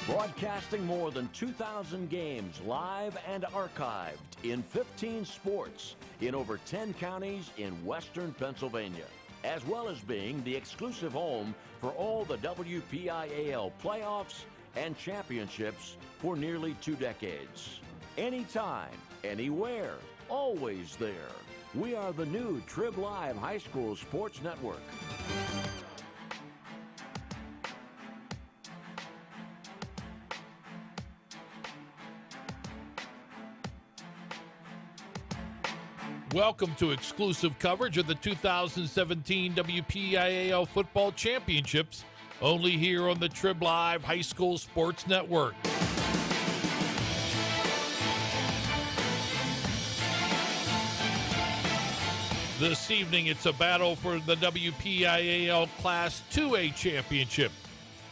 Broadcasting more than 2,000 games live and archived in 15 sports in over 10 counties in western Pennsylvania, as well as being the exclusive home for all the WPIAL playoffs and championships for nearly 2 decades. Anytime, anywhere, always there. We are the new Triblive High School Sports Network. Welcome to exclusive coverage of the 2017 WPIAL Football Championships, only here on the Triblive High School Sports Network. This evening, it's a battle for the WPIAL Class 2A Championship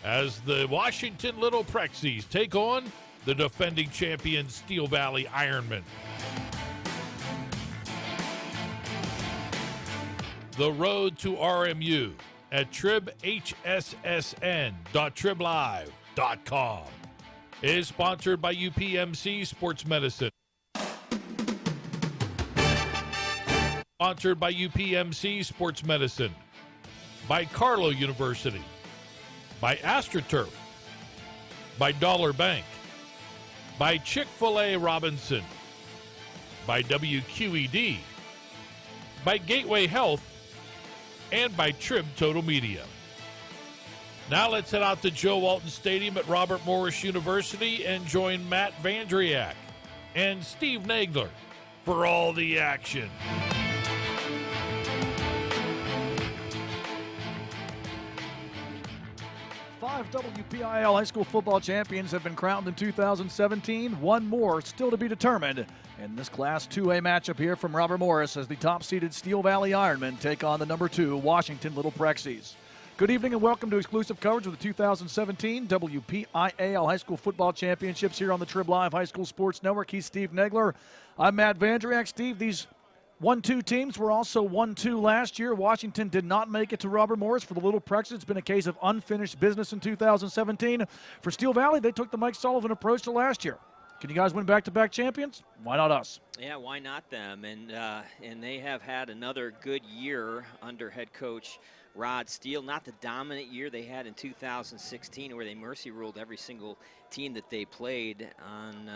as the Washington Little Prexies take on the defending champion Steel Valley Ironmen. The road to RMU at tribhssn.triblive.com is sponsored by UPMC Sports Medicine. Sponsored by UPMC Sports Medicine, by Carlow University, by AstroTurf, by Dollar Bank, by Chick-fil-A Robinson, by WQED, by Gateway Health, and by Trib Total Media. Now let's head out to Joe Walton Stadium at Robert Morris University and join Matt Vandriak and Steve Nagler for all the action. 5 WPIAL high school football champions have been crowned in 2017. One more still to be determined in this Class 2A matchup here from Robert Morris as the top-seeded Steel Valley Ironmen take on the number 2 Washington Little Prexies. Good evening and welcome to exclusive coverage of the 2017 WPIAL High School Football Championships here on the Triblive High School Sports Network. He's Steve Nagler. I'm Matt Vandriak. Steve, these 1-2 teams were also 1-2 last year. Washington did not make it to Robert Morris. For the Little Prexies, it's been a case of unfinished business in 2017. For Steel Valley, they took the Mike Sullivan approach to last year. Can you guys win back-to-back champions? Why not us? Yeah, why not them? And they have had another good year under head coach Rod Steele. Not the dominant year they had in 2016 where they mercy ruled every single team that they played on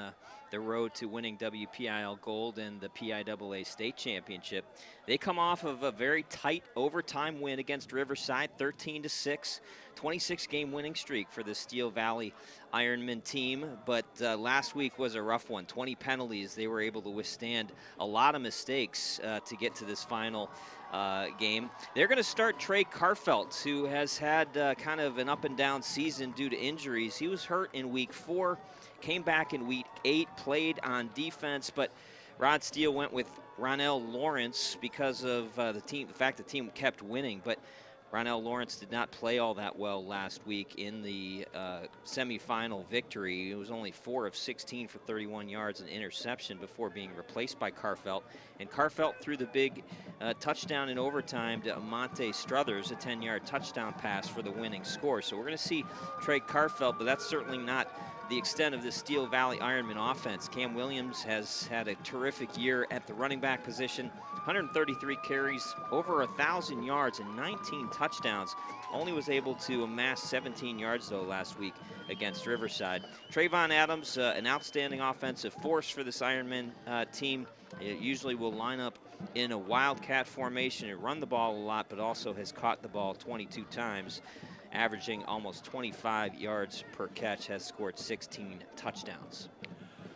the road to winning WPIAL Gold and the PIAA State Championship. They come off of a very tight overtime win against Riverside, 13-6, 26-game winning streak for the Steel Valley Ironmen team. But last week was a rough one, 20 penalties. They were able to withstand a lot of mistakes to get to this final game. They're going to start Trey Carfelt, who has had kind of an up-and-down season due to injuries. He was hurt in Week 4, came back in Week 8, played on defense, but Rod Steele went with Ronell Lawrence because of the fact the team kept winning. But Ronell Lawrence did not play all that well last week in the semifinal victory. It was only 4 of 16 for 31 yards and interception before being replaced by Carfelt. And Carfelt threw the big touchdown in overtime to Amante Struthers, a 10-yard touchdown pass for the winning score. So we're going to see Trey Carfelt, but that's certainly not the extent of the Steel Valley Ironman offense. Cam Williams has had a terrific year at the running back position. 133 carries, over 1,000 yards, and 19 touchdowns. Only was able to amass 17 yards, though, last week against Riverside. Trayvon Adams, an outstanding offensive force for this Ironman team. It usually will line up in a wildcat formation and run the ball a lot, but also has caught the ball 22 times, averaging almost 25 yards per catch, has scored 16 touchdowns.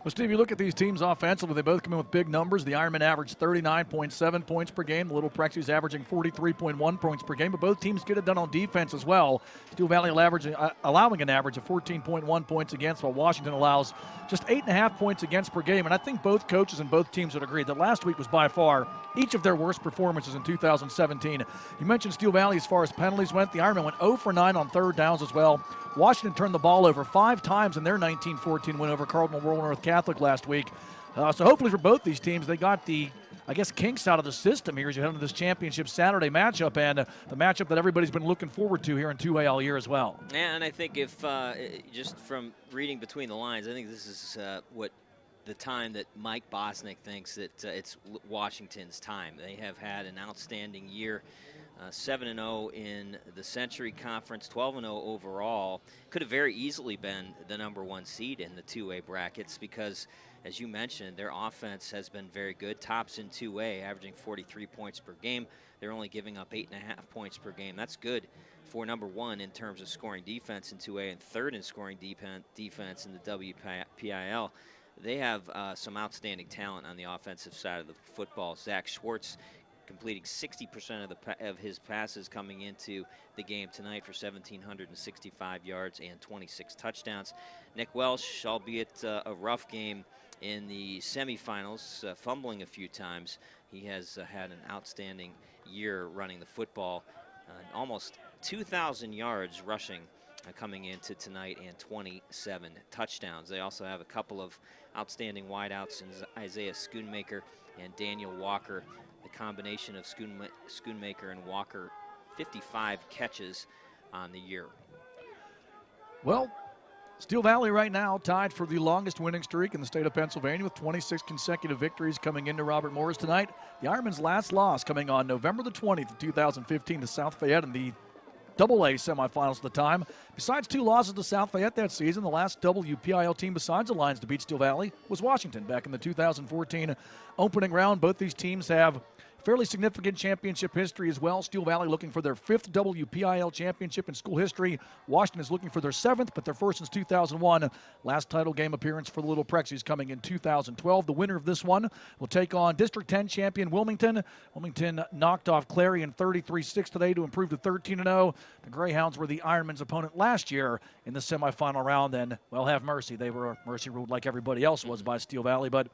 Well, Steve, you look at these teams offensively, they both come in with big numbers. The Ironmen average 39.7 points per game. The Little Prexies averaging 43.1 points per game, but both teams get it done on defense as well. Steel Valley allowing an average of 14.1 points against, while Washington allows just 8.5 points against per game. And I think both coaches and both teams would agree that last week was by far each of their worst performances in 2017. You mentioned Steel Valley as far as penalties went. The Ironmen went 0 for 9 on third downs as well. Washington turned the ball over 5 times in their 19-14 win over Cardinal Rural North Catholic last week. So hopefully for both these teams, they got the I guess, kinks out of the system here as you head into this championship Saturday matchup, and the matchup that everybody's been looking forward to here in 2A all year as well. Yeah, and I think if just from reading between the lines, I think this is what the time that Mike Bosnick thinks that it's Washington's time. They have had an outstanding year. 7-0 in the Century Conference, 12-0 overall. Could have very easily been the #1 seed in the 2A brackets because, as you mentioned, their offense has been very good. Tops in 2A, averaging 43 points per game. They're only giving up 8.5 points per game. That's good for #1 in terms of scoring defense in 2A and third in scoring defense in the WPIAL. They have some outstanding talent on the offensive side of the football. Zach Schwartz completing 60% of his passes coming into the game tonight for 1,765 yards and 26 touchdowns. Nick Welsh, albeit a rough game in the semifinals, fumbling a few times, he has had an outstanding year running the football. Almost 2,000 yards rushing coming into tonight and 27 touchdowns. They also have a couple of outstanding wideouts in Isaiah Schoonmaker and Daniel Walker. The combination of Schoonmaker and Walker, 55 catches on the year. Well, Steel Valley right now tied for the longest winning streak in the state of Pennsylvania with 26 consecutive victories coming into Robert Morris tonight. The Ironmen's last loss coming on November the 20th of 2015 to South Fayette in the AA semifinals at the time. Besides 2 losses to South Fayette that season, the last WPIAL team besides the Lions to beat Steel Valley was Washington back in the 2014 opening round. Both these teams have fairly significant championship history as well. Steel Valley looking for their 5th WPIAL championship in school history. Washington is looking for their 7th, but their first since 2001. Last title game appearance for the Little Prexies coming in 2012. The winner of this one will take on District 10 champion Wilmington. Wilmington knocked off Clarion 33-6 today to improve to 13-0. The Greyhounds were the Ironmen's opponent last year in the semifinal round, and, well, have mercy. They were mercy ruled like everybody else was by Steel Valley, but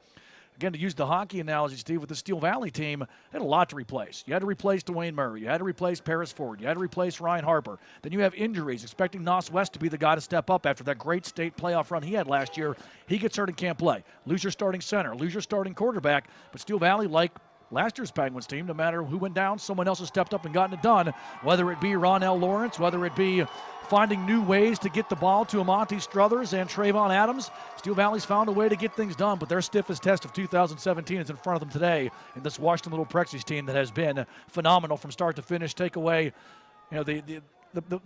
again, to use the hockey analogy, Steve, with the Steel Valley team, they had a lot to replace. You had to replace Dwayne Murray. You had to replace Paris Ford. You had to replace Ryan Harper. Then you have injuries, expecting Noss West to be the guy to step up after that great state playoff run he had last year. He gets hurt and can't play. Lose your starting center. Lose your starting quarterback. But Steel Valley, like last year's Penguins team, no matter who went down, someone else has stepped up and gotten it done, whether it be Ron L. Lawrence, whether it be finding new ways to get the ball to Amonte Struthers and Trayvon Adams. Steel Valley's found a way to get things done, but their stiffest test of 2017 is in front of them today in this Washington Little Prexies team that has been phenomenal from start to finish. Take away, the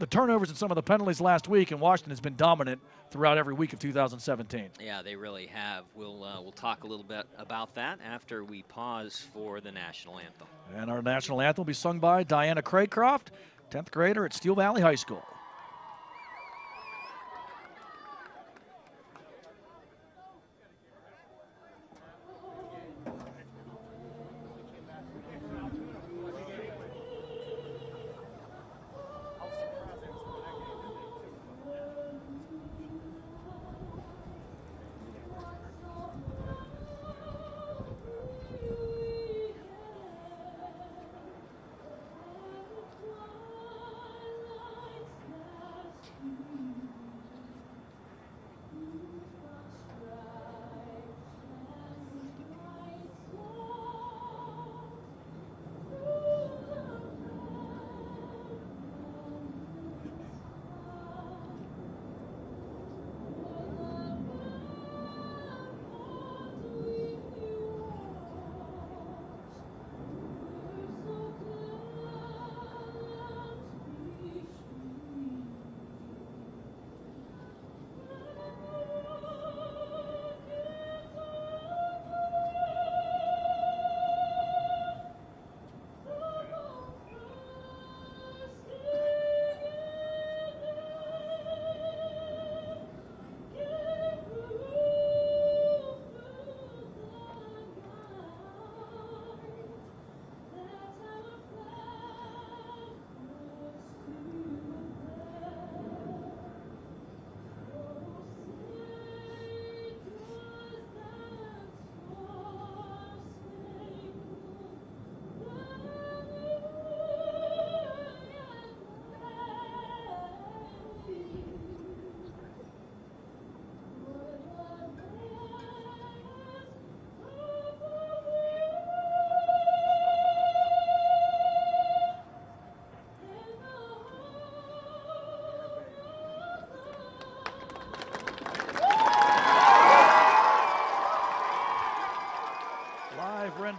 turnovers and some of the penalties last week, and Washington has been dominant throughout every week of 2017. Yeah, they really have. We'll talk a little bit about that after we pause for the national anthem. And our national anthem will be sung by Diana Craycroft, 10th grader at Steel Valley High School.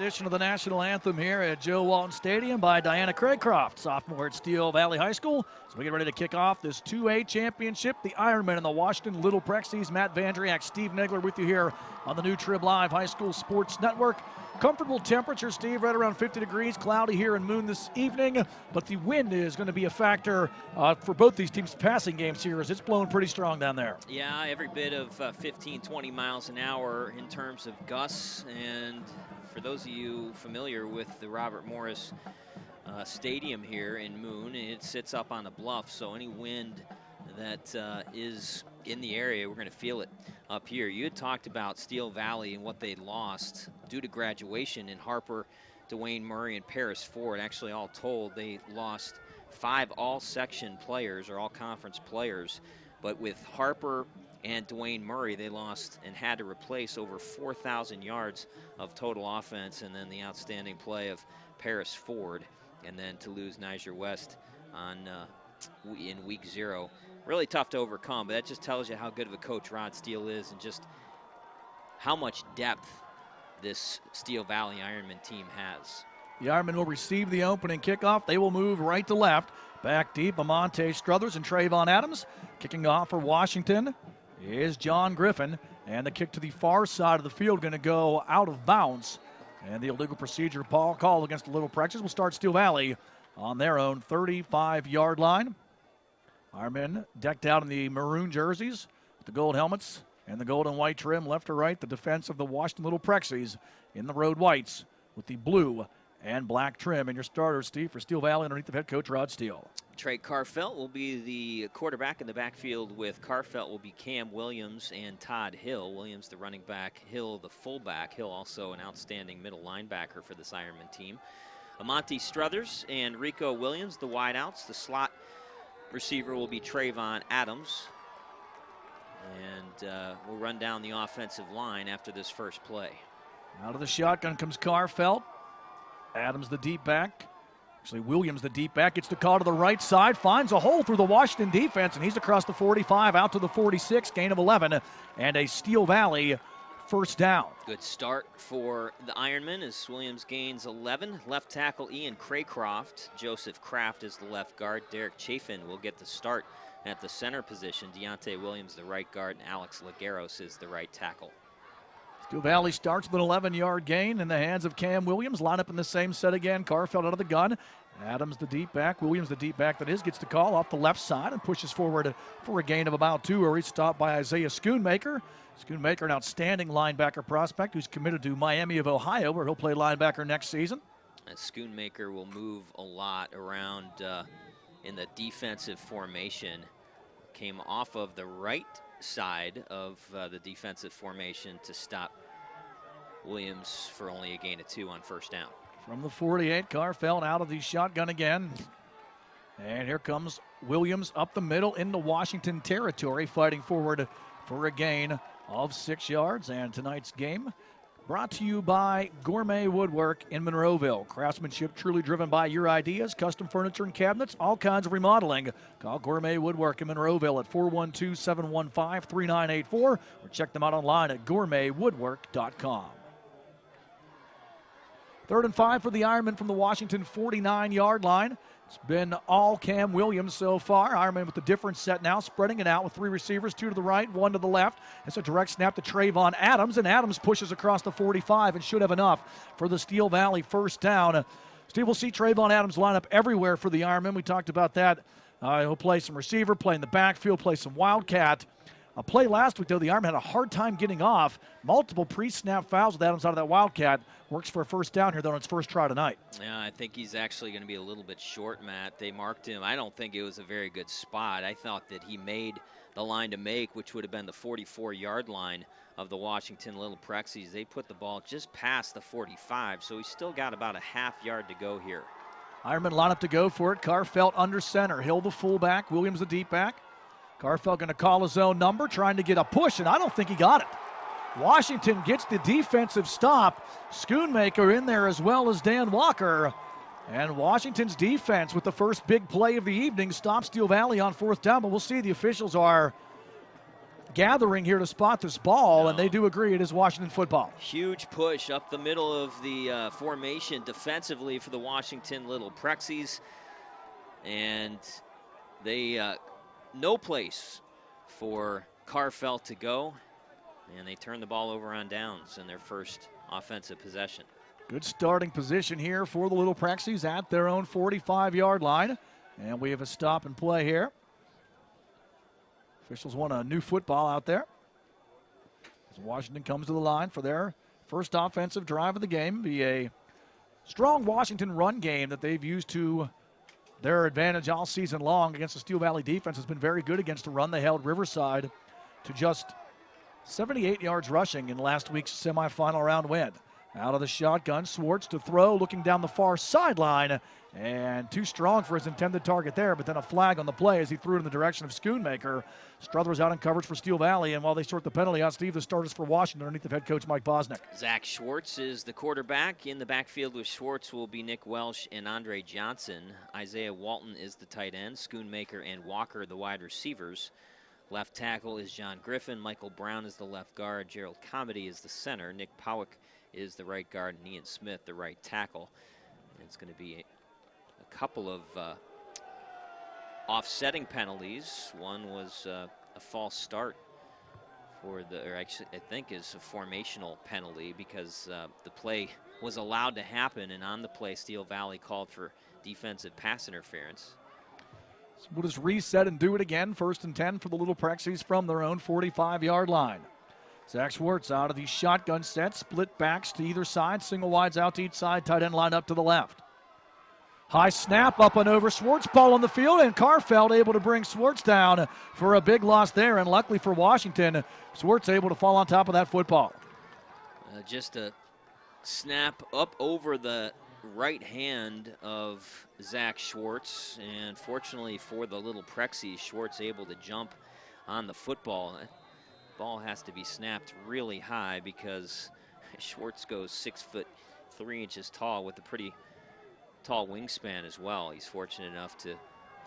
rendition of the national anthem here at Joe Walton Stadium by Diana Craycroft, sophomore at Steel Valley High School. So we get ready to kick off this 2A championship. The Ironmen and the Washington Little Prexies. Matt Vandriak, Steve Nagler with you here on the new Triblive High School Sports Network. Comfortable temperature, Steve, right around 50 degrees. Cloudy here in Moon this evening, but the wind is going to be a factor for both these teams' passing games here as it's blowing pretty strong down there. Yeah, every bit of 15, 20 miles an hour in terms of gusts. And for those of you familiar with the Robert Morris Stadium here in Moon, it sits up on a bluff, so any wind that is in the area, we're going to feel it up here. You had talked about Steel Valley and what they lost due to graduation in Harper, Dwayne Murray, and Paris Ford. Actually, all told, they lost 5 all-section players or all-conference players. But with Harper and Dwayne Murray, they lost and had to replace over 4,000 yards of total offense, and then the outstanding play of Paris Ford, and then to lose Niger West in week 0. Really tough to overcome, but that just tells you how good of a coach Rod Steele is and just how much depth this Steel Valley Ironman team has. The Ironmen will receive the opening kickoff. They will move right to left. Back deep, Amonte Struthers and Trayvon Adams. Kicking off for Washington is John Griffin. And the kick to the far side of the field going to go out of bounds. And the illegal procedure call against the Little Prexies will start Steel Valley on their own 35-yard line. Ironmen decked out in the maroon jerseys, the gold helmets, and the gold and white trim left to right. The defense of the Washington Little Prexies in the road whites with the blue and black trim. And your starters, Steve, for Steel Valley underneath the head coach Rod Steele. Trey Carfelt will be the quarterback in the backfield. With Carfelt will be Cam Williams and Todd Hill. Williams the running back, Hill the fullback. Hill also an outstanding middle linebacker for this Ironman team. Amonte Struthers and Rico Williams the wideouts. The slot receiver will be Trayvon Adams. And we'll run down the offensive line after this first play. Out of the shotgun comes Carfelt. Adams the deep back. Actually, Williams the deep back gets the call to the right side, finds a hole through the Washington defense, and he's across the 45 out to the 46, gain of 11, and a Steel Valley first down. Good start for the Ironmen as Williams gains 11. Left tackle Ian Craycroft. Joseph Kraft is the left guard. Derek Chafin will get the start at the center position. Deontay Williams the right guard, and Alex Lagueros is the right tackle. Steel Valley starts with an 11-yard gain in the hands of Cam Williams. Line up in the same set again. Carfelt out of the gun. Adams the deep back. Williams the deep back that is. Gets the call off the left side and pushes forward for a gain of about 2, where he's stopped by Isaiah Schoonmaker. Schoonmaker, an outstanding linebacker prospect who's committed to Miami of Ohio, where he'll play linebacker next season. And Schoonmaker will move a lot around in the defensive formation. Came off of the right side of the defensive formation to stop Williams for only a gain of 2 on first down. From the 48, Carfelt out of the shotgun again. And here comes Williams up the middle into Washington territory, fighting forward for a gain of 6 yards. And tonight's game brought to you by Gourmet Woodwork in Monroeville. Craftsmanship truly driven by your ideas, custom furniture and cabinets, all kinds of remodeling. Call Gourmet Woodwork in Monroeville at 412-715-3984 or check them out online at gourmetwoodwork.com. 3rd and 5 for the Ironmen from the Washington 49-yard line. It's been all Cam Williams so far. Ironman with a different set now, spreading it out with 3 receivers, 2 to the right, 1 to the left. It's a direct snap to Trayvon Adams, and Adams pushes across the 45 and should have enough for the Steel Valley first down. Steve, we'll see Trayvon Adams line up everywhere for the Ironmen. We talked about that. He'll play some receiver, play in the backfield, play some wildcat. A play last week, though, the Ironmen had a hard time getting off. Multiple pre-snap fouls with Adams out of that wildcat. Works for a first down here, though, on its first try tonight. Yeah, I think he's actually going to be a little bit short, Matt. They marked him. I don't think it was a very good spot. I thought that he made the line to make, which would have been the 44-yard line of the Washington Little Prexies. They put the ball just past the 45, so he's still got about a half yard to go here. Ironmen line up to go for it. Carfelt under center. Hill the fullback. Williams the deep back. Carfelt going to call his own number, trying to get a push, and I don't think he got it. Washington gets the defensive stop. Schoonmaker in there as well as Dan Walker. And Washington's defense with the first big play of the evening stops Steel Valley on 4th down, but we'll see. The officials are gathering here to spot this ball, No. and they do agree it is Washington football. Huge push up the middle of the formation defensively for the Washington Little Prexies. And they, no place for Carfelt to go. And they turn the ball over on downs in their first offensive possession. Good starting position here for the Little Prexies at their own 45-yard line. And we have a stop and play here. Officials want a new football out there. As Washington comes to the line for their first offensive drive of the game. Be a strong Washington run game that they've used to their advantage all season long against the Steel Valley defense. Has been very good against the run. They held Riverside to just 78 yards rushing in last week's semifinal round win. Out of the shotgun, Swartz to throw, looking down the far sideline, and too strong for his intended target there, but then a flag on the play as he threw it in the direction of Schoonmaker. Struthers out in coverage for Steel Valley, and while they sort the penalty out, Steve, the starters for Washington underneath the head coach Mike Bosnick. Zach Schwartz is the quarterback. In the backfield with Schwartz will be Nick Welsh and Andre Johnson. Isaiah Walton is the tight end. Schoonmaker and Walker the wide receivers. Left tackle is John Griffin. Michael Brown is the left guard. Gerald Comedy is the center. Nick Powick is the right guard, and Ian Smith the right tackle. And it's going to be a couple of offsetting penalties. One was a false start for the, or actually I think is a formational penalty because the play was allowed to happen, and on the play Steel Valley called for defensive pass interference. So we'll just reset and do it again. 1st and 10 for the Little Prexies from their own 45-yard line. Zach Schwartz out of the shotgun set, split backs to either side, single wides out to each side, tight end line up to the left. High snap up and over Schwartz, ball on the field, and Carfelt able to bring Schwartz down for a big loss there, and luckily for Washington, Schwartz able to fall on top of that football. Just a snap up over the right hand of Zach Schwartz, and fortunately for the Little Prexies, Schwartz able to jump on the football. Ball has to be snapped really high because Schwartz goes 6'3" tall with a pretty tall wingspan as well. He's fortunate enough to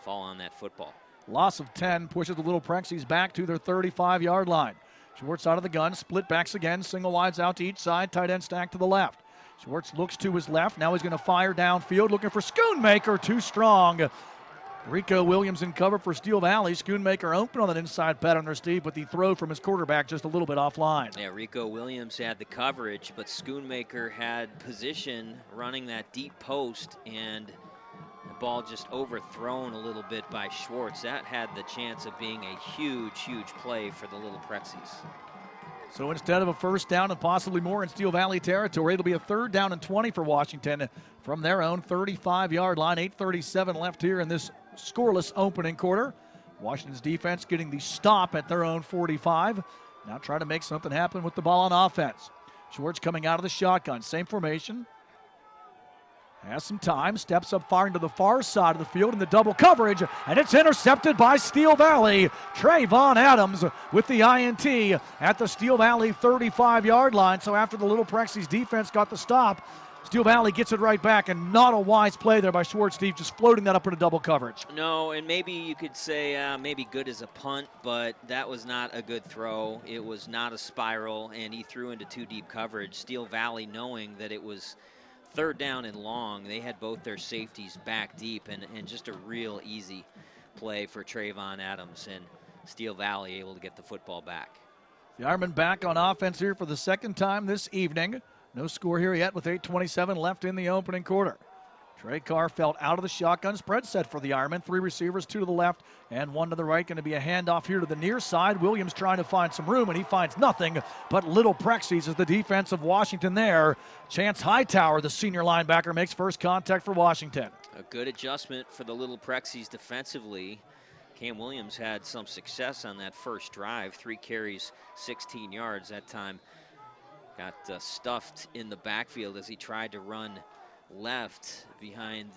fall on that football. Loss of 10 pushes the Little Prexies back to their 35-yard line. Schwartz out of the gun, split backs again, single wides out to each side, tight end stack to the left. Schwartz looks to his left, now he's going to fire downfield, looking for Schoonmaker, too strong. Rico Williams in cover for Steel Valley. Schoonmaker open on that inside pattern there, Steve, but the throw from his quarterback just a little bit offline. Yeah, Rico Williams had the coverage, but Schoonmaker had position running that deep post, and the ball just overthrown a little bit by Schwartz. That had the chance of being a huge, huge play for the Little Prexies. So instead of a first down and possibly more in Steel Valley territory, it'll be a 3rd down and 20 for Washington from their own 35-yard line. 8:37 left here in this scoreless opening quarter. Washington's defense getting the stop at their own 45. Now trying to make something happen with the ball on offense. Schwartz coming out of the shotgun. Same formation. Has some time. Steps up firing to the far side of the field in the double coverage. And it's intercepted by Steel Valley. Trayvon Adams with the INT at the Steel Valley 35-yard line. So after the Little Prexies defense got the stop, Steel Valley gets it right back, and not a wise play there by Schwartz, Steve, just floating that up into double coverage. No, and maybe you could say maybe good as a punt, but that was not a good throw. It was not a spiral, and he threw into too deep coverage. Steel Valley, knowing that it was 3rd down and long, they had both their safeties back deep, and just a real easy play for Trayvon Adams, and Steel Valley able to get the football back. The Ironmen back on offense here for the 2nd time this evening. No score here yet with 8:27 left in the opening quarter. Trey Carfelt out of the shotgun, spread set for the Ironmen. 3 receivers, 2 to the left and 1 to the right. Going to be a handoff here to the near side. Williams trying to find some room, and he finds nothing but Little Prexies as the defense of Washington there. Chance Hightower, the senior linebacker, makes first contact for Washington. A good adjustment for the Little Prexies defensively. Cam Williams had some success on that first drive. 3 carries, 16 yards that time. Got stuffed in the backfield as he tried to run left behind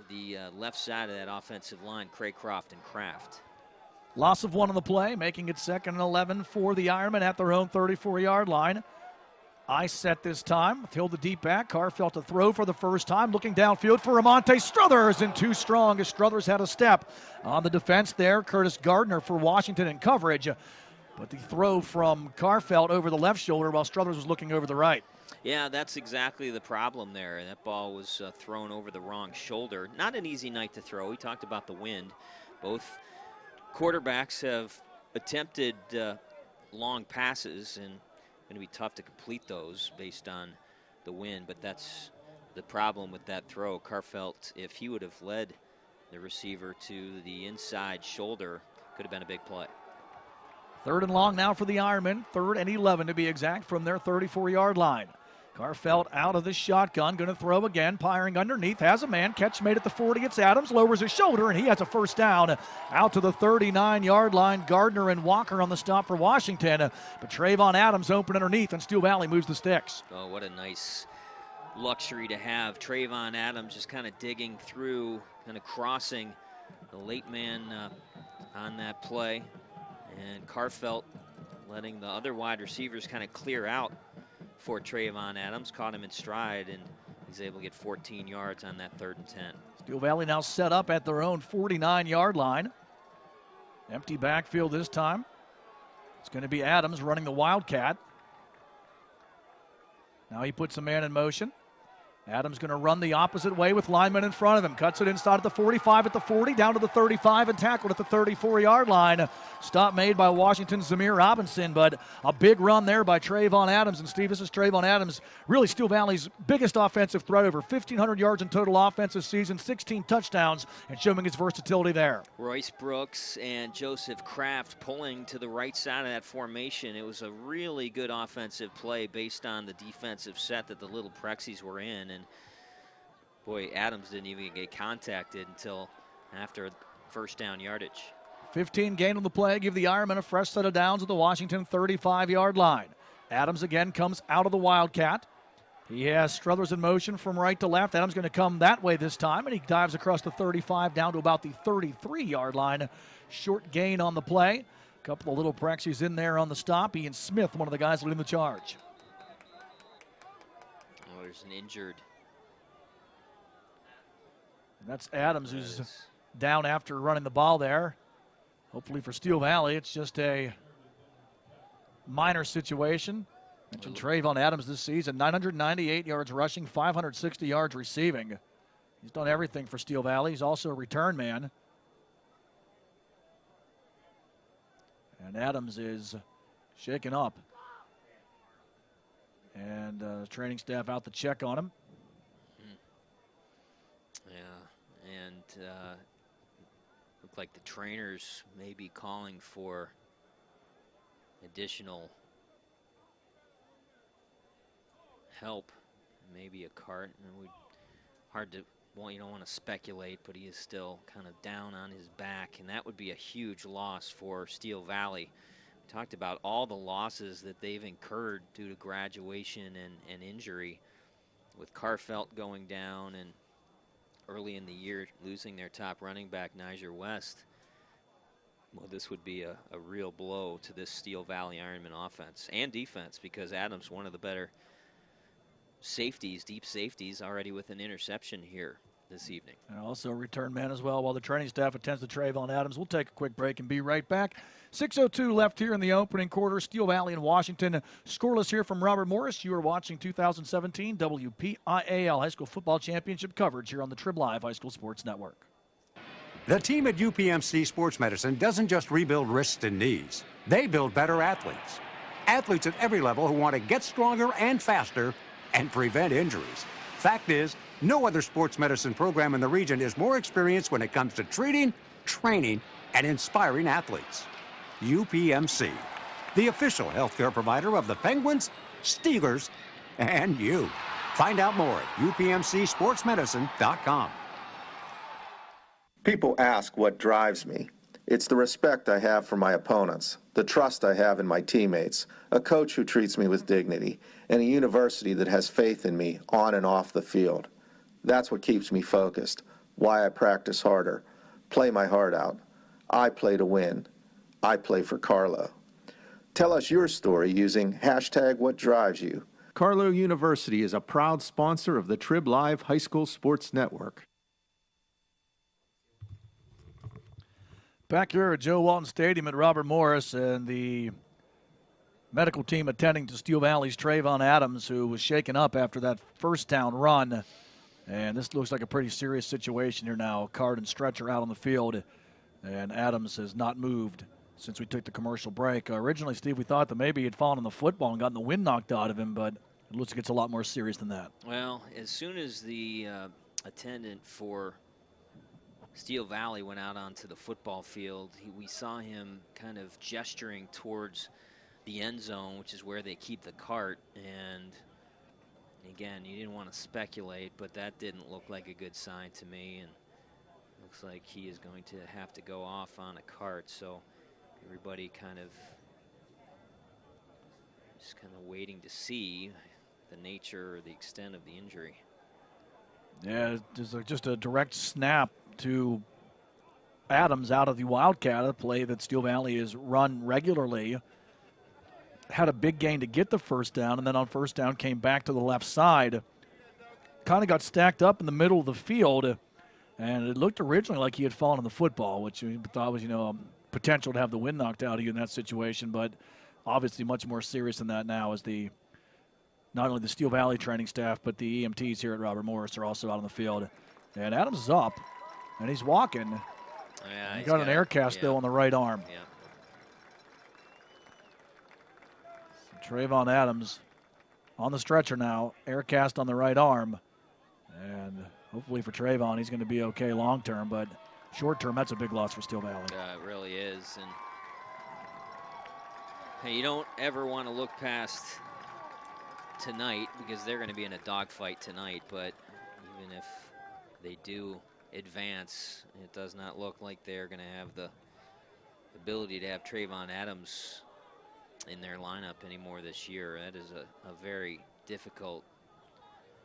the left side of that offensive line, Craycroft and Kraft. Loss of 1 on the play, making it 2nd and 11 for the Ironmen at their own 34-yard line. I set this time. Hill the deep back. Carfelt to throw for the first time. Looking downfield for Ramonte Struthers, and too strong as Struthers had a step on the defense there. Curtis Gardner for Washington in coverage. But the throw from Carfelt over the left shoulder while Struthers was looking over the right. Yeah, that's exactly the problem there. That ball was thrown over the wrong shoulder. Not an easy night to throw. We talked about the wind. Both quarterbacks have attempted long passes, and going to be tough to complete those based on the wind, but that's the problem with that throw. Carfelt, if he would have led the receiver to the inside shoulder, could have been a big play. 3rd and long now for the Ironmen. 3rd and 11 to be exact from their 34-yard line. Carfelt out of the shotgun, going to throw again, firing underneath, has a man, catch made at the 40, it's Adams, lowers his shoulder, and he has a first down out to the 39-yard line. Gardner and Walker on the stop for Washington, but Trayvon Adams open underneath, and Steel Valley moves the sticks. Oh, what a nice luxury to have. Trayvon Adams just kind of digging through, kind of crossing the late man on that play, and Carfelt letting the other wide receivers kind of clear out for Trayvon Adams, caught him in stride, and he's able to get 14 yards on that 3rd and 10. Steel Valley now set up at their own 49-yard line. Empty backfield this time. It's going to be Adams running the Wildcat. Now he puts a man in motion. Adams going to run the opposite way with linemen in front of him. Cuts it inside at the 45, at the 40, down to the 35, and tackled at the 34-yard line. Stop made by Washington's Zamir Robinson, but a big run there by Trayvon Adams. And Steve, this is Trayvon Adams, really Steel Valley's biggest offensive threat, over 1,500 yards in total offensive season, 16 touchdowns, and showing his versatility there. Royce Brooks and Joseph Kraft pulling to the right side of that formation. It was a really good offensive play based on the defensive set that the Little Prexies were in. And boy, Adams didn't even get contacted until after first down yardage. 15 gain on the play, give the Ironmen a fresh set of downs at the Washington 35-yard line. Adams again comes out of the Wildcat. He has Struthers in motion from right to left. Adams going to come that way this time, and he dives across the 35 down to about the 33-yard line. Short gain on the play. A couple of Little Prexies in there on the stop. Ian Smith, one of the guys leading the charge. Oh, there's an injured. And that's Adams, who's down after running the ball there. Hopefully for Steel Valley, it's just a minor situation. Mentioned Trayvon Adams this season, 998 yards rushing, 560 yards receiving. He's done everything for Steel Valley. He's also a return man. And Adams is shaken up. And training staff out to check on him. Yeah, and looked like the trainers may be calling for additional help, maybe a cart. And hard to, well, you don't want to speculate, but he is still kind of down on his back, and that would be a huge loss for Steel Valley. We talked about all the losses that they've incurred due to graduation and injury, with Carfelt going down and early in the year losing their top running back, Niger West. Well, this would be a real blow to this Steel Valley Ironman offense and defense, because Adams, one of the better safeties, deep safeties, already with an interception here this evening. And also a return man as well, while the training staff attends to Trayvon Adams. We'll take a quick break and be right back. 6:02 left here in the opening quarter. Steel Valley and Washington scoreless here from Robert Morris. You are watching 2017 WPIAL High School Football Championship coverage here on the Triblive High School Sports Network. The team at UPMC Sports Medicine doesn't just rebuild wrists and knees. They build better athletes. Athletes at every level who want to get stronger and faster and prevent injuries. Fact is, no other sports medicine program in the region is more experienced when it comes to treating, training, and inspiring athletes. UPMC, the official healthcare provider of the Penguins, Steelers, and you. Find out more at upmcsportsmedicine.com. People ask what drives me. It's the respect I have for my opponents, the trust I have in my teammates, a coach who treats me with dignity, and a university that has faith in me on and off the field. That's what keeps me focused, why I practice harder, play my heart out. I play to win. I play for Carlo. Tell us your story using #WhatDriveYou. Carlo University is a proud sponsor of the Triblive High School Sports Network. Back here at Joe Walton Stadium at Robert Morris, and the Medical team attending to Steel Valley's Trayvon Adams, who was shaken up after that first down run. And this looks like a pretty serious situation here now. Card and stretcher out on the field, and Adams has not moved since we took the commercial break. Originally, Steve, we thought that maybe he had fallen on the football and gotten the wind knocked out of him, but it looks like it's a lot more serious than that. Well, as soon as the attendant for Steel Valley went out onto the football field, we saw him kind of gesturing towards the end zone, which is where they keep the cart. And again, you didn't want to speculate, but that didn't look like a good sign to me. And looks like he is going to have to go off on a cart. So everybody kind of just waiting to see the nature or the extent of the injury. Yeah, just a direct snap to Adams out of the Wildcat, a play that Steel Valley has run regularly. Had a big gain to get the first down, and then on first down came back to the left side. Kind of got stacked up in the middle of the field, and it looked originally like he had fallen on the football, which we thought was, potential to have the wind knocked out of you in that situation, but obviously much more serious than that now as not only the Steel Valley training staff, but the EMTs here at Robert Morris are also out on the field. And Adams is up, and he's walking. Yeah, he's got an air cast, though, on the right arm. Yeah. Trayvon Adams on the stretcher now, air cast on the right arm. And hopefully for Trayvon, he's going to be okay long term, but short term, that's a big loss for Steel Valley. It really is. And hey, you don't ever want to look past tonight because they're going to be in a dogfight tonight, but even if they do advance, it does not look like they're going to have the ability to have Trayvon Adams in their lineup anymore this year. That is a very difficult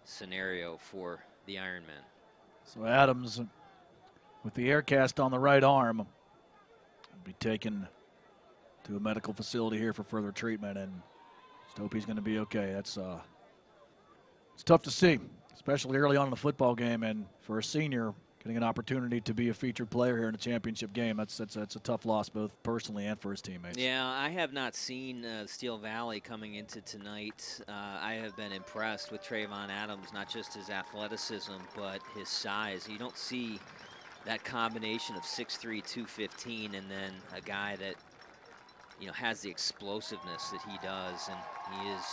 scenario for the Ironmen. So Adams, with the air cast on the right arm, will be taken to a medical facility here for further treatment, and just hope he's going to be okay. It's tough to see, especially early on in the football game, and for a senior getting an opportunity to be a featured player here in a championship game. That's a tough loss, both personally and for his teammates. Yeah, I have not seen Steel Valley coming into tonight. I have been impressed with Trayvon Adams, not just his athleticism, but his size. You don't see that combination of 6'3", 215, and then a guy that has the explosiveness that he does, and he has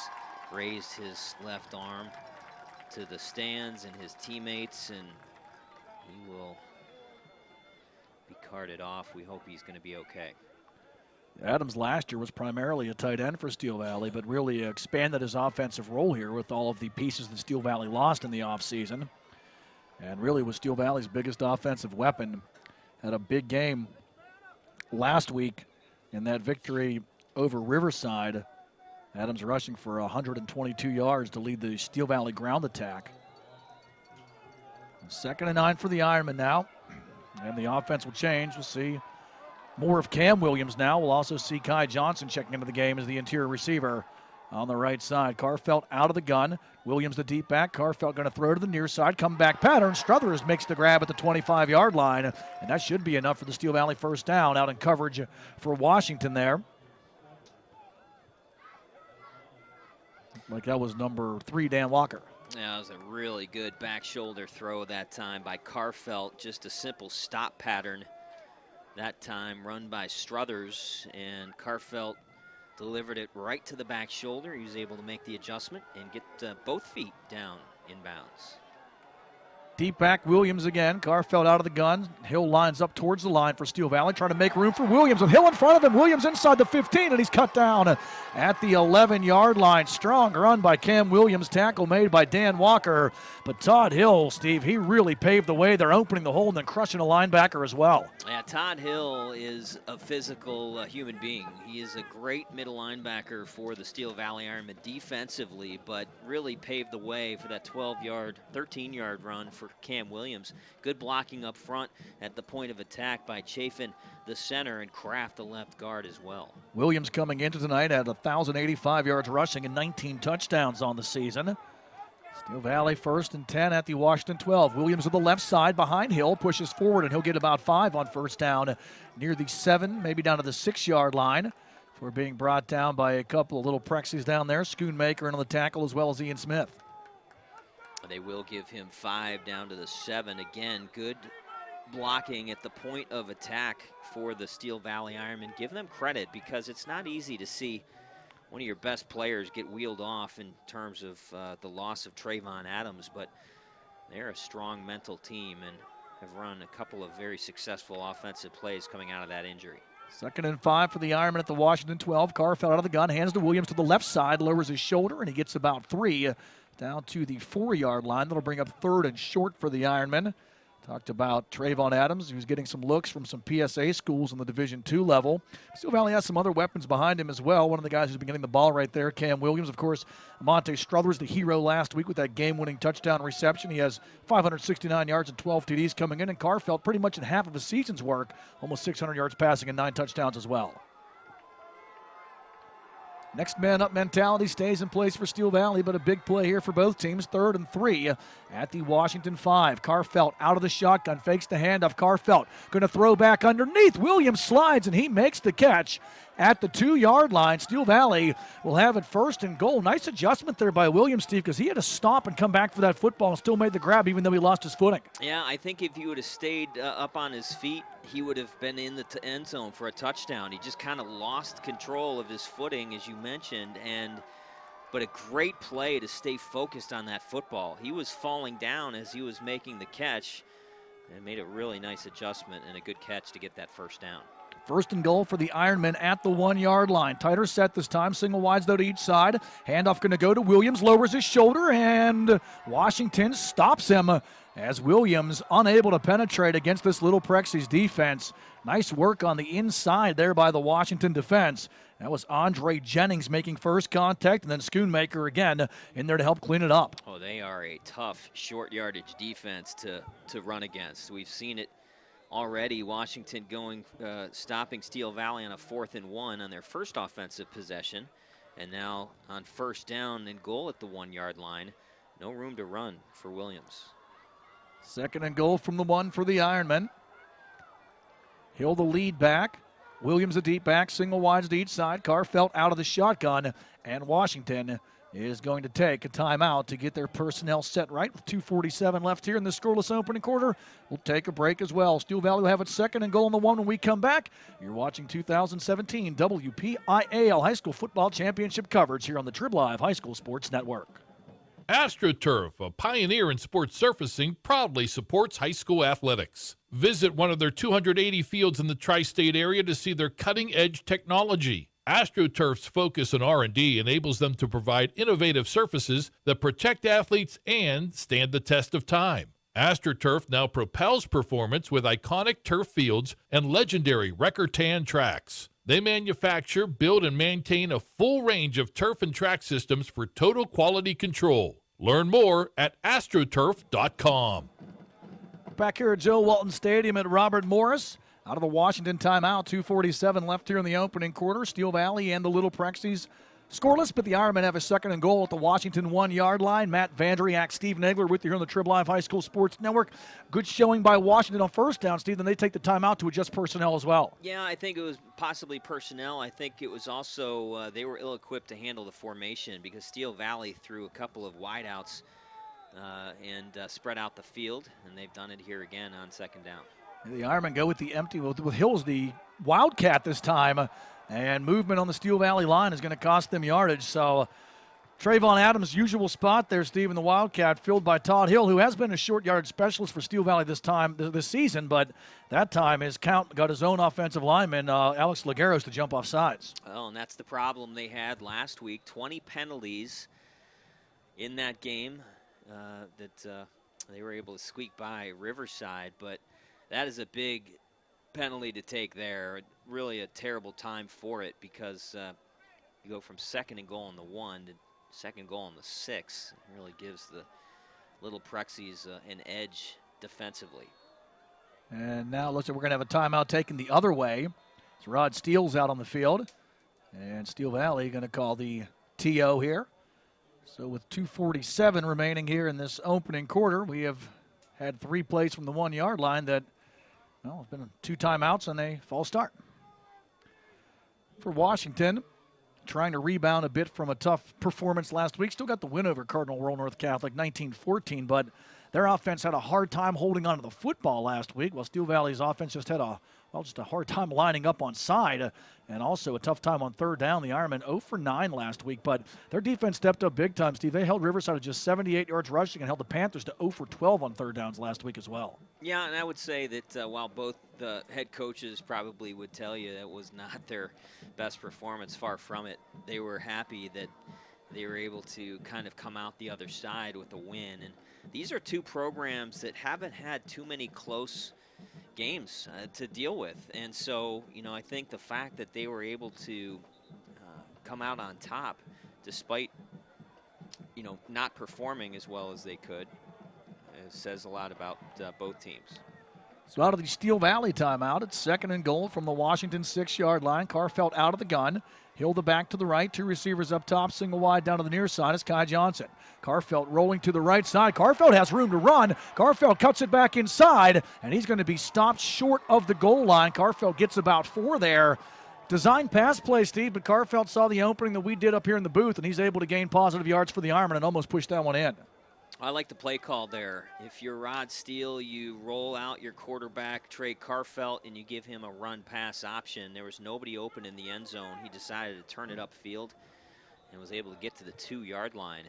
raised his left arm to the stands and his teammates, and he will be carted off. We hope he's going to be okay. Adams last year was primarily a tight end for Steel Valley, but really expanded his offensive role here with all of the pieces that Steel Valley lost in the offseason. And really was Steel Valley's biggest offensive weapon. Had a big game last week in that victory over Riverside. Adams rushing for 122 yards to lead the Steel Valley ground attack. 2nd and 9 for the Ironmen now. And the offense will change. We'll see more of Cam Williams now. We'll also see Kai Johnson checking into the game as the interior receiver on the right side. Carfelt out of the gun. Williams the deep back. Carfelt going to throw to the near side. Come back pattern. Struthers makes the grab at the 25-yard line. And that should be enough for the Steel Valley first down out in coverage for Washington there. Like that was number 3, Dan Walker. Yeah, that was a really good back shoulder throw that time by Carfelt. Just a simple stop pattern that time run by Struthers, and Carfelt delivered it right to the back shoulder. He was able to make the adjustment and get both feet down in bounds. Deep back Williams again. Carfelt out of the gun. Hill lines up towards the line for Steel Valley, trying to make room for Williams. With Hill in front of him, Williams inside the 15, and he's cut down at the 11-yard line. Strong run by Cam Williams. Tackle made by Dan Walker. But Todd Hill, Steve, he really paved the way. They're opening the hole and then crushing a linebacker as well. Yeah, Todd Hill is a physical human being. He is a great middle linebacker for the Steel Valley Ironmen defensively, but really paved the way for that 13-yard run for Cam Williams. Good blocking up front at the point of attack by Chafin, the center, and Kraft, the left guard as well. Williams coming into tonight at 1,085 yards rushing and 19 touchdowns on the season. Steel Valley 1st and 10 at the Washington 12. Williams on the left side behind Hill, pushes forward, and he'll get about 5 on first down near the 7, maybe down to the 6-yard line. for being brought down by a couple of Little Prexies down there. Schoonmaker on the tackle as well as Ian Smith. They will give him 5 down to the 7. Again, good blocking at the point of attack for the Steel Valley Ironmen. Give them credit because it's not easy to see one of your best players get wheeled off in terms of the loss of Trayvon Adams, but they're a strong mental team and have run a couple of very successful offensive plays coming out of that injury. 2nd and 5 for the Ironmen at the Washington 12. Carr fell out of the gun, hands to Williams to the left side, lowers his shoulder, and he gets about 3 down to the 4-yard line. That'll bring up 3rd and short for the Ironmen. Talked about Trayvon Adams. He was getting some looks from some PSA schools on the Division II level. Steel Valley has some other weapons behind him as well. One of the guys who's been getting the ball right there, Cam Williams. Of course, Monte Struthers, the hero last week with that game-winning touchdown reception. He has 569 yards and 12 TDs coming in, and Carr felt pretty much in half of his season's work, almost 600 yards passing and 9 touchdowns as well. Next man up mentality stays in place for Steel Valley, but a big play here for both teams. 3rd and 3 at the Washington 5. Carfelt out of the shotgun, fakes the handoff. Carfelt going to throw back underneath. Williams slides, and he makes the catch at the 2-yard line. Steel Valley will have it 1st and goal. Nice adjustment there by Williams, Steve, because he had to stop and come back for that football and still made the grab even though he lost his footing. Yeah, I think if he would have stayed up on his feet, he would have been in the end zone for a touchdown. He just kind of lost control of his footing, as you mentioned, but a great play to stay focused on that football. He was falling down as he was making the catch and made a really nice adjustment and a good catch to get that 1st down. 1st and goal for the Ironmen at the 1-yard line. Tighter set this time. Single wides, though, to each side. Handoff going to go to Williams. Lowers his shoulder, and Washington stops him as Williams unable to penetrate against this Little Prexies defense. Nice work on the inside there by the Washington defense. That was Andre Jennings making first contact, and then Schoonmaker again in there to help clean it up. Oh, they are a tough short yardage defense to run against. We've seen it already. Washington stopping Steel Valley on a 4th and 1 on their first offensive possession, and now on 1st down and goal at the 1-yard line. No room to run for Williams. 2nd and goal from the 1 for the Ironmen. Hill the lead back. Williams a deep back, single wides to each side. Carfelt out of the shotgun, and Washington is going to take a timeout to get their personnel set right with 2:47 left here in the scoreless opening quarter. We'll take a break as well. Steel Valley will have its 2nd and goal on the 1 when we come back. You're watching 2017 WPIAL High School Football Championship coverage here on the Triblive High School Sports Network. AstroTurf, a pioneer in sports surfacing, proudly supports high school athletics. Visit one of their 280 fields in the tri-state area to see their cutting-edge technology. AstroTurf's focus on R&D enables them to provide innovative surfaces that protect athletes and stand the test of time. AstroTurf now propels performance with iconic turf fields and legendary Record-Tan tracks. They manufacture, build, and maintain a full range of turf and track systems for total quality control. Learn more at astroturf.com. Back here at Joe Walton Stadium at Robert Morris. Out of the Washington timeout, 2:47 left here in the opening quarter. Steel Valley and the Little Prexies scoreless, but the Ironmen have a 2nd and goal at the Washington 1-yard line. Matt Vandriak, Steve Nagler with you here on the Triblive High School Sports Network. Good showing by Washington on 1st down, Steve. Then they take the timeout to adjust personnel as well. Yeah, I think it was possibly personnel. I think it was also they were ill-equipped to handle the formation because Steel Valley threw a couple of wideouts and spread out the field, and they've done it here again on 2nd down. The Ironmen go with the empty, with Hills, the Wildcat this time, and movement on the Steel Valley line is going to cost them yardage. So Trayvon Adams' usual spot there, Steve, in the Wildcat, filled by Todd Hill, who has been a short yardage specialist for Steel Valley this season, but that time his count got his own offensive lineman, Alex Lagueros, to jump off sides. Well, and that's the problem they had last week. 20 penalties in that game that they were able to squeak by Riverside, but that is a big penalty to take there. Really a terrible time for it because you go from 2nd and goal on the 1 to 2nd goal on the 6. It really gives the Little Prexies an edge defensively. And now looks like we're going to have a timeout taken the other way. It's Rod Steele's out on the field. And Steel Valley going to call the TO here. So with 2:47 remaining here in this opening quarter, we have had 3 plays from the 1-yard line that, well, it's been 2 timeouts and a false start. for Washington, trying to rebound a bit from a tough performance last week. Still got the win over Cardinal Royal North Catholic, 19-14, but their offense had a hard time holding on to the football last week, while Steel Valley's offense just had a hard time lining up on side, and also a tough time on third down. The Ironmen 0 for 9 last week, but their defense stepped up big time, Steve. They held Riverside to just 78 yards rushing and held the Panthers to 0 for 12 on third downs last week as well. Yeah, and I would say that while both the head coaches probably would tell you that was not their best performance, far from it, they were happy that they were able to kind of come out the other side with a win. And these are two programs that haven't had too many close games to deal with, and so I think the fact that they were able to come out on top despite not performing as well as they could says a lot about both teams. So out of the Steel Valley timeout, it's 2nd and goal from the Washington 6-yard line. Carfelt out of the gun. Hilda back to the right, 2 receivers up top, single wide down to the near side is Kai Johnson. Carfelt rolling to the right side. Carfelt has room to run. Carfelt cuts it back inside, and he's going to be stopped short of the goal line. Carfelt gets about 4 there. Design pass play, Steve, but Carfelt saw the opening that we did up here in the booth, and he's able to gain positive yards for the Ironmen and almost push that one in. I like the play call there. If you're Rod Steele, you roll out your quarterback, Trey Carfelt, and you give him a run-pass option. There was nobody open in the end zone. He decided to turn it upfield and was able to get to the 2-yard line.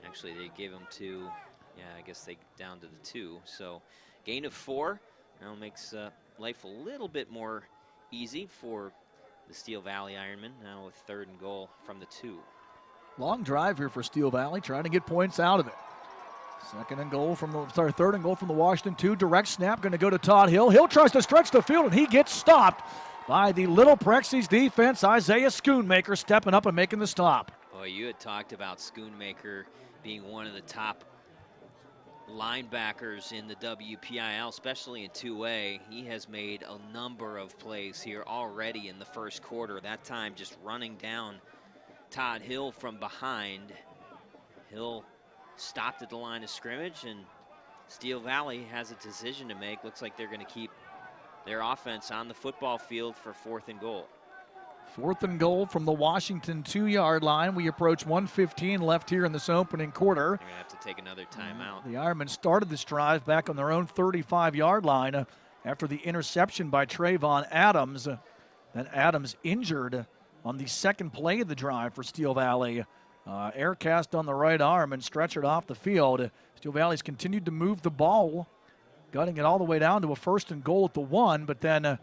Actually, they gave him I guess they down to the 2. So gain of 4 now makes life a little bit more easy for the Steel Valley Ironmen, now with 3rd and goal from the 2. Long drive here for Steel Valley, trying to get points out of it. 3rd and goal from the Washington 2. Direct snap, going to go to Todd Hill. Hill tries to stretch the field, and he gets stopped by the Little Prexies defense. Isaiah Schoonmaker stepping up and making the stop. Boy, you had talked about Schoonmaker being one of the top linebackers in the WPIAL, especially in 2A. He has made a number of plays here already in the first quarter. That time just running down Todd Hill from behind. Hill stopped at the line of scrimmage, and Steel Valley has a decision to make. Looks like they're going to keep their offense on the football field for 4th and goal. 4th and goal from the Washington 2-yard line. We approach 1:15 left here in this opening quarter. They're going to have to take another timeout. The Ironmen started this drive back on their own 35-yard line after the interception by Trayvon Adams. Then Adams injured on the 2nd play of the drive for Steel Valley. Air cast on the right arm and stretchered off the field. Steel Valley's continued to move the ball, gutting it all the way down to a 1st and goal at the 1, but then a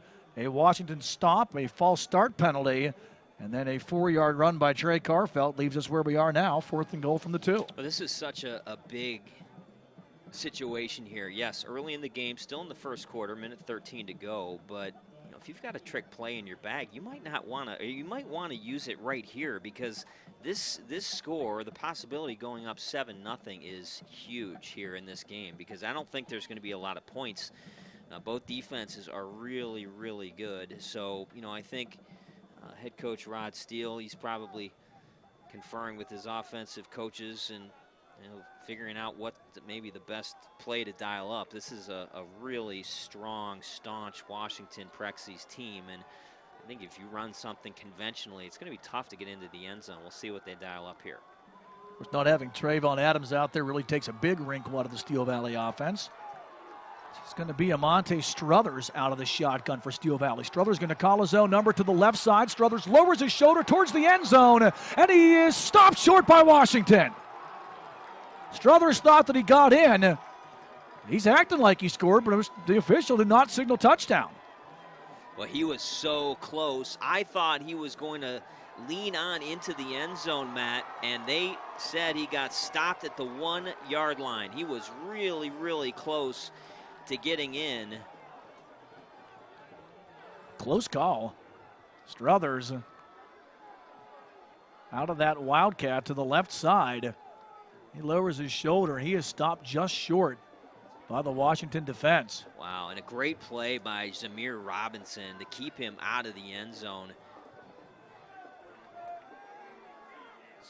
Washington stop, a false start penalty, and then a 4-yard run by Trey Carfelt leaves us where we are now, 4th and goal from the 2. Well, this is such a big situation here. Yes, early in the game, still in the first quarter, minute 13 to go, but if you've got a trick play in your bag, you might not want to, or you might want to use it right here, because this score, the possibility going up 7-0 is huge here in this game, because I don't think there's going to be a lot of points. Both defenses are really, really good. So, I think head coach Rod Steele, he's probably conferring with his offensive coaches and figuring out what maybe the best play to dial up. This is a really strong, staunch Washington Prexies team, and I think if you run something conventionally, it's going to be tough to get into the end zone. We'll see what they dial up here. Of course, not having Trayvon Adams out there really takes a big wrinkle out of the Steel Valley offense. It's going to be Amante Struthers out of the shotgun for Steel Valley. Struthers going to call his own number to the left side. Struthers lowers his shoulder towards the end zone, and he is stopped short by Washington. Struthers thought that he got in. He's acting like he scored, but the official did not signal touchdown. Well, he was so close. I thought he was going to lean on into the end zone, Matt, and they said he got stopped at the 1-yard line. He was really, really close to getting in. Close call. Struthers out of that Wildcat to the left side. He lowers his shoulder. He is stopped just short by the Washington defense. Wow, and a great play by Zamir Robinson to keep him out of the end zone.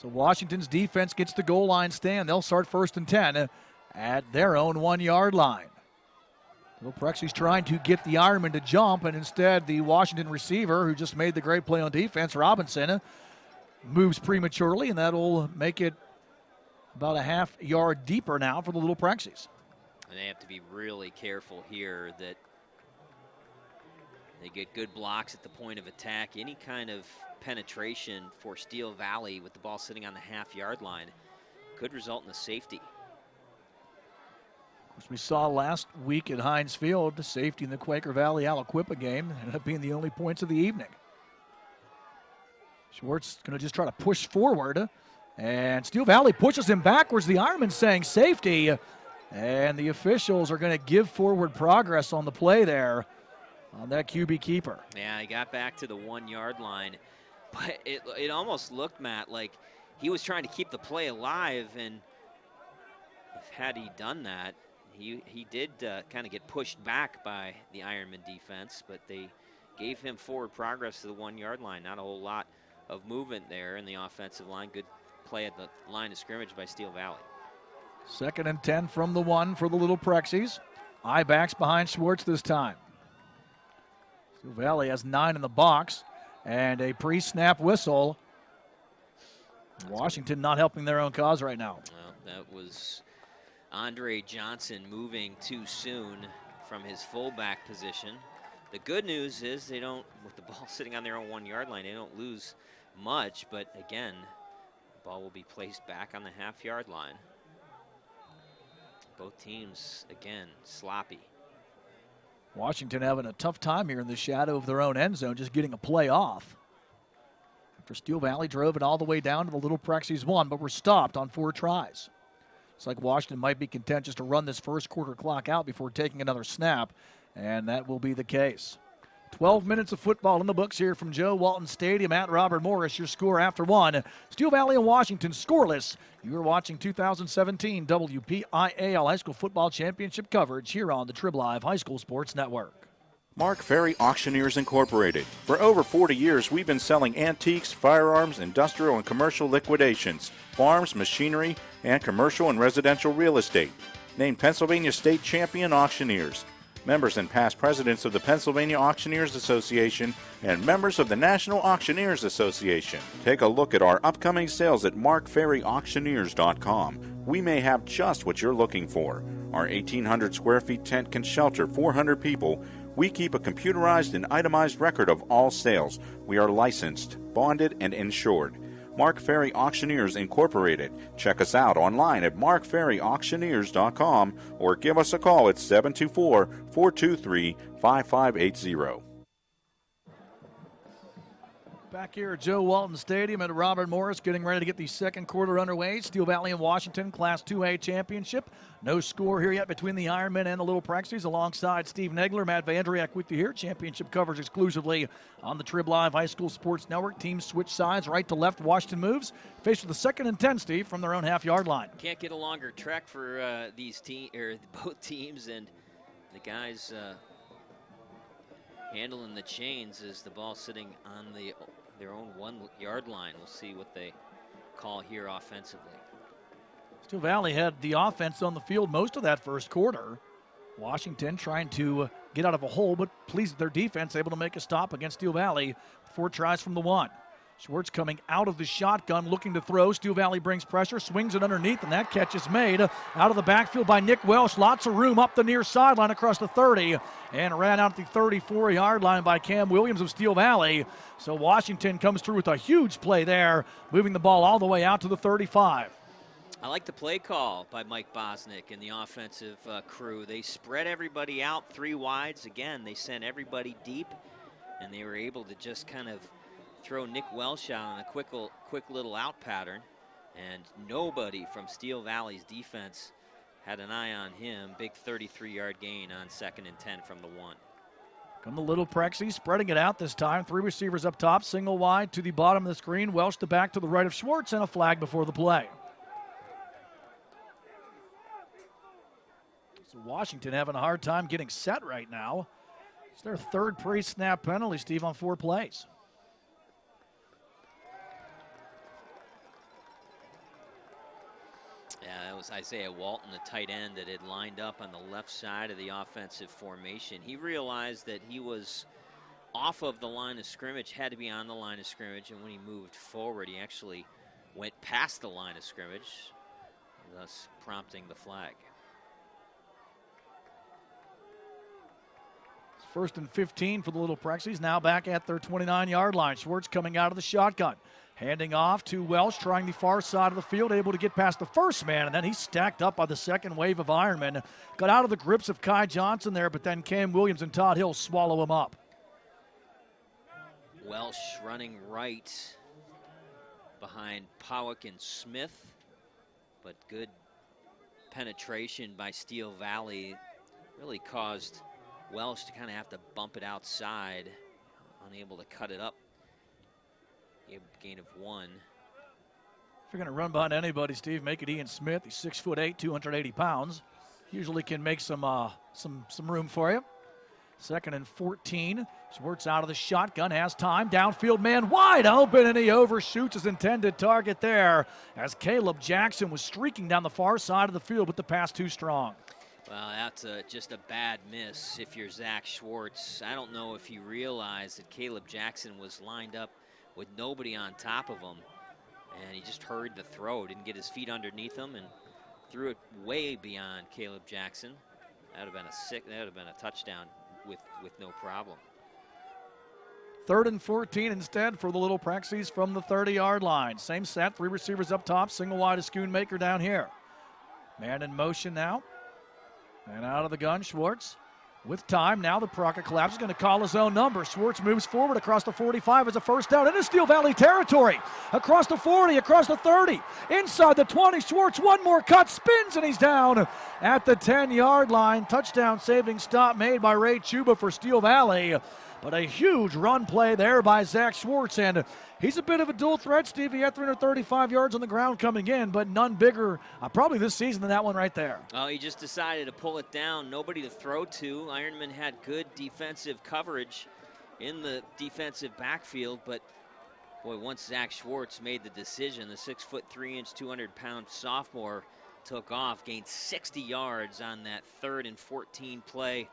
So Washington's defense gets the goal line stand. They'll start 1st and 10 at their own 1-yard line. Little Prexies trying to get the Ironmen to jump, and instead the Washington receiver, who just made the great play on defense, Robinson, moves prematurely, and that'll make it about a half yard deeper now for the Little Prexies. And they have to be really careful here that they get good blocks at the point of attack. Any kind of penetration for Steel Valley with the ball sitting on the half-yard line could result in a safety. As we saw last week at Heinz Field, the safety in the Quaker Valley Aliquippa game ended up being the only points of the evening. Schwartz going to just try to push forward, and Steel Valley pushes him backwards. The Ironman saying safety, and the officials are going to give forward progress on the play there on that QB keeper. Yeah, he got back to the 1 yard line, but it almost looked, Matt, like he was trying to keep the play alive, and had he done that, he did kind of get pushed back by the Ironman defense, but they gave him forward progress to the 1 yard line. Not a whole lot of movement there in the offensive line. Good play at the line of scrimmage by Steel Valley. 2nd and 10 from the 1 for the Little Prexies. I-backs behind Schwartz this time. Steel Valley has 9 in the box and a pre-snap whistle. Washington not helping their own cause right now. Well, that was Andre Johnson moving too soon from his fullback position. The good news is they don't, with the ball sitting on their own 1 yard line, they don't lose much, but again, the ball will be placed back on the half-yard line. Both teams, again, sloppy. Washington having a tough time here in the shadow of their own end zone, just getting a play off. For Steel Valley drove it all the way down to the Little Prexies 1, but were stopped on 4 tries. It's like Washington might be content just to run this first quarter clock out before taking another snap, and that will be the case. 12 minutes of football in the books here from Joe Walton Stadium at Robert Morris. Your score after 1. Steel Valley and Washington scoreless. You are watching 2017 WPIAL High School Football Championship coverage here on the Triblive High School Sports Network. Mark Ferry Auctioneers Incorporated. For over 40 years, we've been selling antiques, firearms, industrial and commercial liquidations, farms, machinery, and commercial and residential real estate. Named Pennsylvania State Champion Auctioneers. Members and past presidents of the Pennsylvania Auctioneers Association and members of the National Auctioneers Association. Take a look at our upcoming sales at markferryauctioneers.com. We may have just what you're looking for. Our 1,800 square feet tent can shelter 400 people. We keep a computerized and itemized record of all sales. We are licensed, bonded, and insured. Mark Ferry Auctioneers Incorporated. Check us out online at markferryauctioneers.com or give us a call at 724-423-5580. Back here at Joe Walton Stadium at Robert Morris, getting ready to get the second quarter underway. Steel Valley and Washington Class 2A Championship. No score here yet between the Ironmen and the Little Prexies. Alongside Steve Nagler, Matt Vandriak with you here. Championship coverage exclusively on the Triblive High School Sports Network. Teams switch sides right to left. Washington moves. Faced with the 2nd and 10, Steve, from their own half-yard line. Can't get a longer trek for both teams, and the guys handling the chains as the ball sitting on their own 1 yard line. We'll see what they call here offensively. Steel Valley had the offense on the field most of that first quarter. Washington trying to get out of a hole, but pleased their defense, able to make a stop against Steel Valley. 4 tries from the 1. Schwartz coming out of the shotgun, looking to throw. Steel Valley brings pressure, swings it underneath, and that catch is made out of the backfield by Nick Welsh. Lots of room up the near sideline across the 30, and ran out the 34-yard line by Cam Williams of Steel Valley. So Washington comes through with a huge play there, moving the ball all the way out to the 35. I like the play call by Mike Bosnick and the offensive crew. They spread everybody out 3 wides. Again, they sent everybody deep, and they were able to just kind of throw Nick Welsh out on a quick little out pattern, and nobody from Steel Valley's defense had an eye on him. Big 33-yard gain on 2nd and 10 from the 1. Come the Little Prexies, spreading it out this time. 3 receivers up top, single wide to the bottom of the screen. Welsh to back to the right of Schwartz, and a flag before the play. So Washington having a hard time getting set right now. It's their 3rd pre-snap penalty, Steve, on 4 plays. Yeah, was Isaiah Walton, the tight end that had lined up on the left side of the offensive formation. He realized that he was off of the line of scrimmage, had to be on the line of scrimmage, and when he moved forward, he actually went past the line of scrimmage, thus prompting the flag. First and 15 for the Little Prexies, now back at their 29-yard line. Schwartz coming out of the shotgun. Handing off to Welsh, trying the far side of the field, able to get past the first man, and then he's stacked up by the second wave of Ironmen. Got out of the grips of Kai Johnson there, but then Cam Williams and Todd Hill swallow him up. Welsh running right behind Powick and Smith, but good penetration by Steel Valley really caused Welsh to kind of have to bump it outside, unable to cut it up. Gain of 1. If you're going to run behind anybody, Steve, make it Ian Smith. He's 6'8", 280 pounds. Usually can make some room for you. Second and 14. Schwartz out of the shotgun, has time. Downfield man wide open, and he overshoots his intended target there as Caleb Jackson was streaking down the far side of the field, but the pass too strong. Well, that's just a bad miss if you're Zach Schwartz. I don't know if he realized that Caleb Jackson was lined up with nobody on top of him, and he just hurried the throw, didn't get his feet underneath him, and threw it way beyond Caleb Jackson. That would have been a touchdown with no problem. Third and 14 instead for the Little Prexies from the 30-yard line. Same set, 3 receivers up top, single wide to Schoonmaker down here. Man in motion now, and out of the gun, Schwartz. With time, now the pocket collapse is going to call his own number. Schwartz moves forward across the 45 as a first down into Steel Valley territory. Across the 40, across the 30, inside the 20. Schwartz, one more cut, spins, and he's down at the 10-yard line. Touchdown saving stop made by Ray Chuba for Steel Valley. But a huge run play there by Zach Schwartz, and he's a bit of a dual threat, Steve. He had 335 yards on the ground coming in, but none bigger probably this season than that one right there. Oh, he just decided to pull it down. Nobody to throw to. Ironman had good defensive coverage in the defensive backfield, but boy, once Zach Schwartz made the decision, the 6'3", 200-pound sophomore took off, gained 60 yards on that 3rd and 14 play.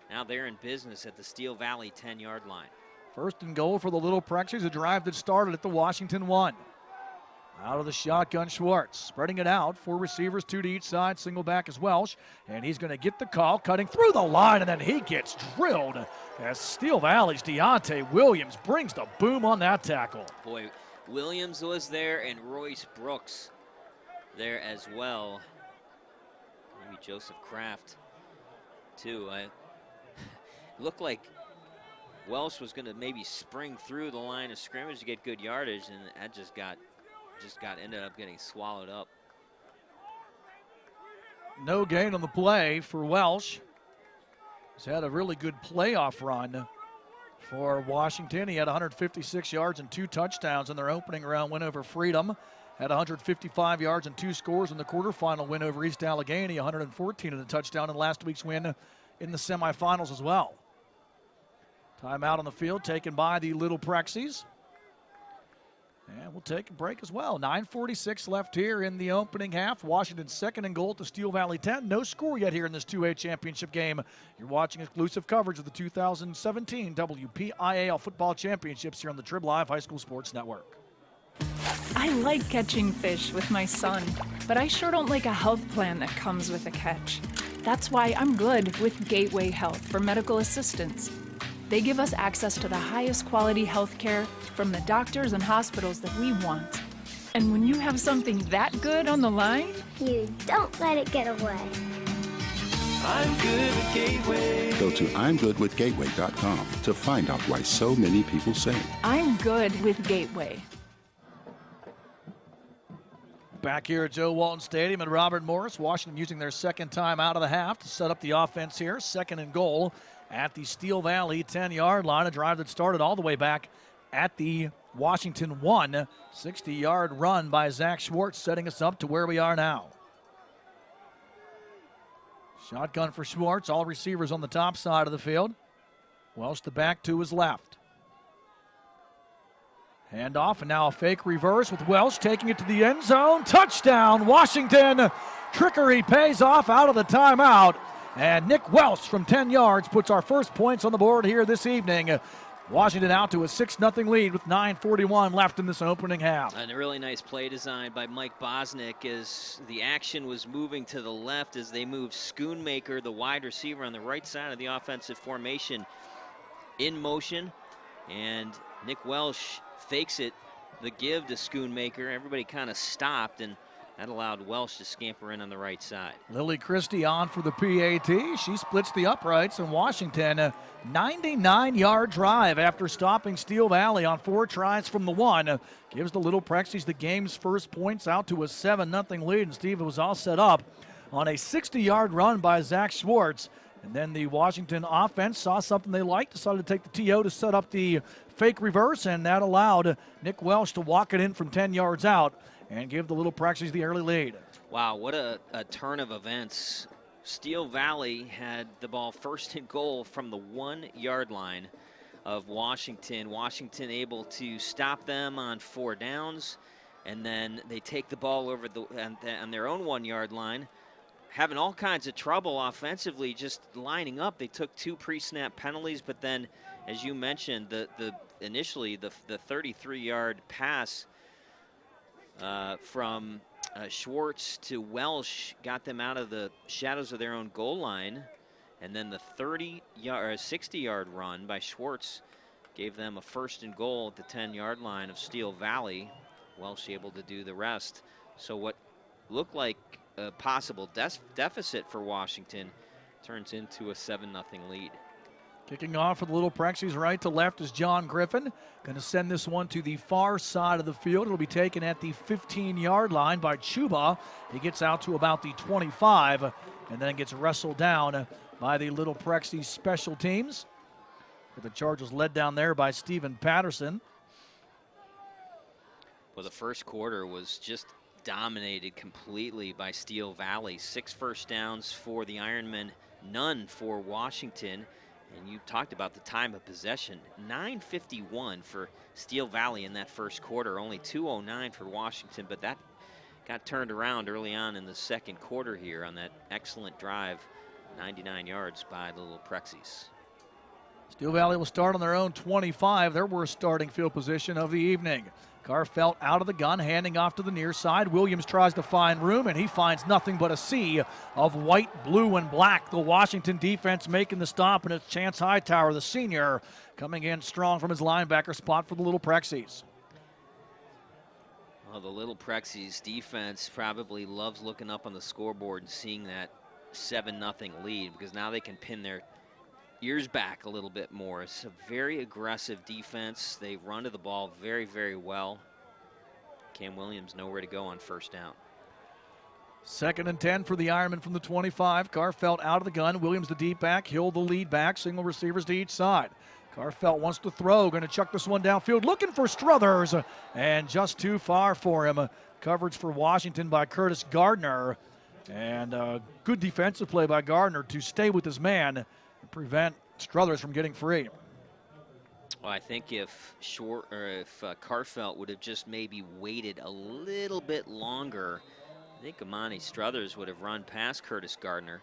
Now they're in business at the Steel Valley 10-yard line. First and goal for the Little Prexies, a drive that started at the Washington 1. Out of the shotgun, Schwartz spreading it out. 4 receivers, 2 to each side, single back is Welsh, and he's going to get the call, cutting through the line, and then he gets drilled as Steel Valley's Deontay Williams brings the boom on that tackle. Boy, Williams was there, and Royce Brooks there as well. Maybe Joseph Kraft too. Looked like Welsh was going to maybe spring through the line of scrimmage to get good yardage, and that ended up getting swallowed up. No gain on the play for Welsh. He's had a really good playoff run for Washington. He had 156 yards and 2 touchdowns in their opening round win over Freedom. Had 155 yards and 2 scores in the quarterfinal win over East Allegheny, 114 and a touchdown in last week's win in the semifinals as well. Timeout on the field taken by the Little Prexies. And we'll take a break as well. 9:46 left here in the opening half. Washington 2nd and goal to Steel Valley 10. No score yet here in this 2A championship game. You're watching exclusive coverage of the 2017 WPIAL Football Championships here on the Triblive High School Sports Network. I like catching fish with my son, but I sure don't like a health plan that comes with a catch. That's why I'm good with Gateway Health for medical assistance. They give us access to the highest quality health care from the doctors and hospitals that we want. And when you have something that good on the line, you don't let it get away. I'm good with Gateway. Go to I'mGoodWithGateway.com to find out why so many people say I'm good with Gateway. Back here at Joe Walton Stadium and Robert Morris, Washington using their second time out of the half to set up the offense here. 2nd and goal at the Steel Valley 10-yard line, a drive that started all the way back at the Washington 1. 60-yard run by Zach Schwartz, setting us up to where we are now. Shotgun for Schwartz, all receivers on the top side of the field. Welsh the back to his left. Handoff, and now a fake reverse with Welsh taking it to the end zone. Touchdown, Washington. trickery pays off out of the timeout. And Nick Welsh from 10 yards puts our first points on the board here this evening. Washington out to a 6-0 lead with 9:41 left in this opening half. And a really nice play design by Mike Bosnick as the action was moving to the left as they moved Schoonmaker, the wide receiver on the right side of the offensive formation, in motion. And Nick Welsh fakes it, the give to Schoonmaker. Everybody kind of stopped, and that allowed Welsh to scamper in on the right side. Lily Christie on for the PAT. She splits the uprights, and Washington, a 99-yard drive after stopping Steel Valley on 4 tries from the 1. Gives the Little Prexies the game's first points out to a 7-0 lead. And Steve, it was all set up on a 60-yard run by Zach Schwartz. And then the Washington offense saw something they liked, decided to take the TO to set up the fake reverse, and that allowed Nick Welsh to walk it in from 10 yards out and give the Little Prexies the early lead. Wow, what a turn of events. Steel Valley had the ball first and goal from the 1-yard line of Washington. Washington able to stop them on 4 downs, and then they take the ball over on their own 1-yard line, having all kinds of trouble offensively just lining up. They took 2 pre-snap penalties, but then, as you mentioned, initially the 33-yard pass from Schwartz to Welsh got them out of the shadows of their own goal line, and then the 60-yard run by Schwartz gave them a first and goal at the 10-yard line of Steel Valley. Welsh able to do the rest. So what looked like a possible deficit for Washington turns into a 7-0 lead. Kicking off for the Little Prexies, right to left is John Griffin. Going to send this one to the far side of the field. It'll be taken at the 15-yard line by Chuba. He gets out to about the 25 and then gets wrestled down by the Little Prexies special teams. The Chargers led down there by Stephen Patterson. Well, the first quarter was just dominated completely by Steel Valley. 6 first downs for the Ironmen, none for Washington. And you talked about the time of possession. 9:51 for Steel Valley in that first quarter. Only 2:09 for Washington, but that got turned around early on in the second quarter here on that excellent drive. 99 yards by the Little Prexies. Steel Valley will start on their own 25, their worst starting field position of the evening. Carfelt out of the gun, handing off to the near side. Williams tries to find room, and he finds nothing but a sea of white, blue, and black. The Washington defense making the stop, and it's Chance Hightower, the senior, coming in strong from his linebacker spot for the Little Prexies. Well, the Little Prexies defense probably loves looking up on the scoreboard and seeing that 7-0 lead, because now they can pin their ears back a little bit more. It's a very aggressive defense. They run to the ball very, very well. Cam Williams nowhere to go on first down. 2nd and 10 for the Ironmen from the 25. Carfelt out of the gun. Williams the deep back. Hill the lead back. Single receivers to each side. Carfelt wants to throw. Going to chuck this one downfield. Looking for Struthers. And just too far for him. Coverage for Washington by Curtis Gardner. And good defensive play by Gardner to stay with his man and prevent Struthers from getting free. Well, I think if Carfelt would have just maybe waited a little bit longer, I think Amani Struthers would have run past Curtis Gardner.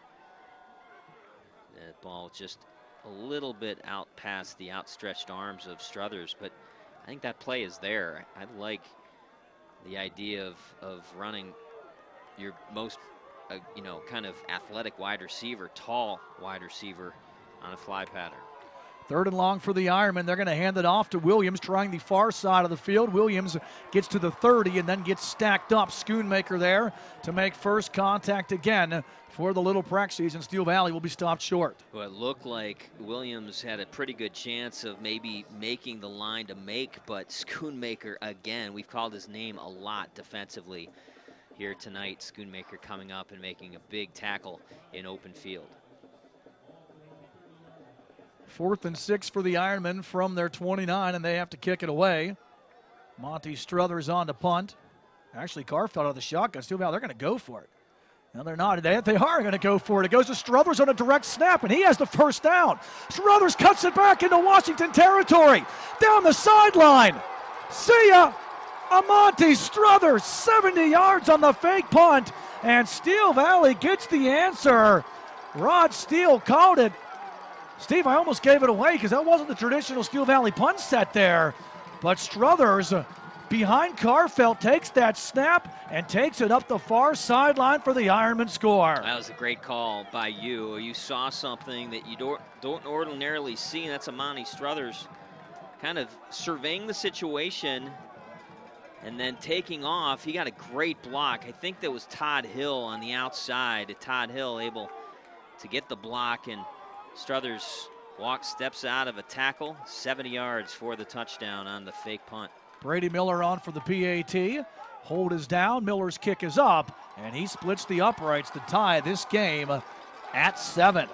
That ball just a little bit out past the outstretched arms of Struthers, but I think that play is there. I like the idea of running your most, kind of athletic wide receiver, tall wide receiver on a fly pattern. 3rd and long for the Ironmen. They're going to hand it off to Williams, trying the far side of the field. Williams gets to the 30 and then gets stacked up. Schoonmaker there to make first contact again for the Little Prexies, and Steel Valley will be stopped short. Well, it looked like Williams had a pretty good chance of maybe making the line to make, but Schoonmaker again, we've called his name a lot defensively here tonight. Schoonmaker coming up and making a big tackle in open field. 4th and 6 for the Ironmen from their 29, and they have to kick it away. Monty Struthers on to punt. Actually, Carfelt out of the shotgun. Steel Valley, they're going to go for it. No, they're not. They are going to go for it. It goes to Struthers on a direct snap, and he has the first down. Struthers cuts it back into Washington territory. Down the sideline. See ya. Amonte Struthers, 70 yards on the fake punt. and Steel Valley gets the answer. Rod Steele called it. Steve, I almost gave it away because that wasn't the traditional Steel Valley punch set there. But Struthers, behind Carfelt, takes that snap and takes it up the far sideline for the Ironman score. That was a great call by you. You saw something that you don't ordinarily see, and that's Amani Struthers kind of surveying the situation and then taking off. He got a great block. I think that was Todd Hill on the outside. Todd Hill able to get the block, and Struthers steps out of a tackle, 70 yards for the touchdown on the fake punt. Brady Miller on for the PAT. Hold is down, Miller's kick is up, and he splits the uprights to tie this game at 7.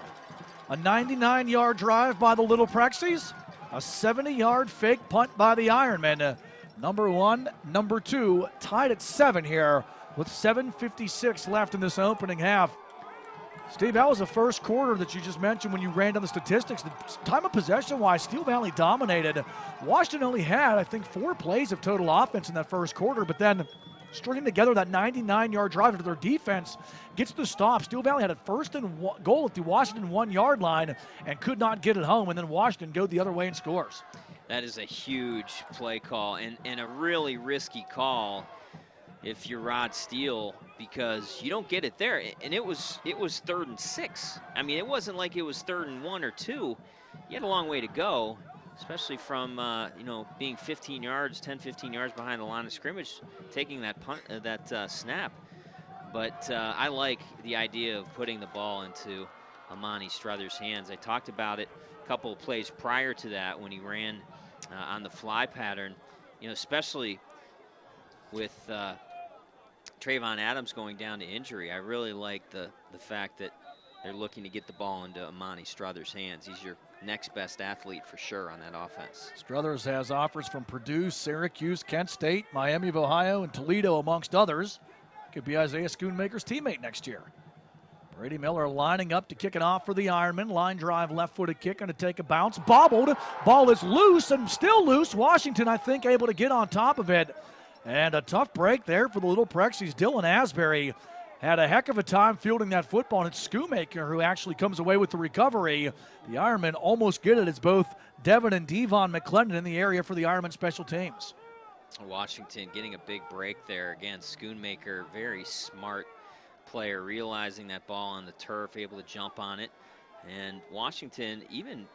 A 99-yard drive by the Little Prexies, a 70-yard fake punt by the Ironmen. Number 1, number 2, tied at 7 here with 7:56 left in this opening half. Steve, that was the first quarter that you just mentioned when you ran down the statistics. The time of possession-wise, Steel Valley dominated. Washington only had, I think, 4 plays of total offense in that first quarter, but then stringing together that 99-yard drive into their defense gets the stop. Steel Valley had a first and goal at the Washington 1-yard line and could not get it home, and then Washington go the other way and scores. That is a huge play call and a really risky call if you're Rod Steele, because you don't get it there. And it was 3rd and 6. I mean, it wasn't like it was 3rd and 1 or 2. You had a long way to go, especially from being 15 yards behind the line of scrimmage, taking that punt, snap. But I like the idea of putting the ball into Amani Struthers' hands. I talked about it a couple of plays prior to that when he ran on the fly pattern, especially with Trayvon Adams going down to injury. I really like the fact that they're looking to get the ball into Amani Struthers' hands. He's your next best athlete for sure on that offense. Struthers has offers from Purdue, Syracuse, Kent State, Miami of Ohio, and Toledo, amongst others. Could be Isaiah Schoonmaker's teammate next year. Brady Miller lining up to kick it off for the Ironmen. Line drive, left-footed kick, going to take a bounce. Bobbled. Ball is loose and still loose. Washington, I think, able to get on top of it. And a tough break there for the Little Prexies. Dylan Asbury had a heck of a time fielding that football, and it's Schoonmaker who actually comes away with the recovery. The Ironmen almost get it. It's both Devin and Devon McClendon in the area for the Ironmen special teams. Washington getting a big break there. Again, Schoonmaker, very smart player, realizing that ball on the turf, able to jump on it. And Washington, even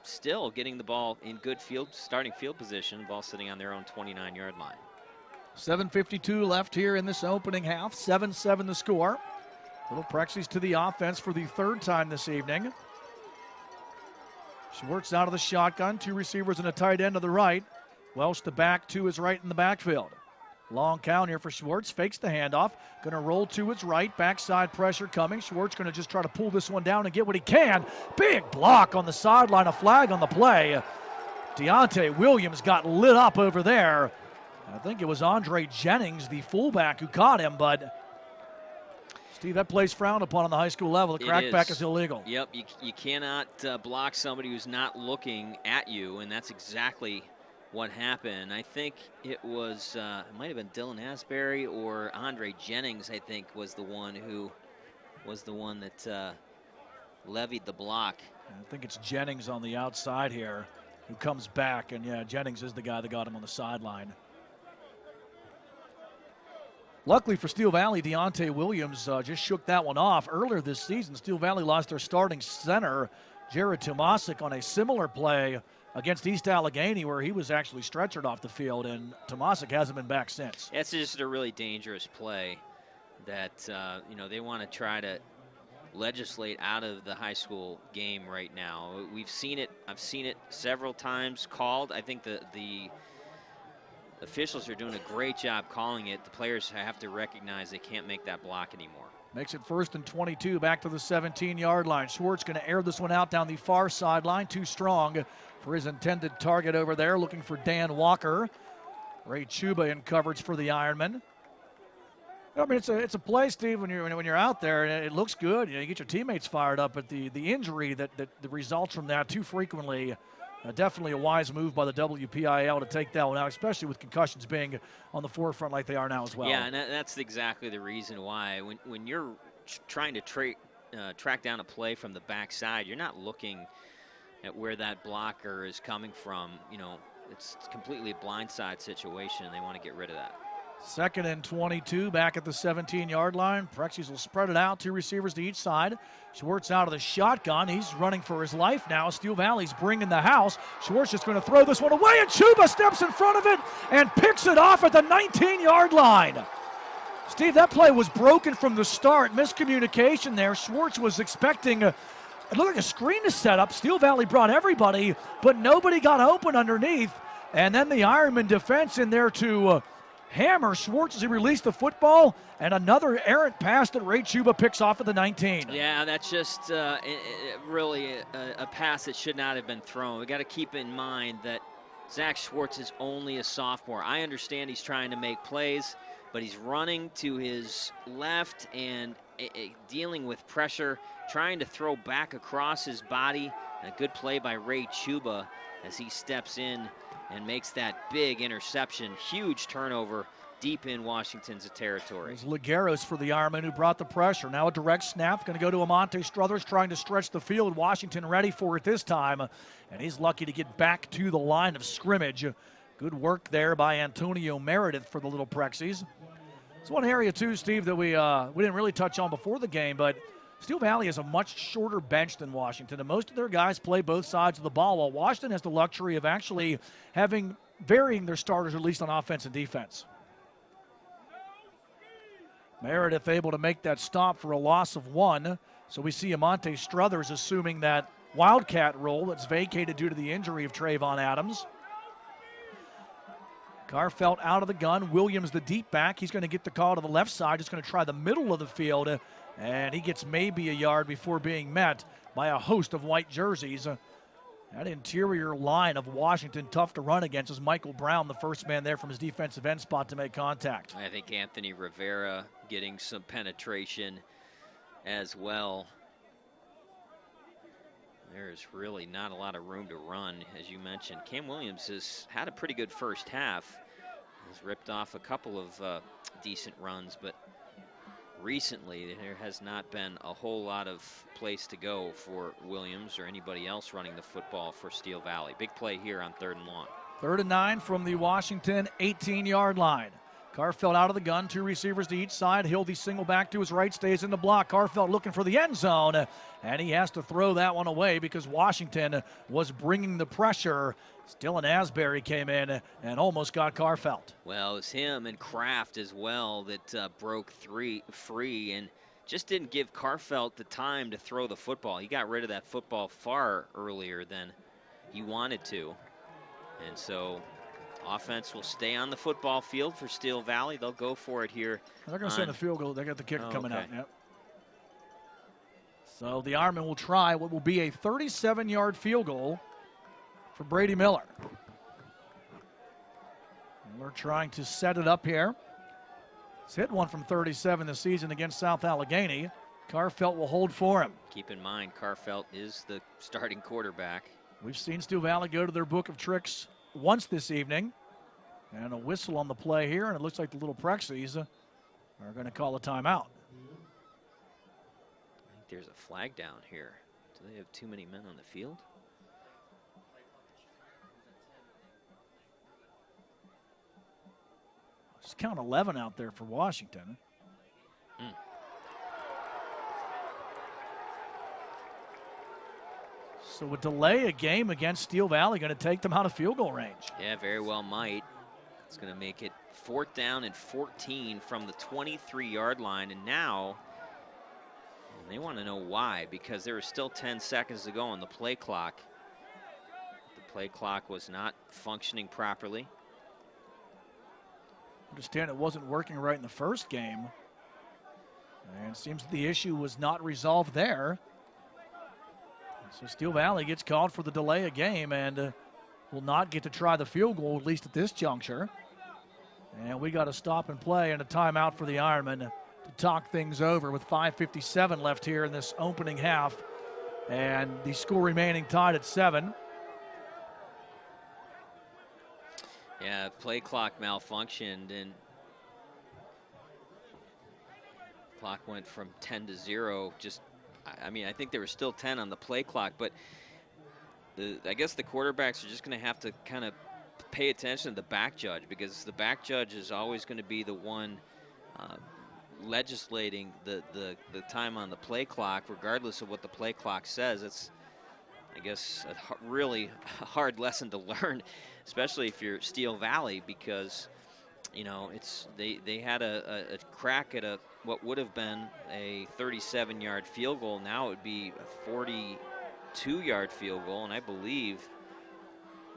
still getting the ball in good starting field position, ball sitting on their own 29-yard line. 7:52 left here in this opening half. 7-7 the score. Little Prexies to the offense for the 3rd time this evening. Schwartz out of the shotgun. 2 receivers and a tight end to the right. Welsh the back, 2 is right in the backfield. Long count here for Schwartz. Fakes the handoff. Going to roll to his right. Backside pressure coming. Schwartz going to just try to pull this one down and get what he can. Big block on the sideline. A flag on the play. Deontay Williams got lit up over there. I think it was Andre Jennings, the fullback, who caught him, but Steve, that play's frowned upon on the high school level. The crackback is illegal. Yep, you cannot block somebody who's not looking at you, and that's exactly what happened. I think it was, it might have been Dylan Asbury or Andre Jennings, I think, was the one that levied the block. I think it's Jennings on the outside here who comes back, and yeah, Jennings is the guy that got him on the sideline. Luckily for Steel Valley, Deontay Williams just shook that one off. Earlier this season, Steel Valley lost their starting center, Jared Tomasic, on a similar play against East Allegheny where he was actually stretchered off the field, and Tomasic hasn't been back since. It's just a really dangerous play that, they want to try to legislate out of the high school game right now. We've seen it. I've seen it several times called. I think the officials are doing a great job calling it. The players have to recognize they can't make that block anymore. Makes it 1st and 22, back to the 17-yard line. Schwartz going to air this one out down the far sideline. Too strong for his intended target over there, looking for Dan Walker. Ray Chuba in coverage for the Ironmen. I mean, it's a play, Steve, when you're out there, and it looks good. You get your teammates fired up, but the injury that results from that too frequently Definitely a wise move by the WPIAL to take that one out, especially with concussions being on the forefront like they are now as well. Yeah, and that's exactly the reason why. When you're trying to track down a play from the backside, you're not looking at where that blocker is coming from. You know, it's completely a blindside situation, and they want to get rid of that. 2nd and 22, back at the 17-yard line. Prexies will spread it out, 2 receivers to each side. Schwartz out of the shotgun. He's running for his life now. Steel Valley's bringing the house. Schwartz just going to throw this one away, and Chuba steps in front of it and picks it off at the 19-yard line. Steve, that play was broken from the start. Miscommunication there. Schwartz was expecting it looked like a screen to set up. Steel Valley brought everybody, but nobody got open underneath. And then the Ironman defense in there to hammer Schwartz as he released the football, and another errant pass that Ray Chuba picks off at the 19. Yeah, that's just really a pass that should not have been thrown. We got to keep in mind that Zach Schwartz is only a sophomore. I understand he's trying to make plays, but he's running to his left and dealing with pressure, trying to throw back across his body. A good play by Ray Chuba as he steps in and makes that big interception. Huge turnover deep in Washington's territory. It's Ligeros for the Ironmen who brought the pressure. Now a direct snap, going to go to Amante Struthers, trying to stretch the field. Washington ready for it this time, and he's lucky to get back to the line of scrimmage. Good work there by Antonio Meredith for the Little Prexies. It's one area too, Steve, that we didn't really touch on before the game, but Steel Valley has a much shorter bench than Washington, and most of their guys play both sides of the ball, while Washington has the luxury of actually varying their starters, at least on offense and defense. Meredith able to make that stop for a loss of 1. So we see Amante Struthers assuming that Wildcat role that's vacated due to the injury of Trayvon Adams. Garfelt out of the gun. Williams, the deep back. He's going to get the call to the left side. Just going to try the middle of the field. And he gets maybe a yard before being met by a host of white jerseys. That interior line of Washington, tough to run against, is Michael Brown, the first man there from his defensive end spot to make contact. I think Anthony Rivera getting some penetration as well. There's really not a lot of room to run, as you mentioned. Cam Williams has had a pretty good first half. He's ripped off a couple of decent runs, but recently there has not been a whole lot of place to go for Williams or anybody else running the football for Steel Valley. Big play here on 3rd and long. 3rd and 9 from the Washington 18-yard line. Garfeld out of the gun, 2 receivers to each side. Hildy single back to his right, stays in the block. Garfeld looking for the end zone, and he has to throw that one away because Washington was bringing the pressure. Dylan Asbury came in and almost got Garfeld. Well, it was him and Kraft as well that broke free and just didn't give Garfeld the time to throw the football. He got rid of that football far earlier than he wanted to, and so offense will stay on the football field for Steel Valley. They'll go for it here. They're going to send a field goal. They got the kicker coming out. Yep. So the Ironmen will try what will be a 37-yard field goal for Brady Miller. Miller trying to set it up here. He's hit one from 37 this season against South Allegheny. Garfelt will hold for him. Keep in mind, Garfelt is the starting quarterback. We've seen Steel Valley go to their book of tricks once this evening, and a whistle on the play here, and it looks like the Little Prexies are going to call a timeout. I think there's a flag down here. Do they have too many men on the field? Just count 11 out there for Washington. So a delay a game against Steel Valley going to take them out of field goal range. Yeah, very well might. It's going to make it 4th down and 14 from the 23-yard line. And now they want to know why, because there is still 10 seconds to go on the play clock. The play clock was not functioning properly. Understand it wasn't working right in the first game. And it seems the issue was not resolved there. So Steel Valley gets called for the delay of game and will not get to try the field goal, at least at this juncture. And we got a stop and play and a timeout for the Ironmen to talk things over with 5:57 left here in this opening half. And the score remaining tied at 7. Yeah, play clock malfunctioned, and clock went from 10 to 0. I mean, I think there was still 10 on the play clock, but I guess the quarterbacks are just going to have to kind of pay attention to the back judge, because the back judge is always going to be the one legislating the time on the play clock, regardless of what the play clock says. It's, I guess, a really hard lesson to learn, especially if you're Steel Valley, because, you know, they had a crack at what would have been a 37-yard field goal. Now it would be a 42-yard field goal, and I believe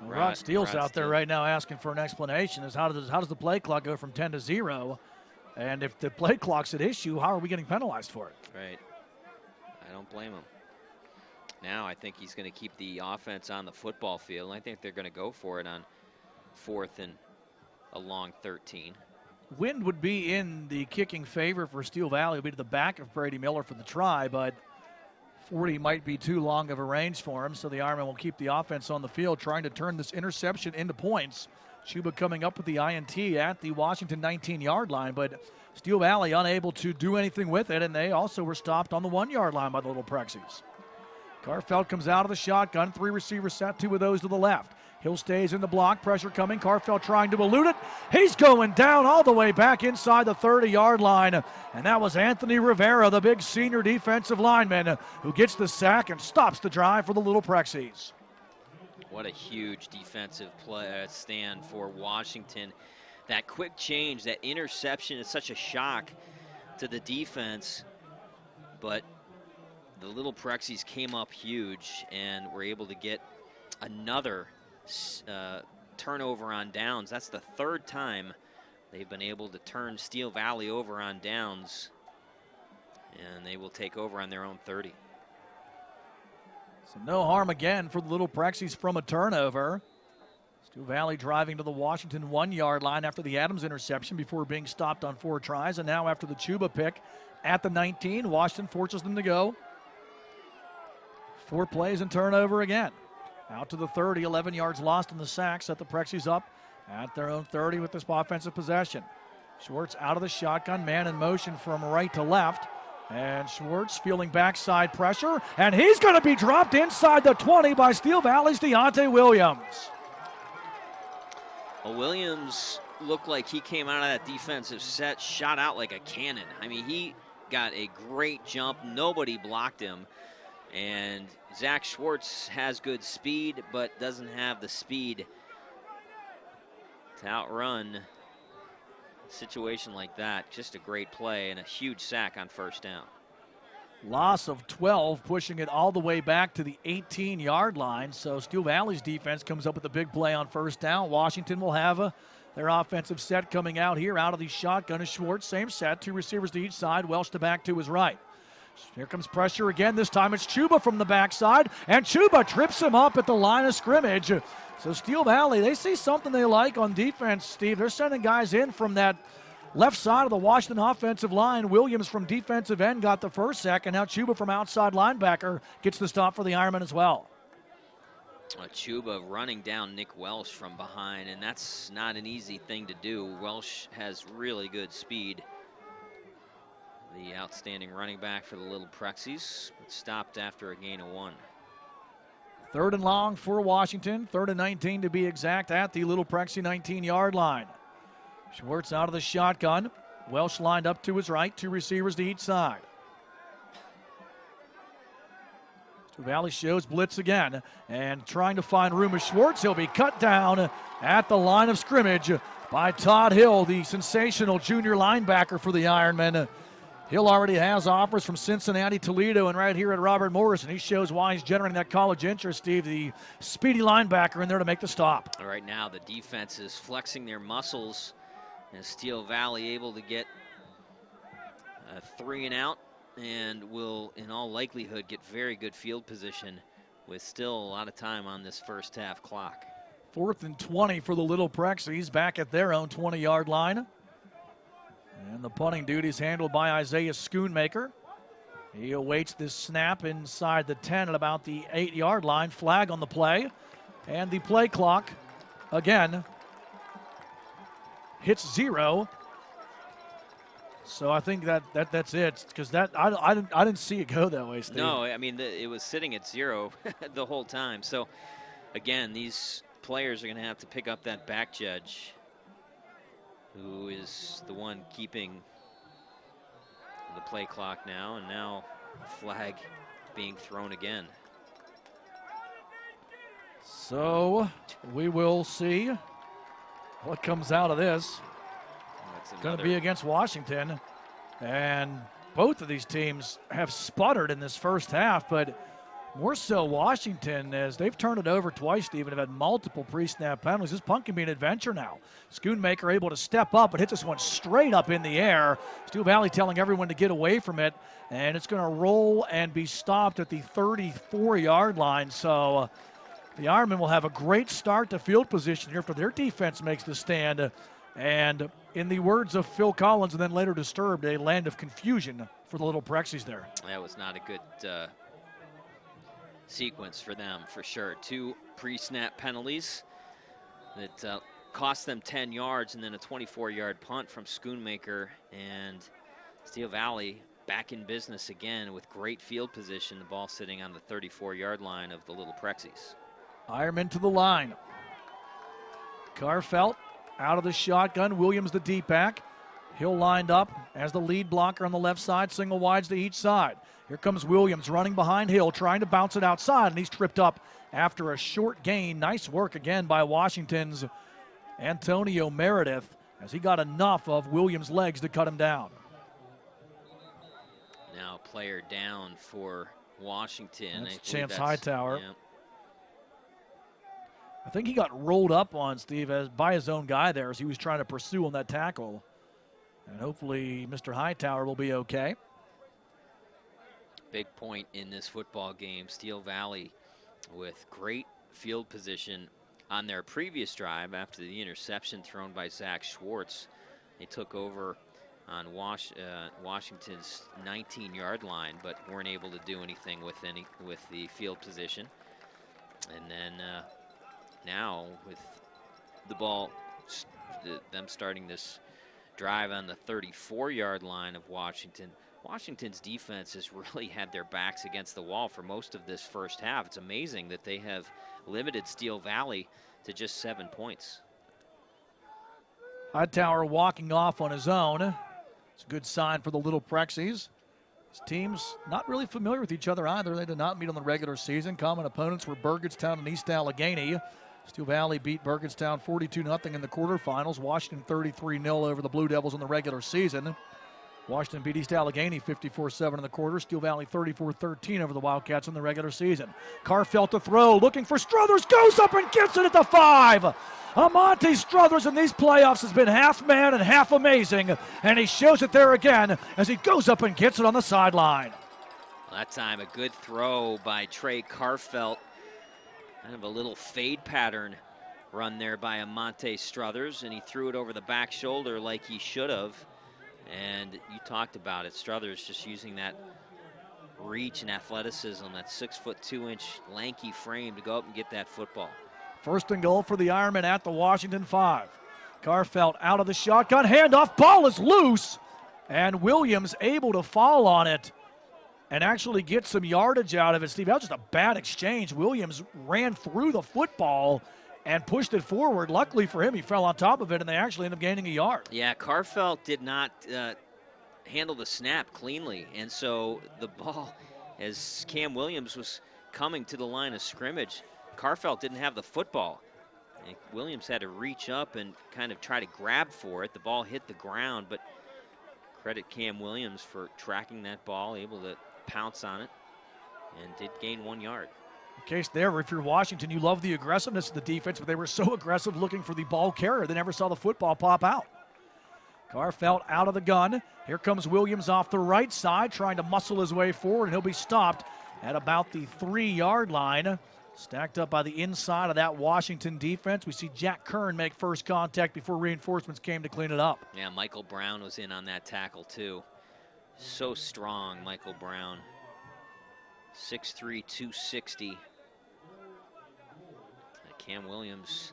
Rod Steele's out there right now asking for an explanation. Is how does the play clock go from 10 to 0? And if the play clock's at issue, how are we getting penalized for it? Right. I don't blame him. Now I think he's going to keep the offense on the football field, and I think they're going to go for it on 4th and a long 13. Wind would be in the kicking favor for Steel Valley. It would be to the back of Brady Miller for the try, but 40 might be too long of a range for him, so the Ironmen will keep the offense on the field, trying to turn this interception into points. Chuba coming up with the INT at the Washington 19-yard line, but Steel Valley unable to do anything with it, and they also were stopped on the 1-yard line by the Little Prexies. Carfeld comes out of the shotgun, 3 receivers set, 2 of those to the left. Hill stays in the block, pressure coming. Carfeld trying to elude it. He's going down all the way back inside the 30-yard line. And that was Anthony Rivera, the big senior defensive lineman, who gets the sack and stops the drive for the Little Prexies. What a huge defensive stand for Washington. That quick change, that interception is such a shock to the defense. But the Little Prexies came up huge and were able to get another turnover on downs. That's the 3rd time they've been able to turn Steel Valley over on downs, and they will take over on their own 30. So no harm again for the Little Prexies from a turnover. Steel Valley driving to the Washington 1-yard line after the Adams interception before being stopped on 4 tries, and now after the Chuba pick at the 19, Washington forces them to go 4 plays and turnover again. Out to the 30, 11 yards lost in the sack, set the Prexies up at their own 30 with this offensive possession. Schwartz out of the shotgun, man in motion from right to left. And Schwartz feeling backside pressure, and he's going to be dropped inside the 20 by Steel Valley's Deontay Williams. Well, Williams looked like he came out of that defensive set, shot out like a cannon. I mean, he got a great jump. Nobody blocked him. And Zach Schwartz has good speed, but doesn't have the speed to outrun a situation like that. Just a great play and a huge sack on 1st down. Loss of 12, pushing it all the way back to the 18-yard line. So Steel Valley's defense comes up with a big play on 1st down. Washington will have their offensive set coming out here. Out of the shotgun is Schwartz. Same set, 2 receivers to each side. Welsh to back to his right. Here comes pressure again. This time it's Chuba from the backside, and Chuba trips him up at the line of scrimmage. So Steel Valley, they see something they like on defense, Steve. They're sending guys in from that left side of the Washington offensive line. Williams from defensive end got the 1st sack, and now Chuba from outside linebacker gets the stop for the Ironmen as well. Chuba running down Nick Welsh from behind, and that's not an easy thing to do. Welsh has really good speed. The outstanding running back for the Little Prexies, but stopped after a gain of 1. 3rd and long for Washington, 3rd and 19 to be exact at the Little Prexie 19-yard line. Schwartz out of the shotgun. Welsh lined up to his right, 2 receivers to each side. Steel Valley shows blitz again, and trying to find room with Schwartz. He'll be cut down at the line of scrimmage by Todd Hill, the sensational junior linebacker for the Ironmen. Hill already has offers from Cincinnati, Toledo, and right here at Robert Morris, and he shows why he's generating that college interest, Steve. The speedy linebacker in there to make the stop. Right now, the defense is flexing their muscles, and Steel Valley able to get a 3 and out, and will, in all likelihood, get very good field position with still a lot of time on this 1st half clock. 4th and 20 for the Little Prexies, back at their own 20-yard line. And the punting duties handled by Isaiah Schoonmaker. He awaits this snap inside the 10 at about the 8-yard line. Flag on the play. And the play clock, again, hits 0. So I think that's it, because I didn't see it go that way, Steve. No, I mean, it was sitting at 0 the whole time. So, again, these players are going to have to pick up that back judge, who is the one keeping the play clock now, and now flag being thrown again. So we will see what comes out of this. It's going to be against Washington, and both of these teams have sputtered in this first half, but more so Washington, as they've turned it over twice, Steve, and have had multiple pre-snap penalties. This punt can be an adventure now. Schoonmaker able to step up, but hits this one straight up in the air. Steel Valley telling everyone to get away from it, and it's going to roll and be stopped at the 34-yard line. So the Ironmen will have a great start to field position here after their defense makes the stand. And in the words of Phil Collins, and then later disturbed, a land of confusion for the Little Prexies there. That was not a good sequence for them, for sure. 2 pre-snap penalties that cost them 10 yards, and then a 24-yard punt from Schoonmaker, and Steel Valley back in business again with great field position, the ball sitting on the 34-yard line of the Little Prexies. Ironmen to the line. Carfelt out of the shotgun. Williams the deep back. Hill lined up as the lead blocker on the left side, single wides to each side. Here comes Williams running behind Hill, trying to bounce it outside, and he's tripped up after a short gain. Nice work again by Washington's Antonio Meredith, as he got enough of Williams' legs to cut him down. Now player down for Washington. That's Chance Hightower. Yeah. I think he got rolled up on, Steve, by his own guy there as he was trying to pursue on that tackle. And hopefully Mr. Hightower will be okay. Big point in this football game. Steel Valley with great field position on their previous drive after the interception thrown by Zach Schwartz. They took over on Washington's 19-yard line, but weren't able to do anything with the field position. And then now with the ball, them starting this drive on the 34-yard line of Washington. Washington's defense has really had their backs against the wall for most of this first half. It's amazing that they have limited Steel Valley to just 7 points. Hightower walking off on his own. It's a good sign for the Little Prexies. These teams not really familiar with each other either. They did not meet on the regular season. Common opponents were Burgettstown and East Allegheny. Steel Valley beat Burgettstown 42-0 in the quarterfinals. Washington 33-0 over the Blue Devils in the regular season. Washington beat East Allegheny 54-7 in the quarter. Steel Valley 34-13 over the Wildcats in the regular season. Carfelt to throw, looking for Struthers, goes up and gets it at the 5. Amante Struthers in these playoffs has been half man and half amazing, and he shows it there again as he goes up and gets it on the sideline. That time a good throw by Trey Carfelt. Kind of a little fade pattern run there by Amante Struthers, and he threw it over the back shoulder like he should have. And you talked about it, Struthers just using that reach and athleticism, that 6'2" lanky frame to go up and get that football. First and goal for the Ironmen at the Washington 5. Carfelt out of the shotgun, handoff, ball is loose, and Williams able to fall on it and actually get some yardage out of it. Steve, that was just a bad exchange. Williams ran through the football and pushed it forward. Luckily for him, he fell on top of it, and they actually ended up gaining a yard. Yeah, Carfelt did not handle the snap cleanly, and so the ball, as Cam Williams was coming to the line of scrimmage, Carfelt didn't have the football. And Williams had to reach up and kind of try to grab for it. The ball hit the ground, but credit Cam Williams for tracking that ball, able to pounce on it, and did gain 1 yard. Case there, if you're Washington, you love the aggressiveness of the defense, but they were so aggressive looking for the ball carrier, they never saw the football pop out. Carfelt out of the gun. Here comes Williams off the right side, trying to muscle his way forward, and he'll be stopped at about the 3-yard line. Stacked up by the inside of that Washington defense. We see Jack Kern make first contact before reinforcements came to clean it up. Yeah, Michael Brown was in on that tackle too. So strong, Michael Brown. 6'3", 260. Cam Williams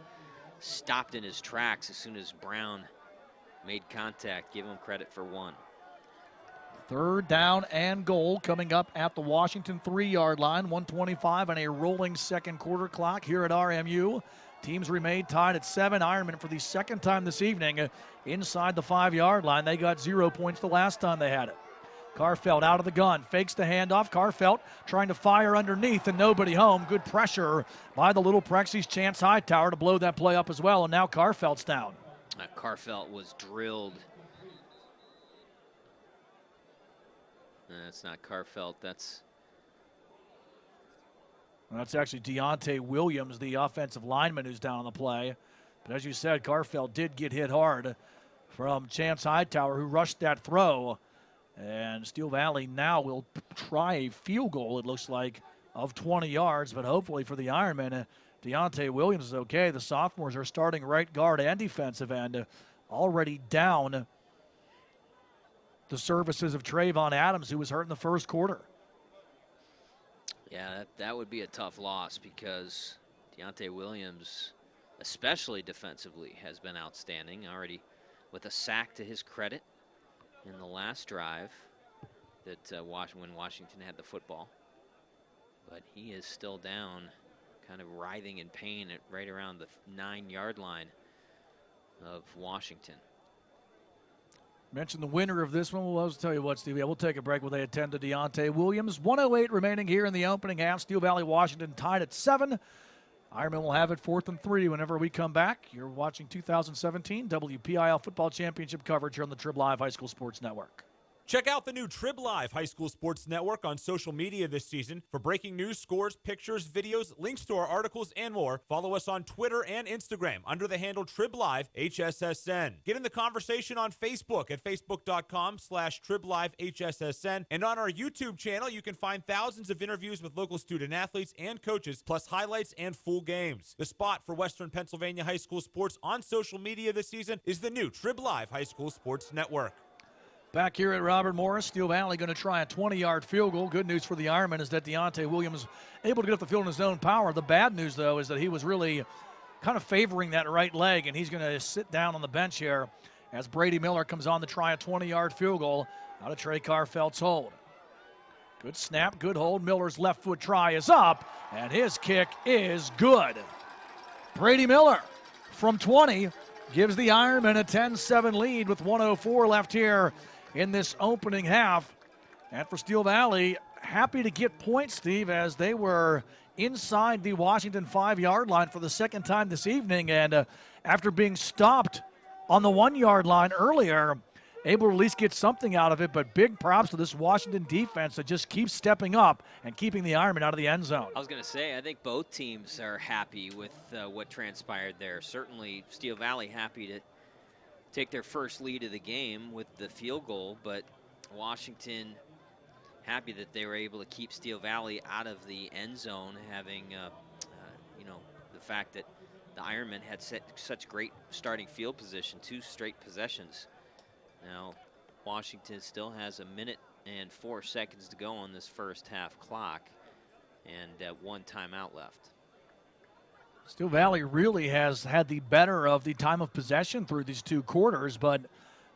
stopped in his tracks as soon as Brown made contact. Give them credit for one. 3rd down and goal coming up at the Washington 3-yard line. 1:25 on a rolling second quarter clock here at RMU. Teams remain tied at 7. Ironmen for the second time this evening inside the 5-yard line. They got 0 points the last time they had it. Carfelt out of the gun, fakes the handoff. Carfelt trying to fire underneath and nobody home. Good pressure by the Little Prexies. Chance Hightower to blow that play up as well, and now Carfelt's down. Carfelt was drilled. That's not Carfelt. That's actually Deontay Williams, the offensive lineman, who's down on the play. But as you said, Carfelt did get hit hard from Chance Hightower, who rushed that throw. And Steel Valley now will try a field goal, it looks like, of 20 yards. But hopefully for the Ironmen, Deontay Williams is okay. The sophomores are starting right guard and defensive end, already down the services of Trayvon Adams, who was hurt in the first quarter. Yeah, that would be a tough loss because Deontay Williams, especially defensively, has been outstanding, already with a sack to his credit in the last drive that when Washington had the football. But he is still down, kind of writhing in pain at right around the 9-yard line of Washington. Mentioned the winner of this one. Well, I'll tell you what, Steve, we'll take a break while they attend to Deontay Williams. 1:08 remaining here in the opening half. Steel Valley, Washington tied at 7. Ironmen will have it 4th and 3 whenever we come back. You're watching 2017 WPIAL Football Championship coverage here on the Triblive High School Sports Network. Check out the new Triblive High School Sports Network on social media this season for breaking news, scores, pictures, videos, links to our articles, and more. Follow us on Twitter and Instagram under the handle Triblive HSSN. Get in the conversation on Facebook at facebook.com/Triblive HSSN. And on our YouTube channel, you can find thousands of interviews with local student athletes and coaches, plus highlights and full games. The spot for Western Pennsylvania high school sports on social media this season is the new Triblive High School Sports Network. Back here at Robert Morris, Steel Valley going to try a 20-yard field goal. Good news for the Ironmen is that Deontay Williams able to get up the field in his own power. The bad news, though, is that he was really kind of favoring that right leg, and he's going to sit down on the bench here as Brady Miller comes on to try a 20-yard field goal out of Trey Carfelt's hold. Good snap, good hold. Miller's left foot try is up, and his kick is good. Brady Miller from 20 gives the Ironmen a 10-7 lead with 1:04 left here in this opening half. And for Steel Valley, happy to get points, Steve, as they were inside the Washington 5-yard line for the second time this evening. And after being stopped on the 1-yard line earlier, able to at least get something out of it. But big props to this Washington defense that just keeps stepping up and keeping the Ironmen out of the end zone. I was going to say, I think both teams are happy with what transpired there. Certainly Steel Valley happy to take their first lead of the game with the field goal, but Washington happy that they were able to keep Steel Valley out of the end zone, having the fact that the Ironmen had set such great starting field position, 2 straight possessions. Now Washington still has 1 minute and 4 seconds to go on this first half clock, and 1 timeout left. Steel Valley really has had the better of the time of possession through these 2 quarters, but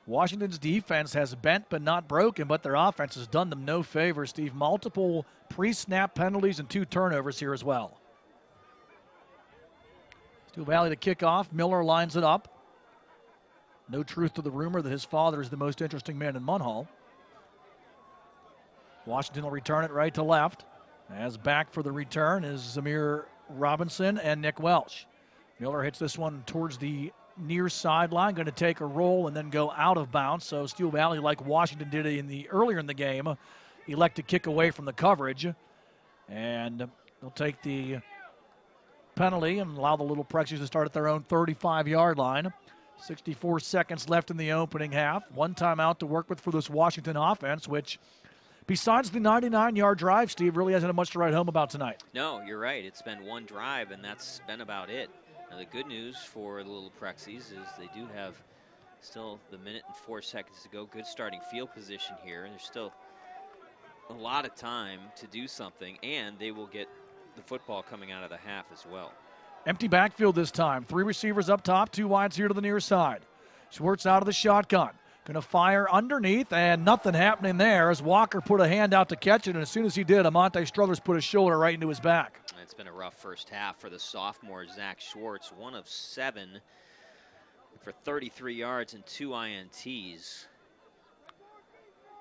Washington's defense has bent but not broken, but their offense has done them no favor. Steve, multiple pre-snap penalties and 2 turnovers here as well. Steel Valley to kick off. Miller lines it up. No truth to the rumor that his father is the most interesting man in Munhall. Washington will return it right to left. As back for the return is Zamir Robinson and Nick Welsh. Miller hits this one towards the near sideline, going to take a roll and then go out of bounds. So Steel Valley, like Washington did earlier in the game, elect to kick away from the coverage. And they'll take the penalty and allow the Little Prexies to start at their own 35-yard line. 64 seconds left in the opening half. 1 timeout to work with for this Washington offense, which, besides the 99-yard drive, Steve, really hasn't had much to write home about tonight. No, you're right. It's been 1 drive, and that's been about it. Now, the good news for the Little Prexies is they do have still the 1 minute and 4 seconds to go. Good starting field position here, and there's still a lot of time to do something, and they will get the football coming out of the half as well. Empty backfield this time. 3 receivers up top, 2 wides here to the near side. Schwartz out of the shotgun. Going to fire underneath, and nothing happening there as Walker put a hand out to catch it, and as soon as he did, Amante Struthers put his shoulder right into his back. It's been a rough first half for the sophomore Zach Schwartz, 1 of 7 for 33 yards and 2 INTs.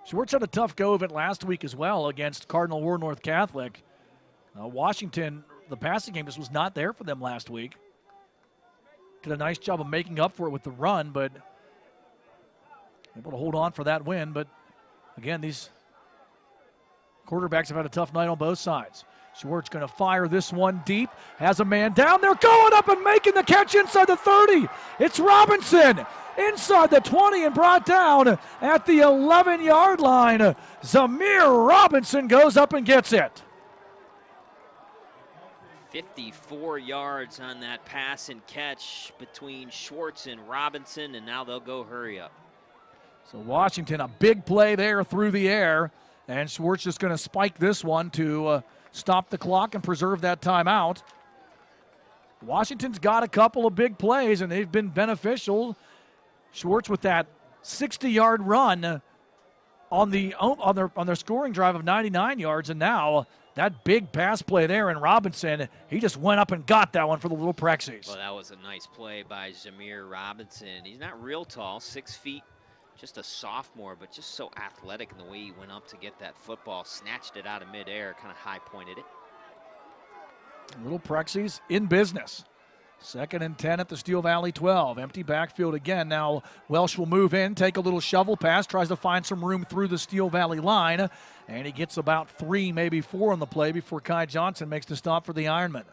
Schwartz had a tough go of it last week as well against Cardinal War North Catholic. Washington, the passing game just was not there for them last week. Did a nice job of making up for it with the run, but able to hold on for that win. But again, these quarterbacks have had a tough night on both sides. Schwartz going to fire this one deep. Has a man down there, going up and making the catch inside the 30. It's Robinson inside the 20 and brought down at the 11-yard line. Zamir Robinson goes up and gets it. 54 yards on that pass and catch between Schwartz and Robinson, and now they'll go hurry up. So Washington, a big play there through the air, and Schwartz just going to spike this one to stop the clock and preserve that timeout. Washington's got a couple of big plays, and they've been beneficial. Schwartz with that 60-yard run on their scoring drive of 99 yards, and now that big pass play there, and Robinson, he just went up and got that one for the Little Prexies. Well, that was a nice play by Zamir Robinson. He's not real tall, 6 feet, just a sophomore, but just so athletic in the way he went up to get that football, snatched it out of midair, kind of high-pointed it. Little Prexies in business. 2nd and 10 at the Steel Valley 12. Empty backfield again. Now Welsh will move in, take a little shovel pass, tries to find some room through the Steel Valley line, and he gets about 3, maybe 4 on the play before Kai Johnson makes the stop for the Ironmen.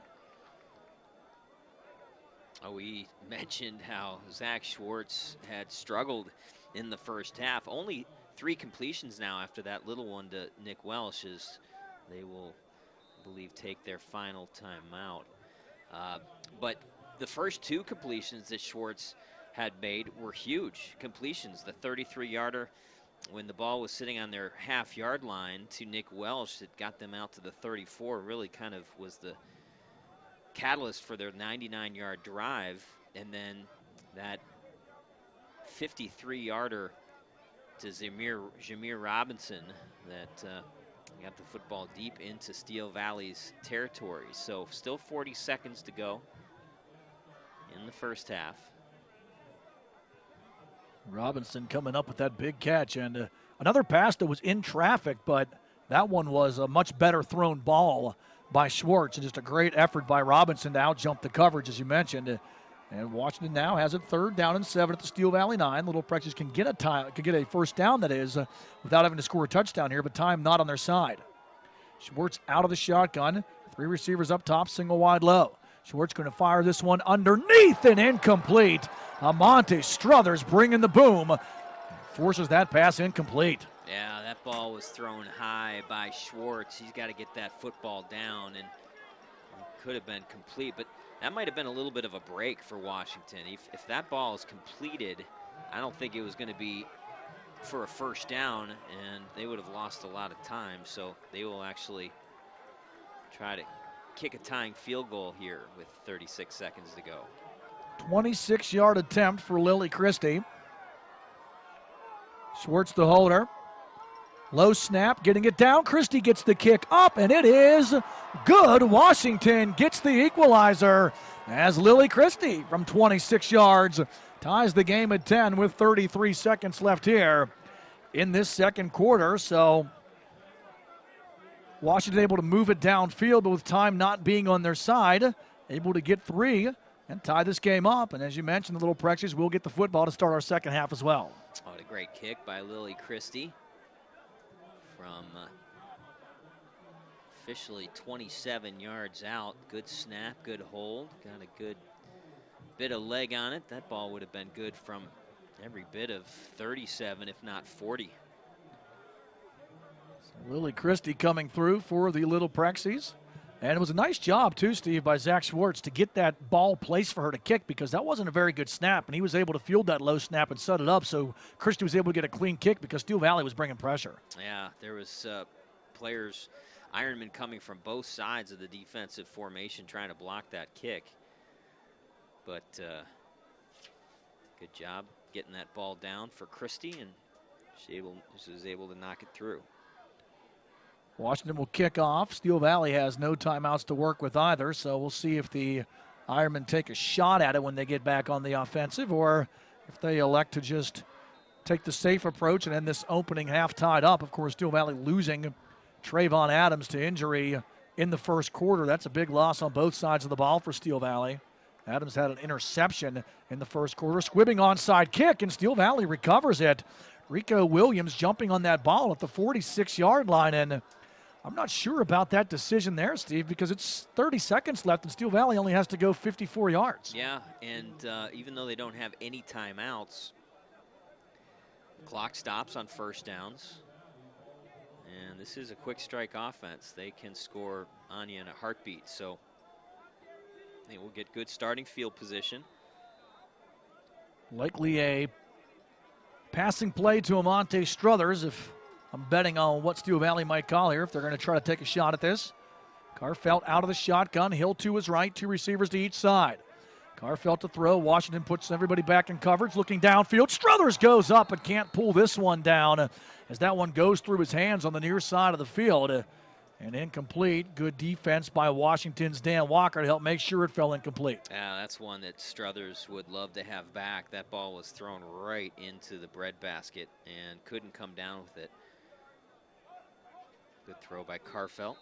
Oh, we mentioned how Zach Schwartz had struggled in the first half. Only 3 completions now after that little one to Nick Welsh, as they will, I believe, take their final timeout. But the first 2 completions that Schwartz had made were huge completions. The 33-yarder when the ball was sitting on their half-yard line to Nick Welsh that got them out to the 34 really kind of was the catalyst for their 99-yard drive. And then that 53-yarder to Zamir Robinson that got the football deep into Steel Valley's territory. So still 40 seconds to go in the first half. Robinson coming up with that big catch, and another pass that was in traffic, but that one was a much better thrown ball by Schwartz, and just a great effort by Robinson to out-jump the coverage, as you mentioned. And Washington now has it 3rd down and 7 at the Steel Valley 9. Little Prexies can get a first down, that is, without having to score a touchdown here, but time not on their side. Schwartz out of the shotgun. 3 receivers up top, single wide low. Schwartz going to fire this one underneath and incomplete. Amante Struthers bringing the boom. Forces that pass incomplete. Yeah, that ball was thrown high by Schwartz. He's got to get that football down, and it could have been complete, but that might have been a little bit of a break for Washington. If that ball is completed, I don't think it was going to be for a first down, and they would have lost a lot of time. So they will actually try to kick a tying field goal here with 36 seconds to go. 26-yard attempt for Lily Christie. Schwartz the holder. Low snap, getting it down. Christie gets the kick up, and it is good. Washington gets the equalizer as Lily Christie from 26 yards ties the game at 10 with 33 seconds left here in this second quarter. So Washington able to move it downfield, but with time not being on their side, able to get 3 and tie this game up. And as you mentioned, the Little Prexies will get the football to start our second half as well. Oh, what a great kick by Lily Christie. From officially 27 yards out. Good snap, good hold. Got a good bit of leg on it. That ball would have been good from every bit of 37, if not 40. So Lily Christie coming through for the Little Prexies. And it was a nice job, too, Steve, by Zach Schwartz to get that ball placed for her to kick, because that wasn't a very good snap, and he was able to field that low snap and set it up, so Christie was able to get a clean kick because Steel Valley was bringing pressure. Yeah, there was players, Ironmen coming from both sides of the defensive formation trying to block that kick. But Good job getting that ball down for Christie, and she was able to knock it through. Washington will kick off. Steel Valley has no timeouts to work with either, so we'll see if the Ironmen take a shot at it when they get back on the offensive, or if they elect to just take the safe approach and end this opening half tied up. Of course, Steel Valley losing Trayvon Adams to injury in the first quarter. That's a big loss on both sides of the ball for Steel Valley. Adams had an interception in the first quarter. Squibbing onside kick, and Steel Valley recovers it. Rico Williams jumping on that ball at the 46-yard line, and I'm not sure about that decision there, Steve, because it's 30 seconds left, and Steel Valley only has to go 54 yards. Yeah, and even though they don't have any timeouts, the clock stops on first downs. And this is a quick strike offense. They can score on you in a heartbeat, so they will get good starting field position. Likely a passing play to Amante Struthers, if I'm betting on what Steel Valley might call here, if they're going to try to take a shot at this. Carfelt out of the shotgun. Hill to his right, two receivers to each side. Carfelt to throw. Washington puts everybody back in coverage, looking downfield. Struthers goes up but can't pull this one down as that one goes through his hands on the near side of the field. And incomplete. Good defense by Washington's Dan Walker to help make sure it fell incomplete. Yeah, that's one that Struthers would love to have back. That ball was thrown right into the breadbasket and couldn't come down with it. Good throw by Carfelt.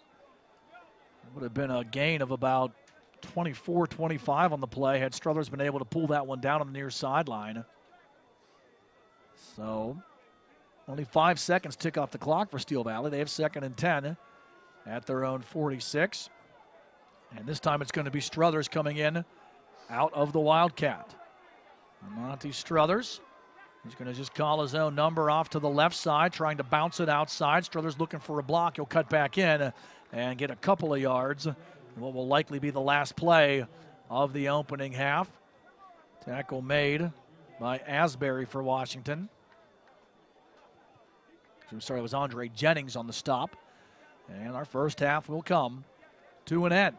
Would have been a gain of about 24, 25 on the play had Struthers been able to pull that one down on the near sideline. So only 5 seconds tick off the clock for Steel Valley. They have 2nd and 10 at their own 46. And this time it's going to be Struthers coming in out of the Wildcat. Monty Struthers. He's going to just call his own number off to the left side, trying to bounce it outside. Struthers looking for a block. He'll cut back in and get a couple of yards. What will likely be the last play of the opening half. Tackle made by Asbury for Washington. Sorry, it was Andre Jennings on the stop. And our first half will come to an end.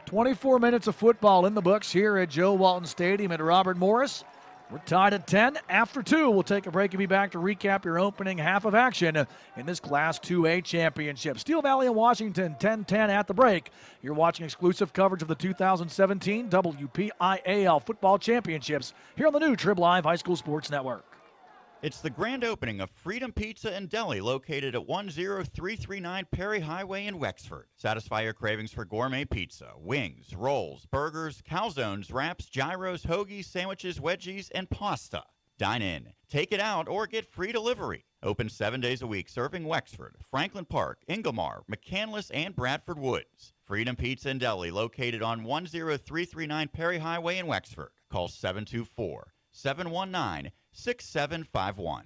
24 minutes of football in the books here at Joe Walton Stadium at Robert Morris. We're tied at 10 after 2. We'll take a break and be back to recap your opening half of action in this Class 2A championship. Steel Valley and Washington 10-10 at the break. You're watching exclusive coverage of the 2017 WPIAL Football Championships here on the new Triblive High School Sports Network. It's the grand opening of Freedom Pizza and Deli, located at 10339 Perry Highway in Wexford. Satisfy your cravings for gourmet pizza, wings, rolls, burgers, calzones, wraps, gyros, hoagies, sandwiches, wedgies, and pasta. Dine in, take it out, or get free delivery. Open 7 days a week, serving Wexford, Franklin Park, Ingomar, McCandless, and Bradford Woods. Freedom Pizza and Deli, located on 10339 Perry Highway in Wexford. Call 724-719-6751.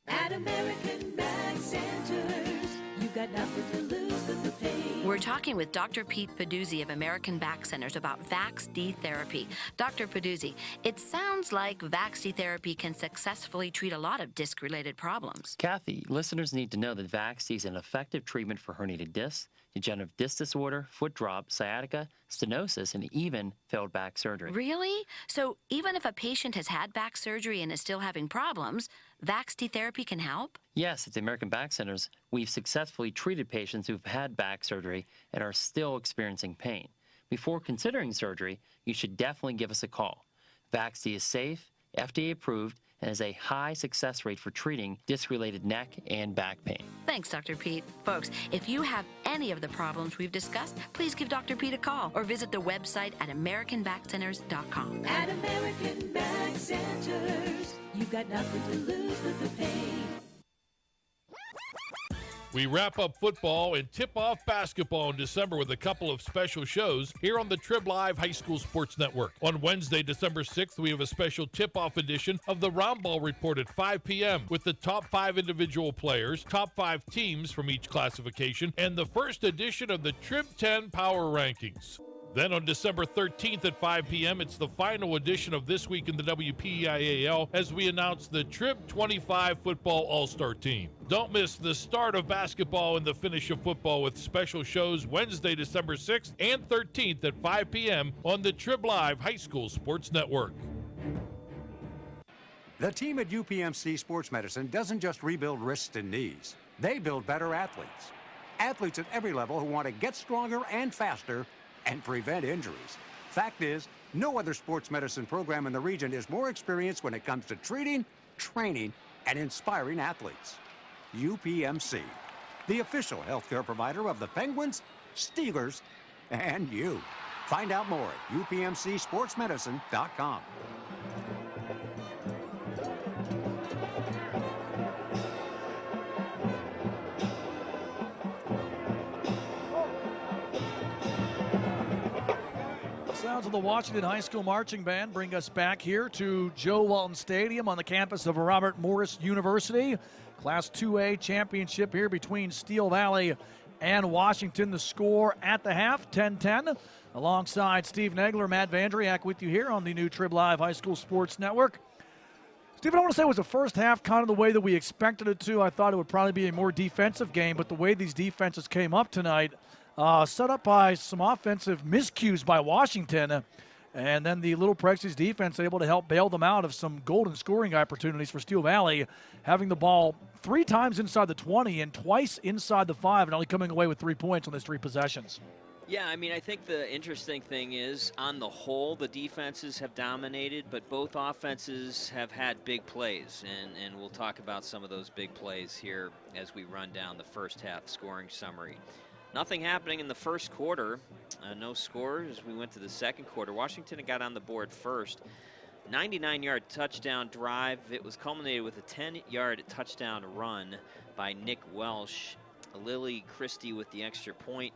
At American Bag Centers, you've got nothing to lose but the pain. We're talking with Dr. Pete Peduzzi of American Back Centers about VaxD therapy. Dr. Peduzzi, it sounds like VaxD therapy can successfully treat a lot of disc-related problems. Kathy, listeners need to know that VaxD is an effective treatment for herniated discs, degenerative disc disorder, foot drop, sciatica, stenosis, and even failed back surgery. Really? So even if a patient has had back surgery and is still having problems, VaxD therapy can help? Yes, at the American Back Centers, we've successfully treated patients who've had back surgery and are still experiencing pain. Before considering surgery, you should definitely give us a call. VaxD is safe, FDA approved, and has a high success rate for treating disc-related neck and back pain. Thanks, Dr. Pete. Folks, if you have any of the problems we've discussed, please give Dr. Pete a call or visit the website at AmericanBackCenters.com. At American Bag Centers, you've got nothing to lose but the pain. We wrap up football and tip off basketball in December with a couple of special shows here on the Triblive High School Sports Network. On Wednesday, December 6th, we have a special tip-off edition of the Round Ball Report at 5 p.m. with the top 5 individual players, top 5 teams from each classification, and the first edition of the Trib 10 Power Rankings. Then on December 13th at 5 p.m., it's the final edition of This Week in the WPIAL as we announce the Trib 25 Football All-Star Team. Don't miss the start of basketball and the finish of football with special shows Wednesday, December 6th and 13th at 5 p.m. on the Triblive High School Sports Network. The team at UPMC Sports Medicine doesn't just rebuild wrists and knees. They build better athletes. Athletes at every level who want to get stronger and faster and prevent injuries. Fact is, no other sports medicine program in the region is more experienced when it comes to treating, training, and inspiring athletes. UPMC, the official healthcare provider of the Penguins, Steelers, and you. Find out more at upmcsportsmedicine.com. Sounds of the Washington High School Marching Band bring us back here to Joe Walton Stadium on the campus of Robert Morris University. Class 2A championship here between Steel Valley and Washington. The score at the half, 10-10. Alongside Steve Nagler, Matt Vandriak with you here on the new Triblive High School Sports Network. Steve, I don't want to say it was the first half kind of the way that we expected it to. I thought it would probably be a more defensive game, but the way these defenses came up tonight, set up by some offensive miscues by Washington, and then the Little Prexies defense able to help bail them out of some golden scoring opportunities for Steel Valley, having the ball 3 times inside the 20 and twice inside the 5, and only coming away with 3 points on those 3 possessions. Yeah, I mean, I think the interesting thing is, on the whole, the defenses have dominated, but both offenses have had big plays, and we'll talk about some of those big plays here as we run down the first half scoring summary. Nothing happening in the first quarter. No scores. We went to the second quarter. Washington got on the board first. 99-yard touchdown drive. It was culminated with a 10-yard touchdown run by Nick Welsh. Lily Christie with the extra point.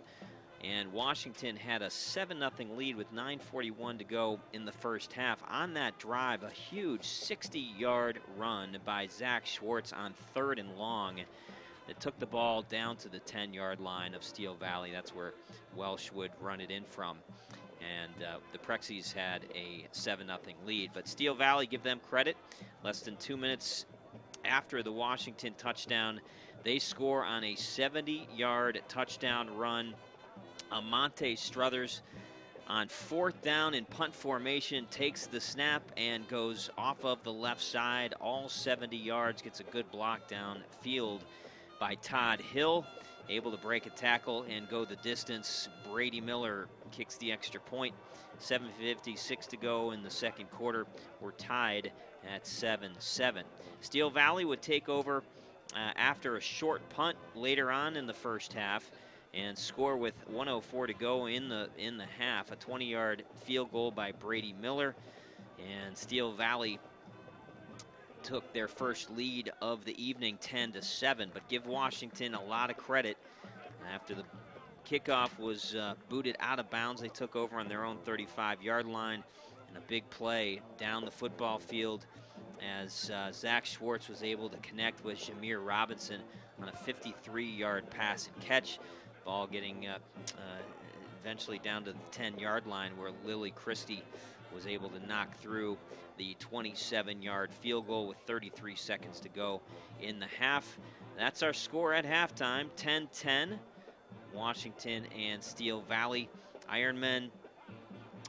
And Washington had a 7-0 lead with 9:41 to go in the first half. On that drive, a huge 60-yard run by Zach Schwartz on 3rd and long. It took the ball down to the 10-yard line of Steel Valley. That's where Welsh would run it in from. And the Prexies had a 7-0 lead. But Steel Valley, give them credit. Less than 2 minutes after the Washington touchdown, they score on a 70-yard touchdown run. Amonte Struthers on 4th down in punt formation takes the snap and goes off of the left side. All 70 yards, gets a good block down field by Todd Hill, able to break a tackle and go the distance. Brady Miller kicks the extra point. 7:56 to go in the second quarter. We're tied at 7-7. Steel Valley would take over after a short punt later on in the first half and score with 1:04 to go in the half. A 20-yard field goal by Brady Miller, and Steel Valley took their first lead of the evening, 10-7. But give Washington a lot of credit. After the kickoff was booted out of bounds, they took over on their own 35-yard line, and a big play down the football field as Zach Schwartz was able to connect with Jameer Robinson on a 53-yard pass and catch. Ball getting eventually down to the 10-yard line, where Lily Christie was able to knock through the 27-yard field goal with 33 seconds to go in the half. That's our score at halftime, 10-10, Washington and Steel Valley. Ironmen,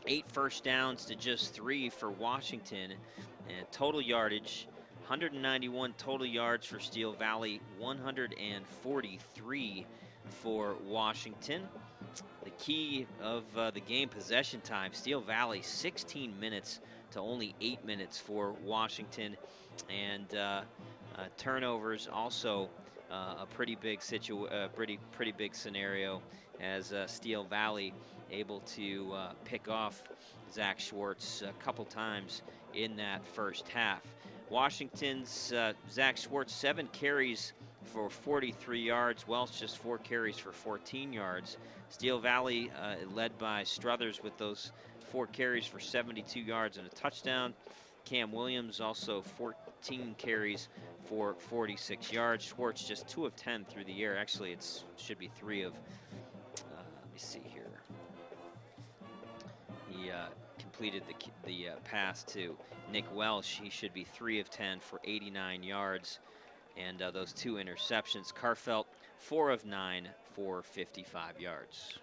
8 first downs to just 3 for Washington, and total yardage, 191 total yards for Steel Valley, 143 for Washington. The key of the game, possession time, Steel Valley 16 minutes to only 8 minutes for Washington, and turnovers also a pretty big pretty big scenario, as Steel Valley able to pick off Zach Schwartz a couple times in that first half. Washington's Zach Schwartz, 7 carries for 43 yards. Welsh just 4 carries for 14 yards. Steel Valley led by Struthers with those 4 carries for 72 yards and a touchdown. Cam Williams also 14 carries for 46 yards. Schwartz just 2 of 10 through the air. Actually, it should be 3 of, let me see here. He completed the pass to Nick Welsh. He should be 3 of 10 for 89 yards. And those 2 interceptions. Carfelt, 4 of 9 for 55 yards.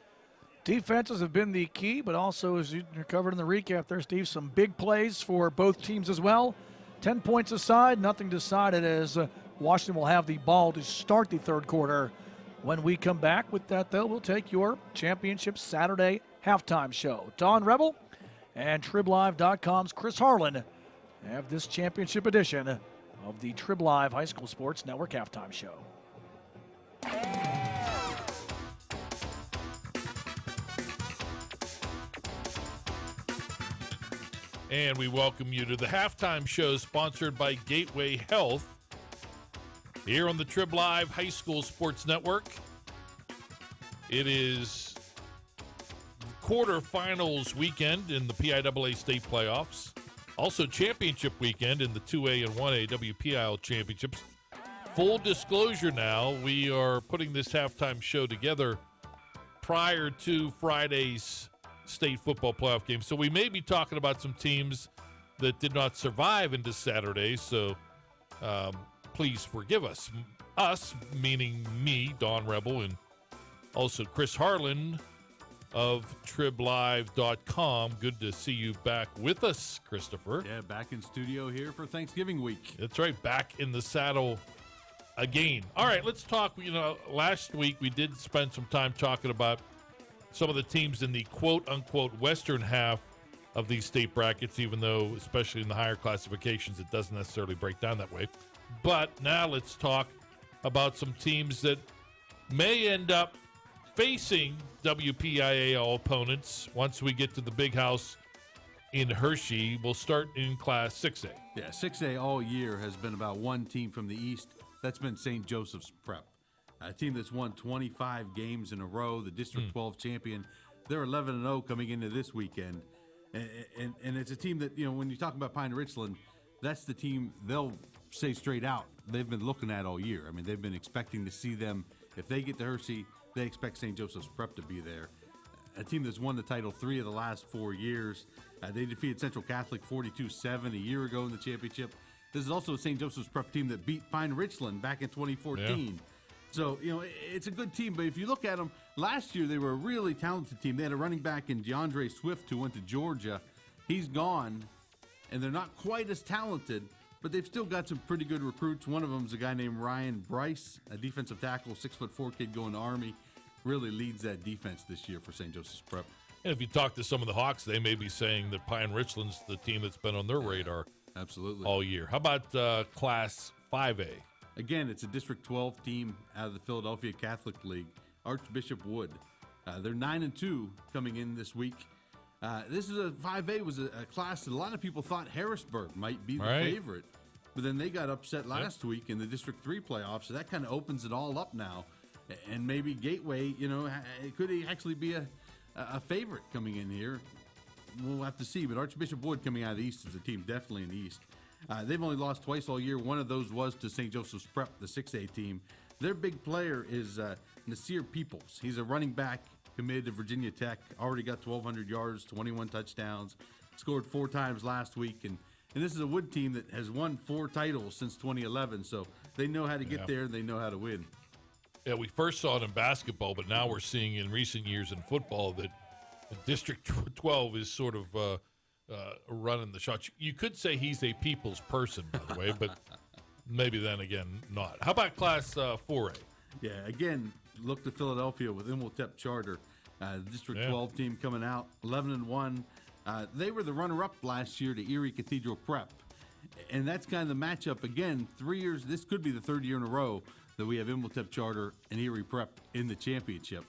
Defenses have been the key, but also, as you covered in the recap there, Steve, some big plays for both teams as well. 10 points aside, nothing decided as Washington will have the ball to start the third quarter. When we come back with that, though, we'll take your championship Saturday halftime show. Don Rebel and Triblive.com's Chris Harlan have this championship edition of the Triblive High School Sports Network halftime show. And we welcome you to the halftime show sponsored by Gateway Health here on the Triblive High School Sports Network. It is quarterfinals weekend in the PIAA state playoffs. Also championship weekend in the 2A and 1A WPIAL championships. Full disclosure now, we are putting this halftime show together prior to Friday's state football playoff game. So we may be talking about some teams that did not survive into Saturday. So please forgive us. Us, meaning me, Don Rebel, and also Chris Harlan of Triblive.com. Good to see you back with us, Christopher. Yeah, back in studio here for Thanksgiving week. That's right, back in the saddle again. All right, let's talk. Last week we did spend some time talking about some of the teams in the quote-unquote western half of these state brackets, even though, especially in the higher classifications, it doesn't necessarily break down that way. But now let's talk about some teams that may end up facing WPIAL opponents once we get to the big house in Hershey. We'll start in Class 6A. Yeah, 6A all year has been about one team from the East. That's been St. Joseph's Prep. A team that's won 25 games in a row, the District 12 champion. They're 11-0 coming into this weekend. And it's a team that, when you talk about Pine Richland, that's the team they'll say straight out they've been looking at all year. I mean, they've been expecting to see them. If they get to Hershey, they expect St. Joseph's Prep to be there. A team that's won the title 3 of the last 4 years. They defeated Central Catholic 42-7 a year ago in the championship. This is also a St. Joseph's Prep team that beat Pine Richland back in 2014. Yeah. So, it's a good team, but if you look at them, last year they were a really talented team. They had a running back in DeAndre Swift who went to Georgia. He's gone, and they're not quite as talented, but they've still got some pretty good recruits. One of them is a guy named Ryan Bryce, a defensive tackle, 6'4" kid going to Army. Really leads that defense this year for St. Joseph's Prep. And if you talk to some of the Hawks, they may be saying that Pine Richland's the team that's been on their radar absolutely all year. How about Class 5A? Again, it's a District 12 team out of the Philadelphia Catholic League, Archbishop Wood. They're 9-2 coming in this week. This is 5A was a class that a lot of people thought Harrisburg might be the favorite, but then they got upset last week in the District 3 playoffs, so that kind of opens it all up now. And maybe Gateway, it could actually be a favorite coming in here. We'll have to see, but Archbishop Wood coming out of the East is a team definitely in the East. They've only lost twice all year. One of those was to St. Joseph's Prep, the 6A team. Their big player is Nasir Peoples. He's a running back committed to Virginia Tech. Already got 1,200 yards, 21 touchdowns. Scored 4 times last week. And this is a Wood team that has won 4 titles since 2011. So they know how to get there and they know how to win. Yeah, we first saw it in basketball, but now we're seeing in recent years in football that District 12 is sort of running the shots. You could say he's a people's person, by the way, but maybe then again not. How about Class 4A? Yeah, again, look to Philadelphia with Imhotep Charter. District 12 team coming out 11-1. They were the runner-up last year to Erie Cathedral Prep. And that's kind of the matchup. Again, 3 years, this could be the 3rd year in a row that we have Imhotep Charter and Erie Prep in the championship.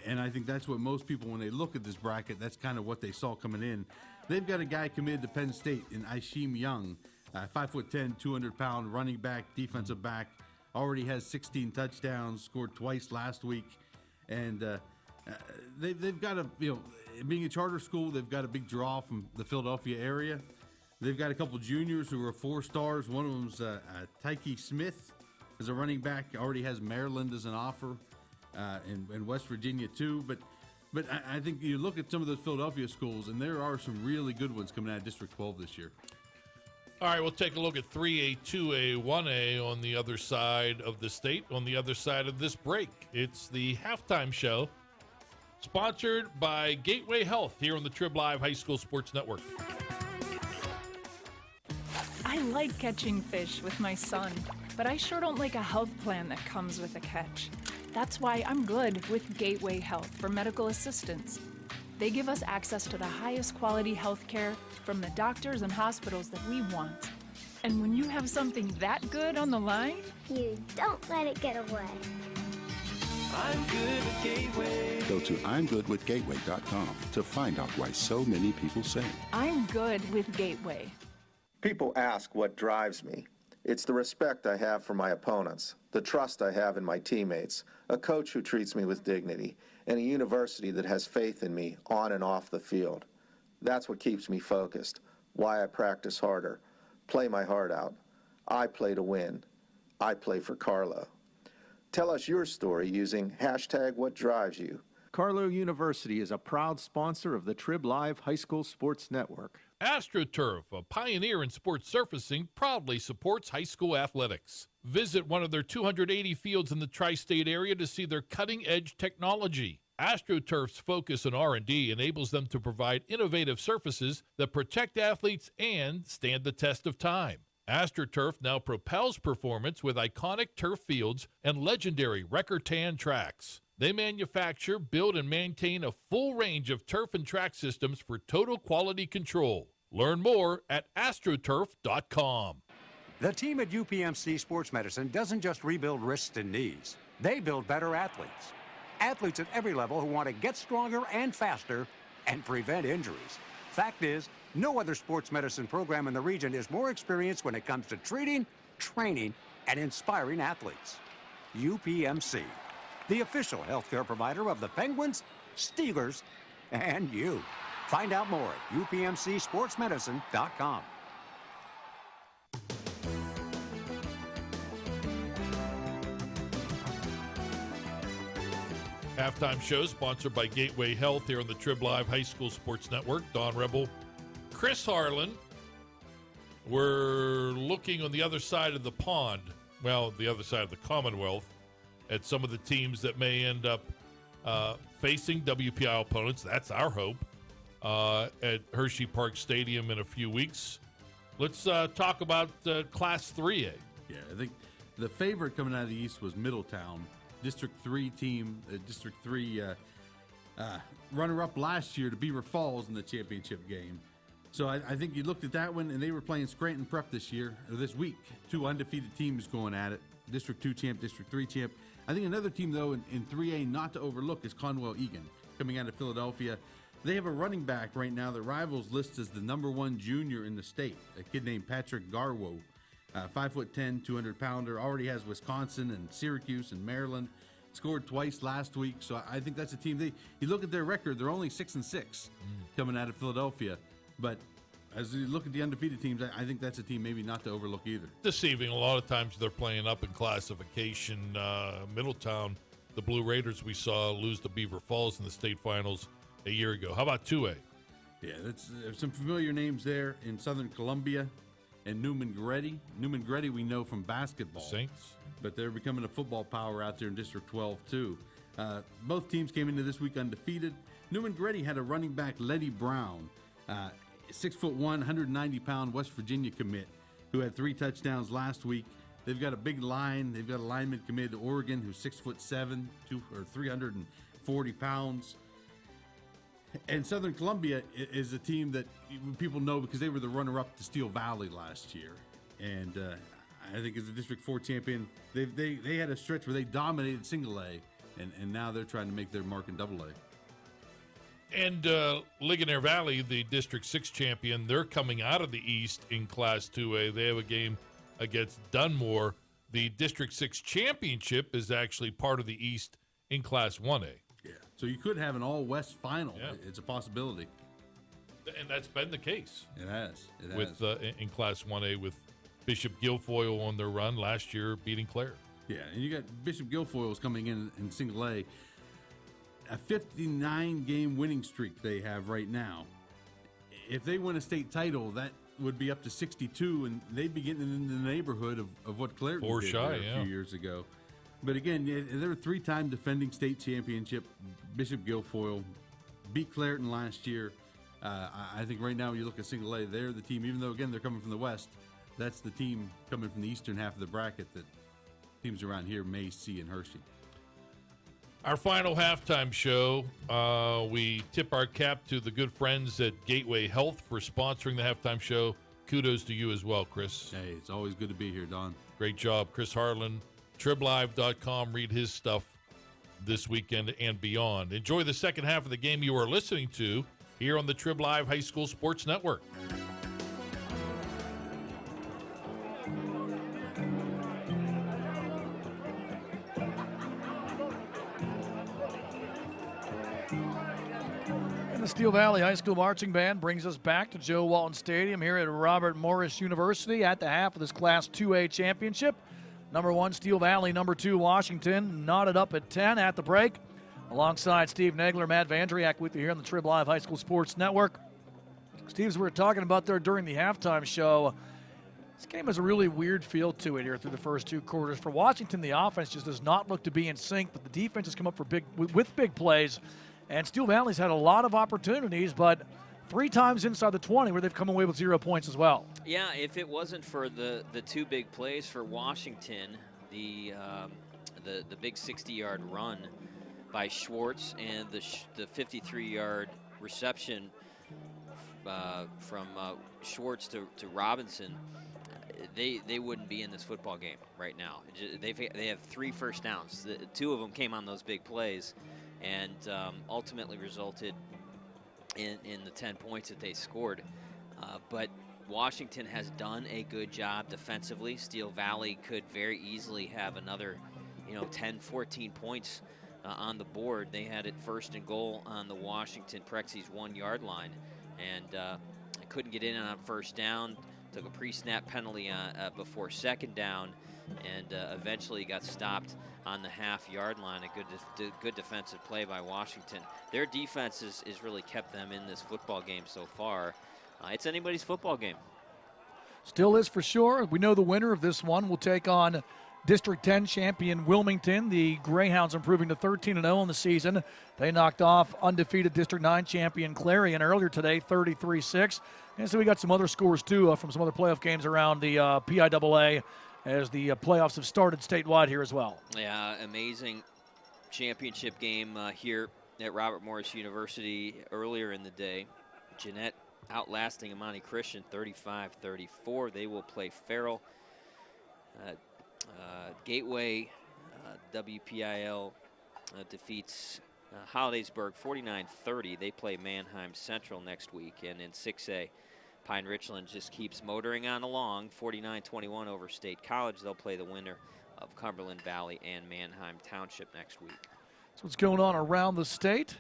And I think that's what most people, when they look at this bracket, that's kind of what they saw coming in. They've got a guy committed to Penn State in Ishim Young, 5'10", 200-pound running back, defensive back, already has 16 touchdowns, scored twice last week. And they've got being a charter school, they've got a big draw from the Philadelphia area. They've got a couple juniors who are 4-stars. One of them's Tyke Smith as a running back, already has Maryland as an offer, and West Virginia too. But I think you look at some of those Philadelphia schools, and there are some really good ones coming out of District 12 this year. All right, we'll take a look at 3A, 2A, 1A on the other side of the state, on the other side of this break. It's the halftime show, sponsored by Gateway Health here on the Triblive High School Sports Network. I like catching fish with my son, but I sure don't like a health plan that comes with a catch. That's why I'm good with Gateway Health for medical assistance. They give us access to the highest quality health care from the doctors and hospitals that we want. And when you have something that good on the line, you don't let it get away. I'm good with Gateway. Go to I'mGoodWithGateway.com to find out why so many people say, I'm good with Gateway. People ask what drives me. It's the respect I have for my opponents, the trust I have in my teammates, a coach who treats me with dignity, and a university that has faith in me on and off the field. That's what keeps me focused, why I practice harder, play my heart out. I play to win. I play for Carlo. Tell us your story using #WhatDriveSYou. Carlo University is a proud sponsor of the Triblive High School Sports Network. AstroTurf, a pioneer in sports surfacing, proudly supports high school athletics. Visit one of their 280 fields in the tri-state area to see their cutting-edge technology. AstroTurf's focus on R&D enables them to provide innovative surfaces that protect athletes and stand the test of time. AstroTurf now propels performance with iconic turf fields and legendary Recordtan tracks. They manufacture, build, and maintain a full range of turf and track systems for total quality control. Learn more at astroturf.com. The team at UPMC Sports Medicine doesn't just rebuild wrists and knees. They build better athletes. Athletes at every level who want to get stronger and faster and prevent injuries. Fact is, no other sports medicine program in the region is more experienced when it comes to treating, training, and inspiring athletes. UPMC, the official healthcare provider of the Penguins, Steelers, and you. Find out more at upmcsportsmedicine.com. Halftime show sponsored by Gateway Health here on the Triblive High School Sports Network. Don Rebel, Chris Harlan. We're looking on the other side of the pond, well, the other side of the Commonwealth, at some of the teams that may end up facing WPIAL opponents. That's our hope at Hershey Park Stadium in a few weeks. Let's talk about Class 3A. Yeah, I think the favorite coming out of the East was Middletown. District 3 team, District 3 runner-up last year to Beaver Falls in the championship game. So I think you looked at that one, and they were playing Scranton Prep this week. Two undefeated teams going at it. District 2 champ, District 3 champ. I think another team, though, in 3A not to overlook is Conwell Egan, coming out of Philadelphia. They have a running back right now that Rivals lists as the #1 junior in the state, a kid named Patrick Garwo. 5'10", 200-pounder, already has Wisconsin and Syracuse and Maryland. Scored twice last week, so I think that's a team. You look at their record; they're only 6-6 coming out of Philadelphia. But as you look at the undefeated teams, I think that's a team maybe not to overlook either. Deceiving. A lot of times they're playing up in classification. Middletown, the Blue Raiders we saw lose to Beaver Falls in the state finals a year ago. How about 2A? Yeah, there's some familiar names there in Southern Columbia. And Newman Gretty. Newman Gretty we know from basketball. Saints. But they're becoming a football power out there in District 12, too. Both teams came into this week undefeated. Newman Gretty had a running back, Letty Brown, 6'1", 190-pound West Virginia commit, who had 3 touchdowns last week. They've got a big line. They've got a lineman committed to Oregon who's 6'7", 340 pounds. And Southern Columbia is a team that people know because they were the runner-up to Steel Valley last year. And I think as a District 4 champion, they had a stretch where they dominated single A, and now they're trying to make their mark in double A. And Ligonier Valley, the District 6 champion, they're coming out of the East in Class 2A. They have a game against Dunmore. The District 6 championship is actually part of the East in Class 1A. Yeah, so you could have an all-West final. Yeah. It's a possibility. And that's been the case. It has. With in Class 1A with Bishop Guilfoyle on their run last year, beating Clare. Yeah, and you got Bishop Guilfoyle's coming in single A. A 59-game winning streak they have right now. If they win a state title, that would be up to 62, and they'd be getting in the neighborhood of what Clare did a few years ago. But again, they're a 3-time defending state championship. Bishop Guilfoyle beat Clareton last year. I think right now, you look at single A, they're the team, even though, again, they're coming from the West, That's the team coming from the eastern half of the bracket that teams around here may see in Hershey. Our final halftime show, we tip our cap to the good friends at Gateway Health for sponsoring the halftime show. Kudos to you as well, Chris. Hey, it's always good to be here, Don. Great job, Chris Harlan. Triblive.com. Read his stuff this weekend and beyond. Enjoy the second half of the game you are listening to here on the Triblive High School Sports Network. And the Steel Valley High School Marching Band brings us back to Joe Walton Stadium here at Robert Morris University at the half of this Class 2A championship. Number 1, Steel Valley. Number 2, Washington. Knotted up at 10 at the break. Alongside Steve Nagler, Matt Vandriak with you here on the Triblive High School Sports Network. Steve, as we were talking about there during the halftime show, this game has a really weird feel to it here through the first 2 quarters. For Washington, the offense just does not look to be in sync, but the defense has come up with big plays. And Steel Valley's had a lot of opportunities, but 3 times inside the 20 where they've come away with 0 points as well. Yeah, if it wasn't for the 2 big plays for Washington, the big 60-yard run by Schwartz and the 53-yard reception from Schwartz to Robinson, they wouldn't be in this football game right now. They have 3 first downs. 2 of them came on those big plays, and ultimately resulted in the 10 points that they scored. But Washington has done a good job defensively. Steel Valley could very easily have another 10, 14 points on the board. They had it 1st and goal on the Washington Prexies 1-yard line, and couldn't get in on 1st down. Took a pre-snap penalty before 2nd down, and eventually got stopped on the half-yard line. A good defensive play by Washington. Their defense is really kept them in this football game so far. It's anybody's football game. Still is for sure. We know the winner of this one will take on District 10 champion Wilmington. The Greyhounds improving to 13-0 in the season. They knocked off undefeated District 9 champion Clarion earlier today, 33-6. And so we got some other scores, too, from some other playoff games around the PIAA as the playoffs have started statewide here as well. Yeah, amazing championship game here at Robert Morris University earlier in the day. Jeanette outlasting Amani Christian 35-34. They will play Farrell. Gateway, WPIAL defeats Hollidaysburg 49-30. They play Manheim Central next week. And in 6A, Pine Richland just keeps motoring on along, 49-21 over State College. They'll play the winner of Cumberland Valley and Manheim Township next week. That's what's going on around the state.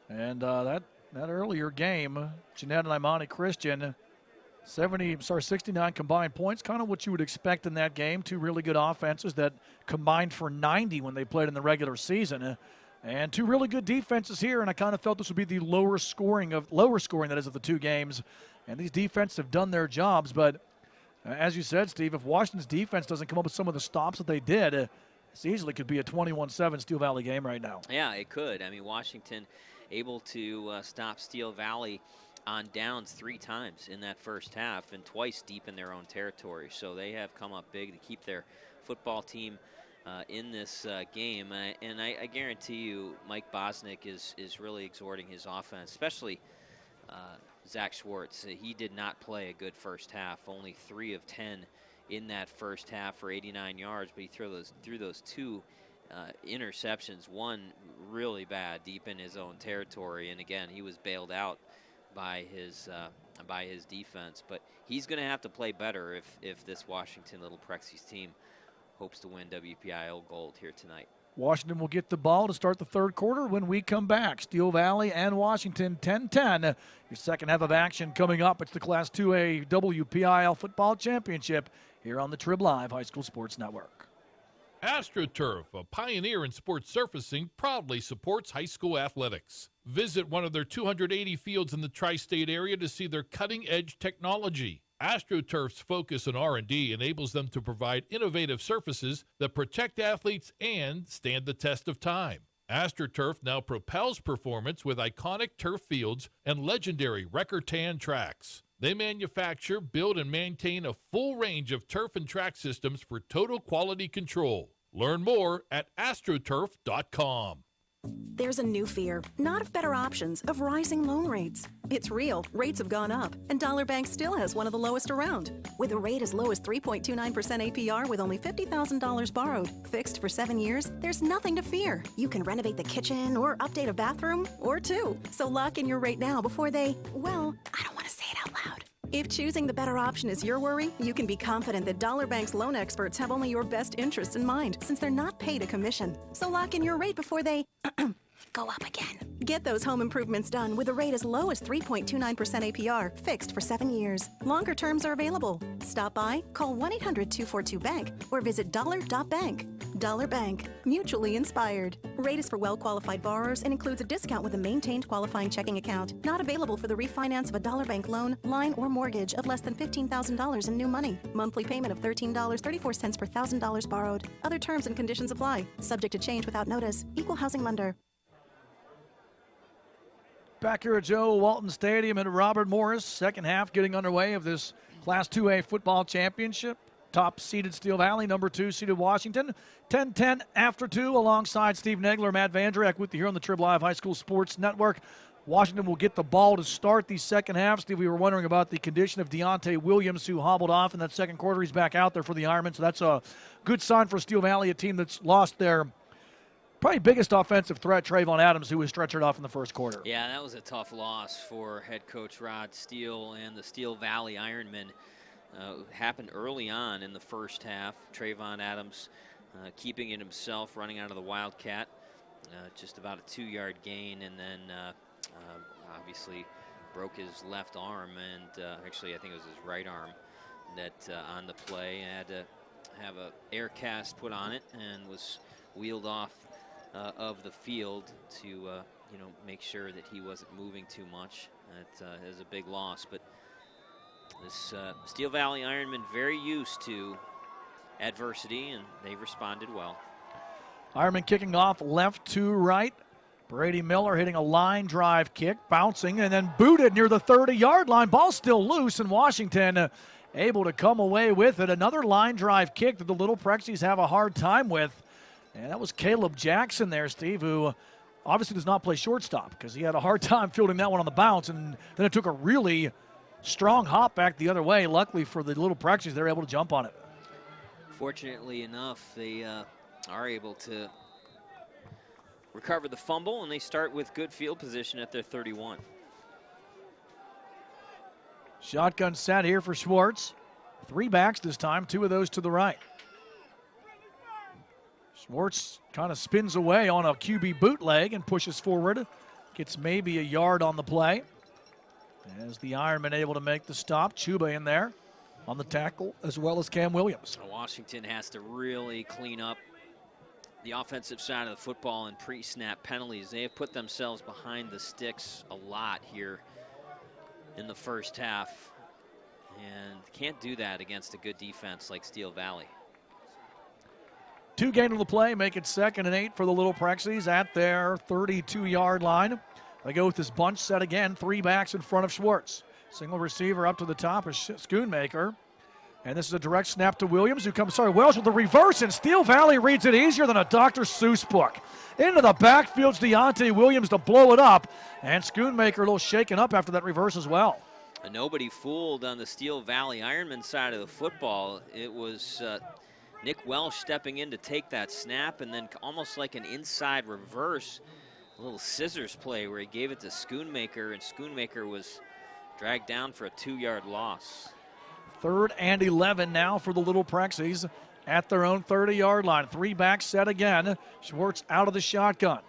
And that earlier game, Jeanette and Imani Christian, 69 combined points, kind of what you would expect in that game. 2 really good offenses that combined for 90 when they played in the regular season. And 2 really good defenses here, and I kind of felt this would be the lower scoring of the 2 games. And these defenses have done their jobs, but as you said, Steve, if Washington's defense doesn't come up with some of the stops that they did, this easily could be a 21-7 Steel Valley game right now. Yeah, it could. I mean, Washington able to stop Steel Valley on downs 3 times in that first half and twice deep in their own territory. So they have come up big to keep their football team in this game. And I guarantee you Mike Bosnick is really exhorting his offense, especially Zach Schwartz. He did not play a good first half, only 3 of 10 in that first half for 89 yards, but he threw those 2 interceptions, one really bad deep in his own territory, and again he was bailed out by his defense. But he's going to have to play better if this Washington Little Prexies team hopes to win WPIAL Gold here tonight. Washington will get the ball to start the 3rd quarter when we come back. Steel Valley and Washington 10-10. Your second half of action coming up. It's the Class 2A WPIAL Football Championship here on the Triblive High School Sports Network. AstroTurf, a pioneer in sports surfacing, proudly supports high school athletics. Visit one of their 280 fields in the tri-state area to see their cutting-edge technology. AstroTurf's focus on R&D enables them to provide innovative surfaces that protect athletes and stand the test of time. AstroTurf now propels performance with iconic turf fields and legendary Record Tan tracks. They manufacture, build, and maintain a full range of turf and track systems for total quality control. Learn more at astroturf.com. There's a new fear, not of better options, of rising loan rates. It's real. Rates have gone up, and Dollar Bank still has one of the lowest around. With a rate as low as 3.29% APR with only $50,000 borrowed, fixed for 7 years, there's nothing to fear. You can renovate the kitchen or update a bathroom or two. So lock in your rate now before they, well, I don't want to say it out loud. If choosing the better option is your worry, you can be confident that Dollar Bank's loan experts have only your best interests in mind, since they're not paid a commission. So lock in your rate before they go up again. Get those home improvements done with a rate as low as 3.29% APR, fixed for 7 years. Longer terms are available. Stop by, call 1-800-242-BANK, or visit dollar.bank. Dollar Bank, mutually inspired. Rate is for well-qualified borrowers and includes a discount with a maintained qualifying checking account. Not available for the refinance of a Dollar Bank loan, line, or mortgage of less than $15,000 in new money. Monthly payment of $13.34 per $1,000 borrowed. Other terms and conditions apply. Subject to change without notice. Equal housing lender. Back here at Joe Walton Stadium and Robert Morris, second half getting underway of this Class 2A football championship. Top-seeded Steel Valley, number 2-seeded Washington. 10-10 after 2 alongside Steve Nagler, Matt Vandriak with you here on the Triblive High School Sports Network. Washington will get the ball to start the second half. Steve, we were wondering about the condition of Deontay Williams, who hobbled off in that second quarter. He's back out there for the Ironmen, so that's a good sign for Steel Valley, a team that's lost their probably biggest offensive threat, Trayvon Adams, who was stretchered off in the first quarter. Yeah, that was a tough loss for head coach Rod Steele and the Steel Valley Ironmen. Happened early on in the first half. Trayvon Adams keeping it himself, running out of the Wildcat. Just about a 2-yard gain, and then obviously broke his left arm, and actually I think it was his right arm that on the play had to have a air cast put on it and was wheeled off of the field to make sure that he wasn't moving too much. That is a big loss, but this Steel Valley Ironmen very used to adversity, and they responded well. Ironmen kicking off left to right. Brady Miller hitting a line drive kick, bouncing, and then booted near the 30-yard line. Ball still loose, and Washington able to come away with it. Another line drive kick that the Little Prexies have a hard time with. And that was Caleb Jackson there, Steve, who obviously does not play shortstop because he had a hard time fielding that one on the bounce, and then it took a really strong hop back the other way. Luckily for the Little Prexies, they were able to jump on it. Fortunately enough, they are able to recover the fumble, and they start with good field position at their 31. Shotgun set here for Schwartz. 3 backs this time, 2 of those to the right. Schwartz kind of spins away on a QB bootleg and pushes forward. Gets maybe a yard on the play. As the Ironmen able to make the stop. Chuba in there on the tackle, as well as Cam Williams. Washington has to really clean up the offensive side of the football and pre-snap penalties. They have put themselves behind the sticks a lot here in the first half, and can't do that against a good defense like Steel Valley. 2 gain on the play, make it 2nd and 8 for the Little Prexies at their 32-yard line. They go with this bunch set again, 3 backs in front of Schwartz. Single receiver up to the top is Schoonmaker. And this is a direct snap to Williams, who comes, Welsh with the reverse, and Steel Valley reads it easier than a Dr. Seuss book. Into the backfield's Deontay Williams to blow it up, and Schoonmaker a little shaken up after that reverse as well. And nobody fooled on the Steel Valley Ironman side of the football. It was Nick Welsh stepping in to take that snap, and then almost like an inside reverse, a little scissors play where he gave it to Schoonmaker, and Schoonmaker was dragged down for a 2-yard loss. 3rd and 11 now for the Little Prexies at their own 30-yard line. 3 backs set again. Schwartz out of the shotgun.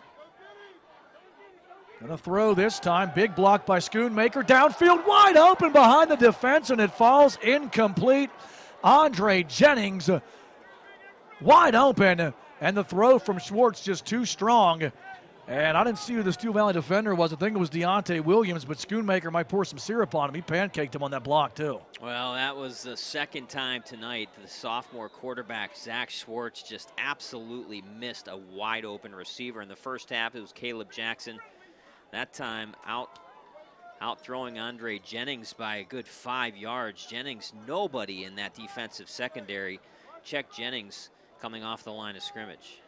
Gonna throw this time. Big block by Schoonmaker. Downfield wide open behind the defense, and it falls incomplete. Andre Jennings wide open, and the throw from Schwartz just too strong. And I didn't see who the Steel Valley defender was. I think it was Deontay Williams, but Schoonmaker might pour some syrup on him. He pancaked him on that block, too. Well, that was the second time tonight the sophomore quarterback, Zach Schwartz, just absolutely missed a wide-open receiver. In the first half, it was Caleb Jackson. That time out outthrowing Andre Jennings by a good 5 yards. Jennings, nobody in that defensive secondary. Check Jennings coming off the line of scrimmage.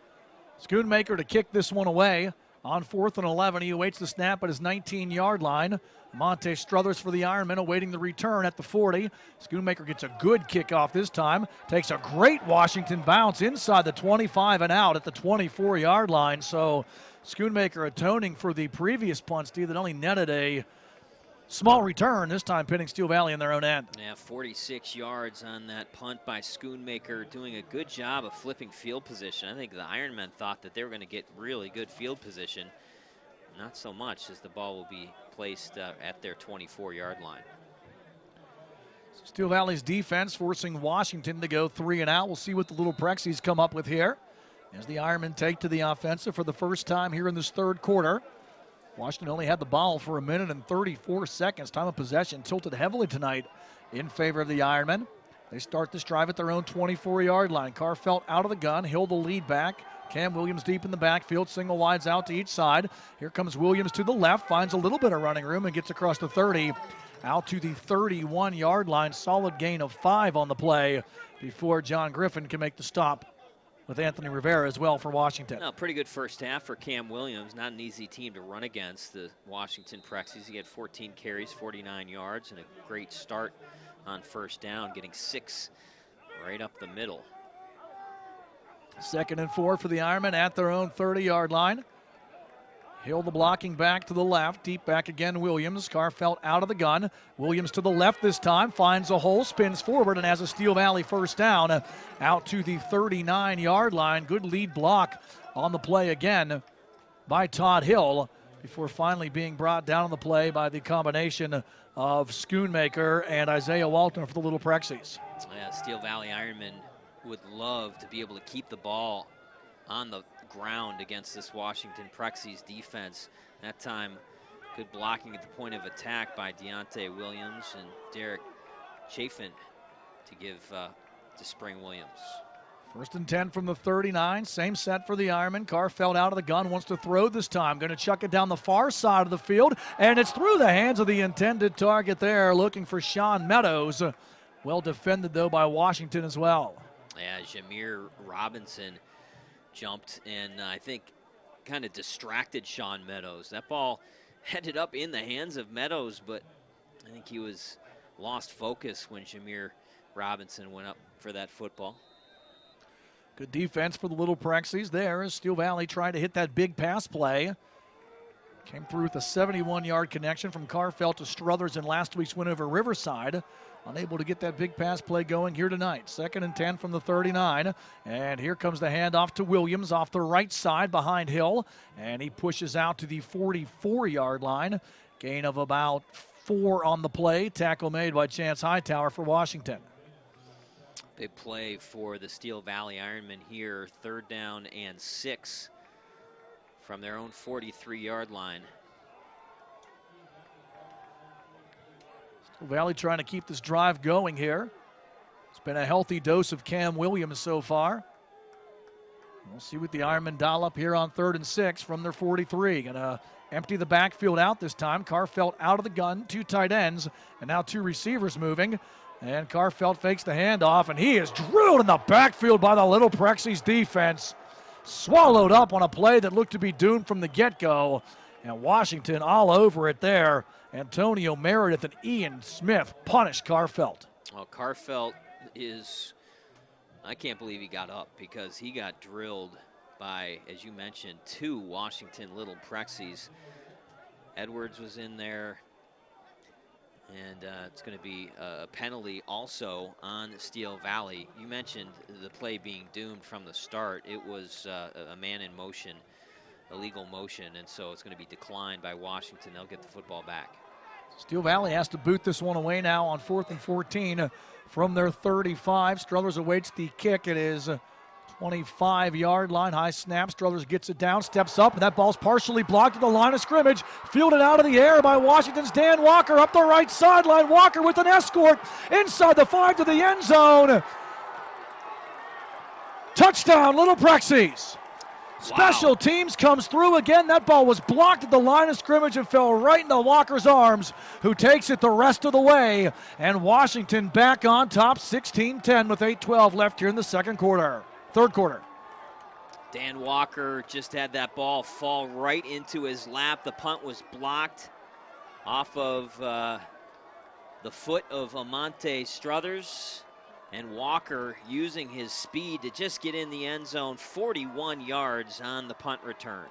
Schoonmaker to kick this one away on 4th and 11. He awaits the snap at his 19-yard line. Monte Struthers for the Ironmen awaiting the return at the 40. Schoonmaker gets a good kickoff this time. Takes a great Washington bounce inside the 25 and out at the 24-yard line. So Schoonmaker atoning for the previous punt, Steve, that only netted a small return, this time pinning Steel Valley in their own end. Yeah, 46 yards on that punt by Schoonmaker, doing a good job of flipping field position. I think the Ironmen thought that they were going to get really good field position. Not so much, as the ball will be placed at their 24-yard line. Steel Valley's defense forcing Washington to go 3 and out. We'll see what the Little Prexies come up with here as the Ironmen take to the offensive for the first time here in this third quarter. Washington only had the ball for 1 minute and 34 seconds. Time of possession tilted heavily tonight in favor of the Ironmen. They start this drive at their own 24-yard line. Carfelt out of the gun. Hill the lead back. Cam Williams deep in the backfield. Single wides out to each side. Here comes Williams to the left. Finds a little bit of running room and gets across the 30. Out to the 31-yard line. Solid gain of 5 on the play before John Griffin can make the stop with Anthony Rivera as well for Washington. No, pretty good first half for Cam Williams. Not an easy team to run against, the Washington Prexies. He had 14 carries, 49 yards, and a great start on first down, getting 6 right up the middle. 2nd and 4 for the Ironmen at their own 30-yard line. Hill the blocking back to the left. Deep back again, Williams. Carfelt out of the gun. Williams to the left this time. Finds a hole, spins forward, and has a Steel Valley first down out to the 39-yard line. Good lead block on the play again by Todd Hill before finally being brought down on the play by the combination of Schoonmaker and Isaiah Walton for the Little Prexies. Yeah, Steel Valley Ironmen would love to be able to keep the ball on the ground against this Washington Prexies defense. That time, good blocking at the point of attack by Deontay Williams and Derek Chafin to give to Spring Williams. 1st and 10 from the 39. Same set for the Ironmen. Carfelt out of the gun, wants to throw this time. Going to chuck it down the far side of the field, and it's through the hands of the intended target there, looking for Sean Meadows. Well defended, though, by Washington as well. Yeah, Jameer Robinson jumped and I think kind of distracted Sean Meadows. That ball ended up in the hands of Meadows, but I think he was lost focus when Jameer Robinson went up for that football. Good defense for the Little Prexies there as Steel Valley tried to hit that big pass play. Came through with a 71-yard connection from Carfelt to Struthers in last week's win over Riverside. Unable to get that big pass play going here tonight. 2nd and 10 from the 39. And here comes the handoff to Williams off the right side behind Hill. And he pushes out to the 44-yard line. Gain of about 4 on the play. Tackle made by Chance Hightower for Washington. Big play for the Steel Valley Ironmen here. 3rd down and 6 from their own 43-yard line. Valley trying to keep this drive going here. It's been a healthy dose of Cam Williams so far. We'll see what the Ironmen dial up here on 3rd and 6 from their 43. Gonna empty the backfield out this time. Carfelt out of the gun, 2 tight ends, and now 2 receivers moving. And Carfelt fakes the handoff, and he is drilled in the backfield by the Little Prexies defense. Swallowed up on a play that looked to be doomed from the get-go. And Washington all over it there. Antonio Meredith and Ian Smith punish Carfelt. Well, Carfelt is, I can't believe he got up because he got drilled by, as you mentioned, 2 Washington Little Prexies. Edwards was in there, and it's going to be a penalty also on Steel Valley. You mentioned the play being doomed from the start. It was a man in motion, illegal motion, and so it's going to be declined by Washington. They'll get the football back. Steel Valley has to boot this one away now on 4th and 14 from their 35. Struthers awaits the kick. It is 25-yard line. High snap. Struthers gets it down, steps up, and that ball's partially blocked at the line of scrimmage. Fielded out of the air by Washington's Dan Walker up the right sideline. Walker with an escort inside the 5 to the end zone. Touchdown, Little Prexies. Special teams comes through again. That ball was blocked at the line of scrimmage and fell right into Walker's arms, who takes it the rest of the way. And Washington back on top, 16-10 with 8:12 left here in the third quarter. Dan Walker just had that ball fall right into his lap. The punt was blocked off of the foot of Amante Struthers. And Walker using his speed to just get in the end zone, 41 yards on the punt return.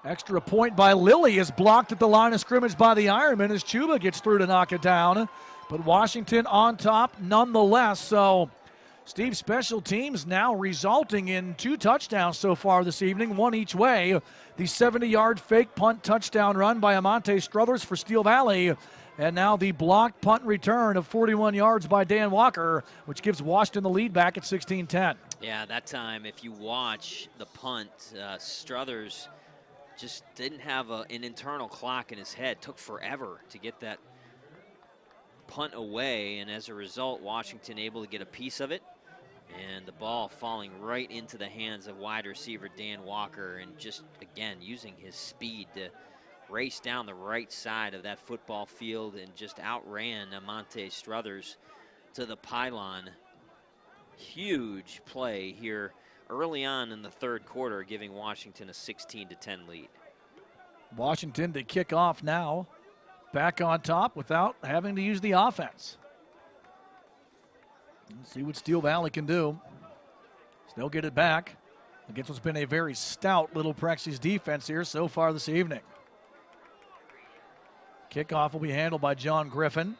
Extra point by Lilly is blocked at the line of scrimmage by the Ironmen as Chuba gets through to knock it down. But Washington on top nonetheless. So Steve, special teams now resulting in 2 touchdowns so far this evening, one each way. The 70-yard fake punt touchdown run by Amante Struthers for Steel Valley. And now the blocked punt return of 41 yards by Dan Walker, which gives Washington the lead back at 16-10. Yeah, that time, if you watch the punt, Struthers just didn't have an internal clock in his head. Took forever to get that punt away, and as a result, Washington able to get a piece of it. And the ball falling right into the hands of wide receiver Dan Walker, and just, again, using his speed to race down the right side of that football field and just outran Amante Struthers to the pylon. Huge play here early on in the third quarter, giving Washington a 16-10 lead. Washington to kick off now, back on top without having to use the offense. Let's see what Steel Valley can do. They'll get it back against what's been a very stout Little Prexies defense here so far this evening. Kickoff will be handled by John Griffin.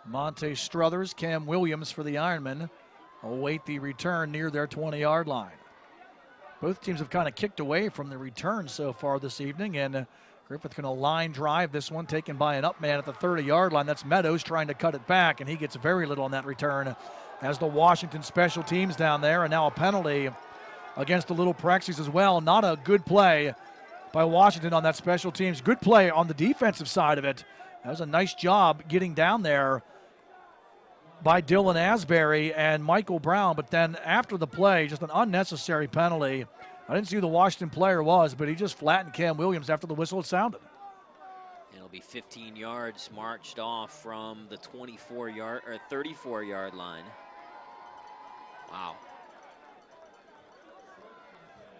Monte Struthers, Cam Williams for the Ironmen await the return near their 20-yard line. Both teams have kind of kicked away from the return so far this evening, and Griffith going to line drive this one, taken by an up man at the 30-yard line. That's Meadows trying to cut it back, and he gets very little on that return as the Washington special teams down there, and now a penalty against the Little Prexies as well. Not a good play by Washington on that special teams. Good play on the defensive side of it. That was a nice job getting down there by Dylan Asbury and Michael Brown, but then after the play, just an unnecessary penalty. I didn't see who the Washington player was, but he just flattened Cam Williams after the whistle had sounded. It'll be 15 yards marched off from the 24-yard or 34-yard line. Wow.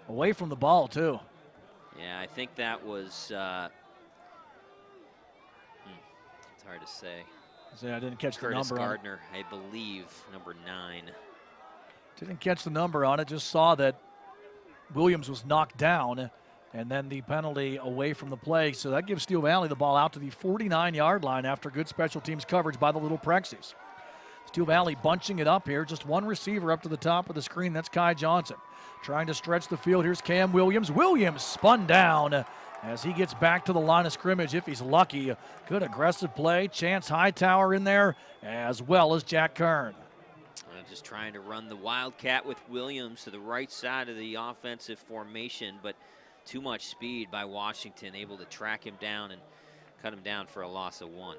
Away from the ball, too. Yeah, I think that was, it's hard to say. I didn't catch Curtis the number Gardner, on it. I believe, number 9. Didn't catch the number on it, just saw that Williams was knocked down, and then the penalty away from the play. So that gives Steel Valley the ball out to the 49-yard line after good special teams coverage by the Little Prexies. Steel Valley bunching it up here, just one receiver up to the top of the screen. That's Kai Johnson. Trying to stretch the field. Here's Cam Williams. Williams spun down as he gets back to the line of scrimmage if he's lucky. Good aggressive play. Chance Hightower in there, as well as Jack Kern. Just trying to run the Wildcat with Williams to the right side of the offensive formation, but too much speed by Washington, able to track him down and cut him down for a loss of 1.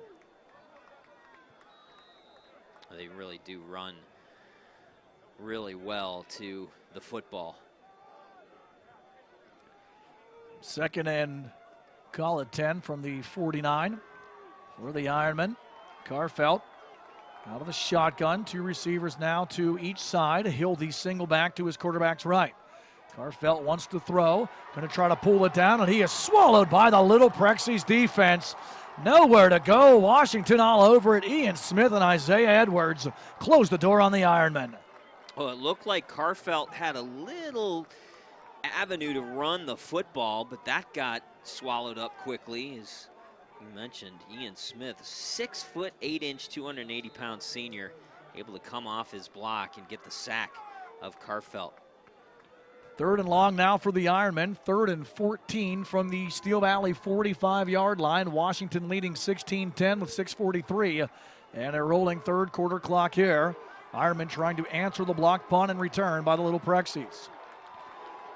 They really do run really well to the football. Second and call it 10 from the 49 for the Ironmen. Carfelt out of the shotgun. 2 receivers now to each side. Hill the single back to his quarterback's right. Carfelt wants to throw. Going to try to pull it down, and he is swallowed by the Little Prexies defense. Nowhere to go. Washington all over it. Ian Smith and Isaiah Edwards close the door on the Ironmen. Well, it looked like Carfelt had a little avenue to run the football, but that got swallowed up quickly. As you mentioned, Ian Smith, 6 foot 8 inch, 280 pound senior, able to come off his block and get the sack of Carfelt. 3rd and long now for the Ironmen. 3rd and 14 from the Steel Valley 45-yard line. Washington leading 16-10 with 6:43 and a rolling third quarter clock here. Ironmen trying to answer the block punt and return by the Little Prexies.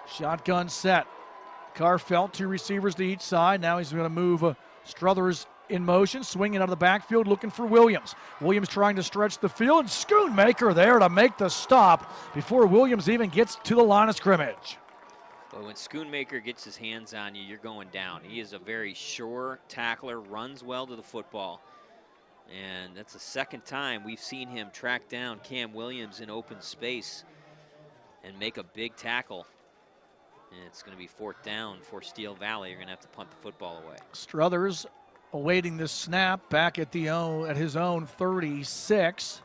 Shotgun set. Carfelt, 2 receivers to each side. Now he's going to move Struthers in motion, swinging out of the backfield, looking for Williams. Williams trying to stretch the field. Schoonmaker there to make the stop before Williams even gets to the line of scrimmage. But when Schoonmaker gets his hands on you, you're going down. He is a very sure tackler, runs well to the football. And that's the second time we've seen him track down Cam Williams in open space and make a big tackle. And it's going to be 4th down for Steel Valley. You're going to have to punt the football away. Struthers awaiting the snap back at his own 36.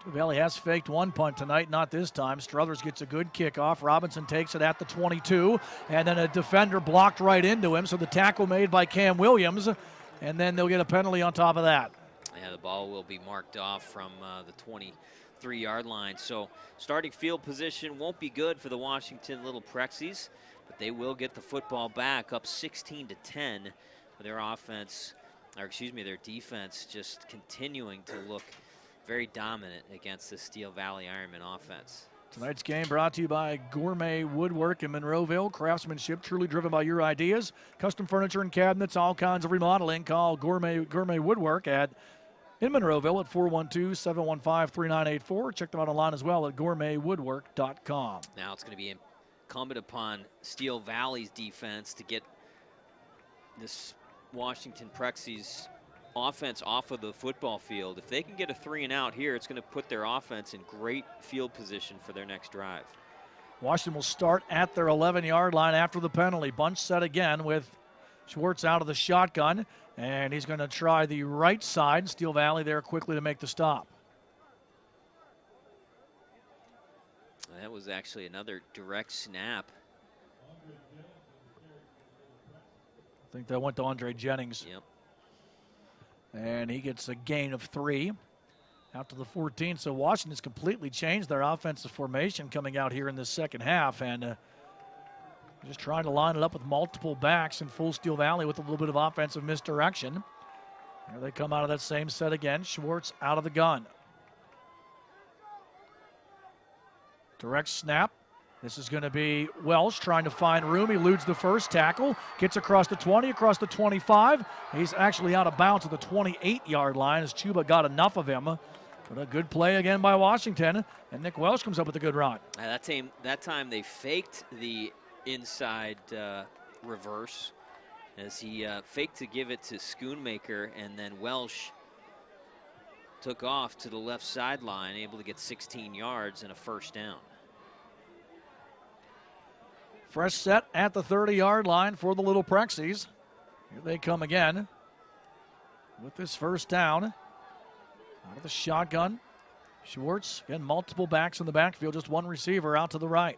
Steel Valley has faked one punt tonight, not this time. Struthers gets a good kickoff. Robinson takes it at the 22, and then a defender blocked right into him, so the tackle made by Cam Williams, and then they'll get a penalty on top of that. Yeah, the ball will be marked off from the 23-yard line. So starting field position won't be good for the Washington Little Prexies, but they will get the football back up 16-10 with their their defense just continuing to look very dominant against the Steel Valley Ironmen offense. Tonight's game brought to you by Gourmet Woodwork in Monroeville. Craftsmanship truly driven by your ideas. Custom furniture and cabinets, all kinds of remodeling. Call Gourmet Woodwork in Monroeville at 412-715-3984. Check them out online as well at gourmetwoodwork.com. Now it's going to be incumbent upon Steel Valley's defense to get this Washington Prexies offense off of the football field. If they can get a 3-and-out here, it's going to put their offense in great field position for their next drive. Washington will start at their 11-yard line after the penalty. Bunch set again with Schwartz out of the shotgun, and he's going to try the right side. Steel Valley there quickly to make the stop. That was actually another direct snap. I think that went to Andre Jennings. Yep. And he gets a gain of 3 out to the 14. So Washington's completely changed their offensive formation coming out here in the second half, and just trying to line it up with multiple backs in full Steel Valley with a little bit of offensive misdirection. Here they come out of that same set again. Schwartz out of the gun. Direct snap. This is going to be Welsh trying to find room. He eludes the first tackle, gets across the 20, across the 25. He's actually out of bounds at the 28-yard line as Chuba got enough of him. But a good play again by Washington, and Nick Welsh comes up with a good run. That time they faked the inside reverse as he faked to give it to Schoonmaker, and then Welsh took off to the left sideline, able to get 16 yards and a 1st down. Fresh set at the 30-yard line for the Little Prexies. Here they come again with this 1st down. Out of the shotgun. Schwartz, again, multiple backs in the backfield, just one receiver out to the right.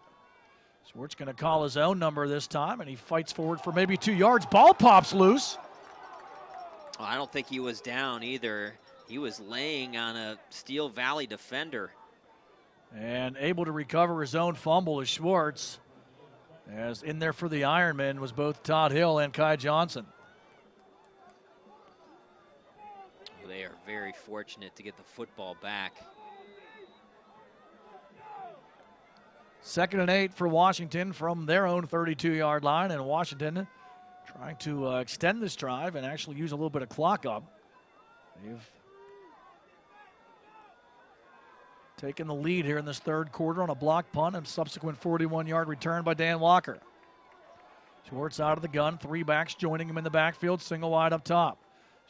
Schwartz going to call his own number this time, and he fights forward for maybe 2 yards. Ball pops loose. I don't think he was down either. He was laying on a Steel Valley defender. And able to recover his own fumble is Schwartz. As in there for the Ironmen was both Todd Hill and Kai Johnson. They are very fortunate to get the football back. 2nd and 8 for Washington from their own 32-yard line, and Washington trying to extend this drive and actually use a little bit of clock up. They've taken the lead here in this 3rd quarter on a block punt and subsequent 41-yard return by Dan Walker. Schwartz out of the gun, 3 backs joining him in the backfield, single wide up top.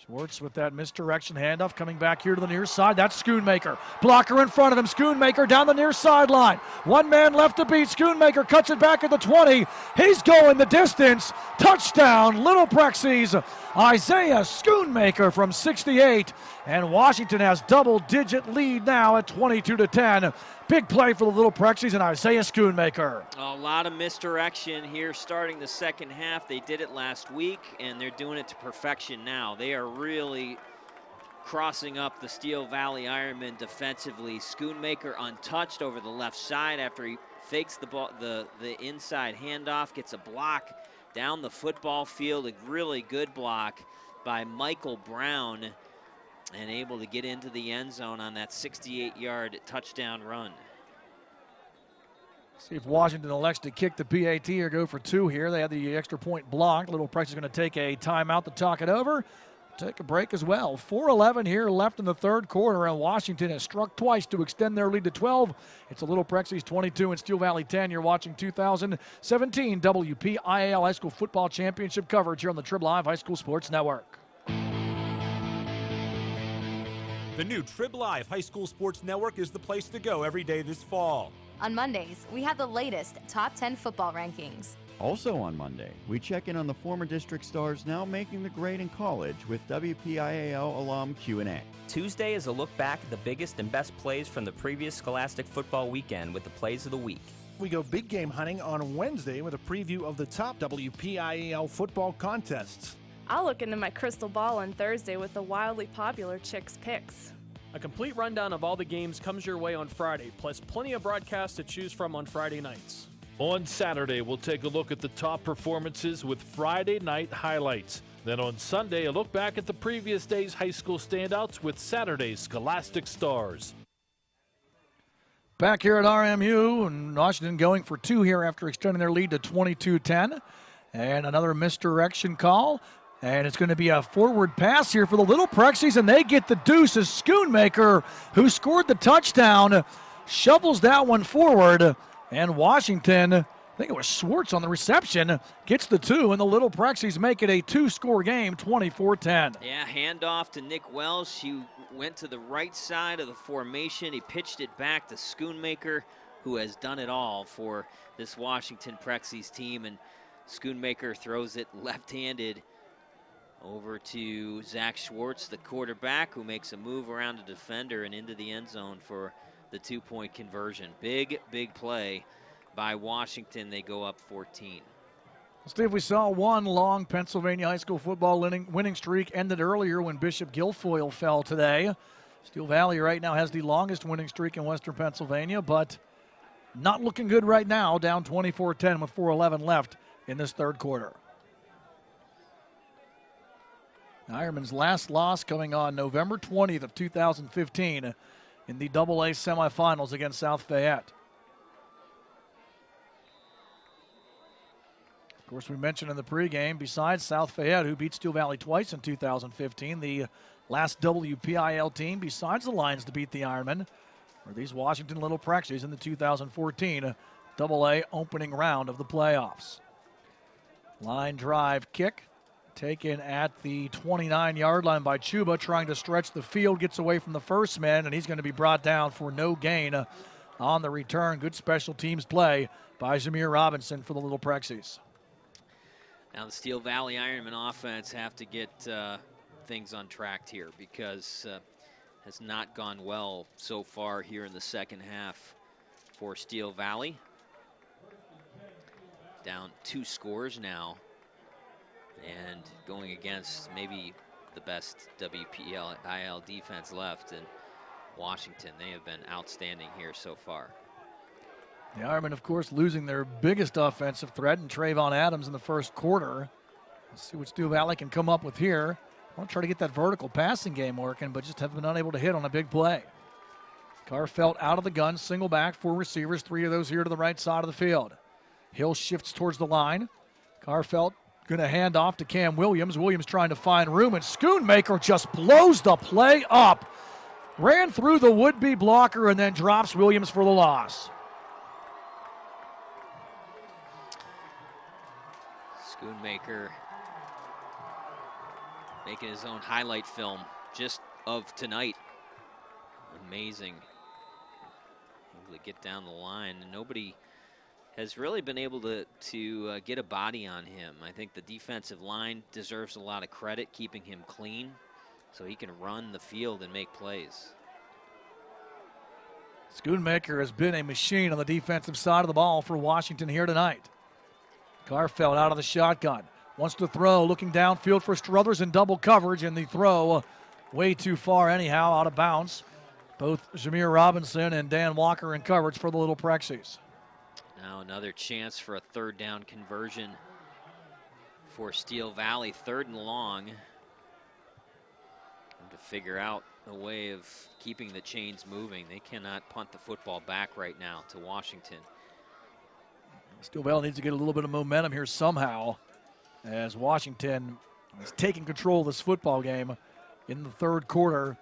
Schwartz with that misdirection handoff coming back here to the near side. That's Schoonmaker. Blocker in front of him. Schoonmaker down the near sideline. 1 man left to beat. Schoonmaker cuts it back at the 20. He's going the distance. Touchdown, Little Prexies. Isaiah Schoonmaker from 68. And Washington has double-digit lead now at 22-10. Big play for the Little Prexies and Isaiah Schoonmaker. A lot of misdirection here starting the second half. They did it last week, and they're doing it to perfection now. They are really crossing up the Steel Valley Ironmen defensively. Schoonmaker untouched over the left side after he fakes the ball, the inside handoff, gets a block down the football field. A really good block by Michael Brown, and able to get into the end zone on that 68-yard touchdown run. See if Washington elects to kick the PAT or go for two here. They have the extra point blocked. Little Prexies is going to take a timeout to talk it over. Take a break as well. 4:11 here left in the third quarter, and Washington has struck twice to extend their lead to 12. It's a Little Prexies 22 and Steel Valley 10. You're watching 2017 WPIAL High School Football Championship coverage here on the Triblive High School Sports Network. The new Triblive High School Sports Network is the place to go every day this fall. On Mondays, we have the latest top 10 football rankings. Also on Monday, we check in on the former district stars now making the grade in college with WPIAL alum Q&A. Tuesday is a look back at the biggest and best plays from the previous Scholastic football weekend with the plays of the week. We go big game hunting on Wednesday with a preview of the top WPIAL football contests. I'll look into my crystal ball on Thursday with the wildly popular Chicks Picks. A complete rundown of all the games comes your way on Friday, plus plenty of broadcasts to choose from on Friday nights. On Saturday, we'll take a look at the top performances with Friday night highlights. Then on Sunday, a look back at the previous day's high school standouts with Saturday's Scholastic Stars. Back here at RMU, and Washington going for two here after extending their lead to 22-10. And another misdirection call. And it's going to be a forward pass here for the Little Prexies, and they get the deuce as Schoonmaker, who scored the touchdown, shovels that one forward. And Washington, I think it was Schwartz on the reception, gets the two, and the Little Prexies make it a two-score game, 24-10. Yeah, handoff to Nick Welsh. He went to the right side of the formation. He pitched it back to Schoonmaker, who has done it all for this Washington Prexies team. And Schoonmaker throws it left-handed over to Zach Schwartz, the quarterback, who makes a move around the defender and into the end zone for the two-point conversion. Big, big play by Washington. They go up 14. Steve, we saw one long Pennsylvania high school football winning streak ended earlier when Bishop Guilfoyle fell today. Steel Valley right now has the longest winning streak in Western Pennsylvania, but not looking good right now, down 24-10 with 4:11 left in this third quarter. Ironmen's last loss coming on November 20th of 2015 in the AA semifinals against South Fayette. Of course, we mentioned in the pregame, besides South Fayette, who beat Steel Valley twice in 2015, the last WPIAL team, besides the Lions to beat the Ironmen, are these Washington Little Prexies in the 2014 AA opening round of the playoffs. Line drive kick. Taken at the 29-yard line by Chuba, trying to stretch the field, gets away from the first man, and he's going to be brought down for no gain on the return. Good special teams play by Jameer Robinson for the Little Prexies. Now the Steel Valley Ironman offense have to get things on track here because has not gone well so far here in the second half for Steel Valley. Down 2 scores now, and going against maybe the best WPIAL defense left in Washington. They have been outstanding here so far. The Ironmen, of course, losing their biggest offensive threat in Trayvon Adams in the first quarter. Let's see what Steel Valley can come up with here. I want to try to get that vertical passing game working, but just have been unable to hit on a big play. Carfelt out of the gun, single back, 4 receivers, 3 of those here to the right side of the field. Hill shifts towards the line. Carfelt going to hand off to Cam Williams. Williams trying to find room, and Schoonmaker just blows the play up. Ran through the would-be blocker and then drops Williams for the loss. Schoonmaker making his own highlight film just of tonight. Amazing. Able to get down the line. Nobody has really been able to get a body on him. I think the defensive line deserves a lot of credit, keeping him clean so he can run the field and make plays. Schoonmaker has been a machine on the defensive side of the ball for Washington here tonight. Carfelt out of the shotgun. Wants to throw, looking downfield for Struthers in double coverage, and the throw way too far anyhow, out of bounds. Both Jameer Robinson and Dan Walker in coverage for the Little Prexies. Now another chance for a third down conversion for Steel Valley, 3rd and long. And to figure out a way of keeping the chains moving. They cannot punt the football back right now to Washington. Steel Valley needs to get a little bit of momentum here somehow, as Washington is taking control of this football game in the third quarter.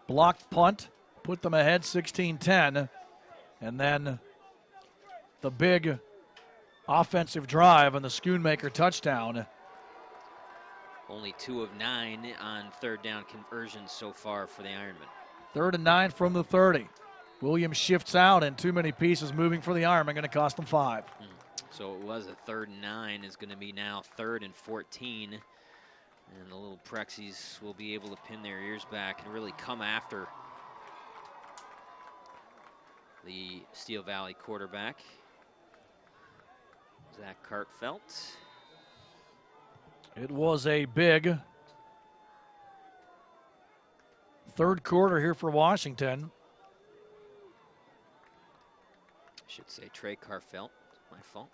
Blocked punt, put them ahead 16-10, and then the big offensive drive and the Schoonmaker touchdown. Only 2 of 9 on third down conversions so far for the Ironmen. 3rd and 9 from the 30. Williams shifts out, and too many pieces moving for the Ironmen, going to cost them 5. So it was a 3rd and 9, is going to be now 3rd and 14. And the Little Prexies will be able to pin their ears back and really come after the Steel Valley quarterback, Zach Cartfelt. It was a big third quarter here for Washington. I should say Trey Cartfelt. My fault.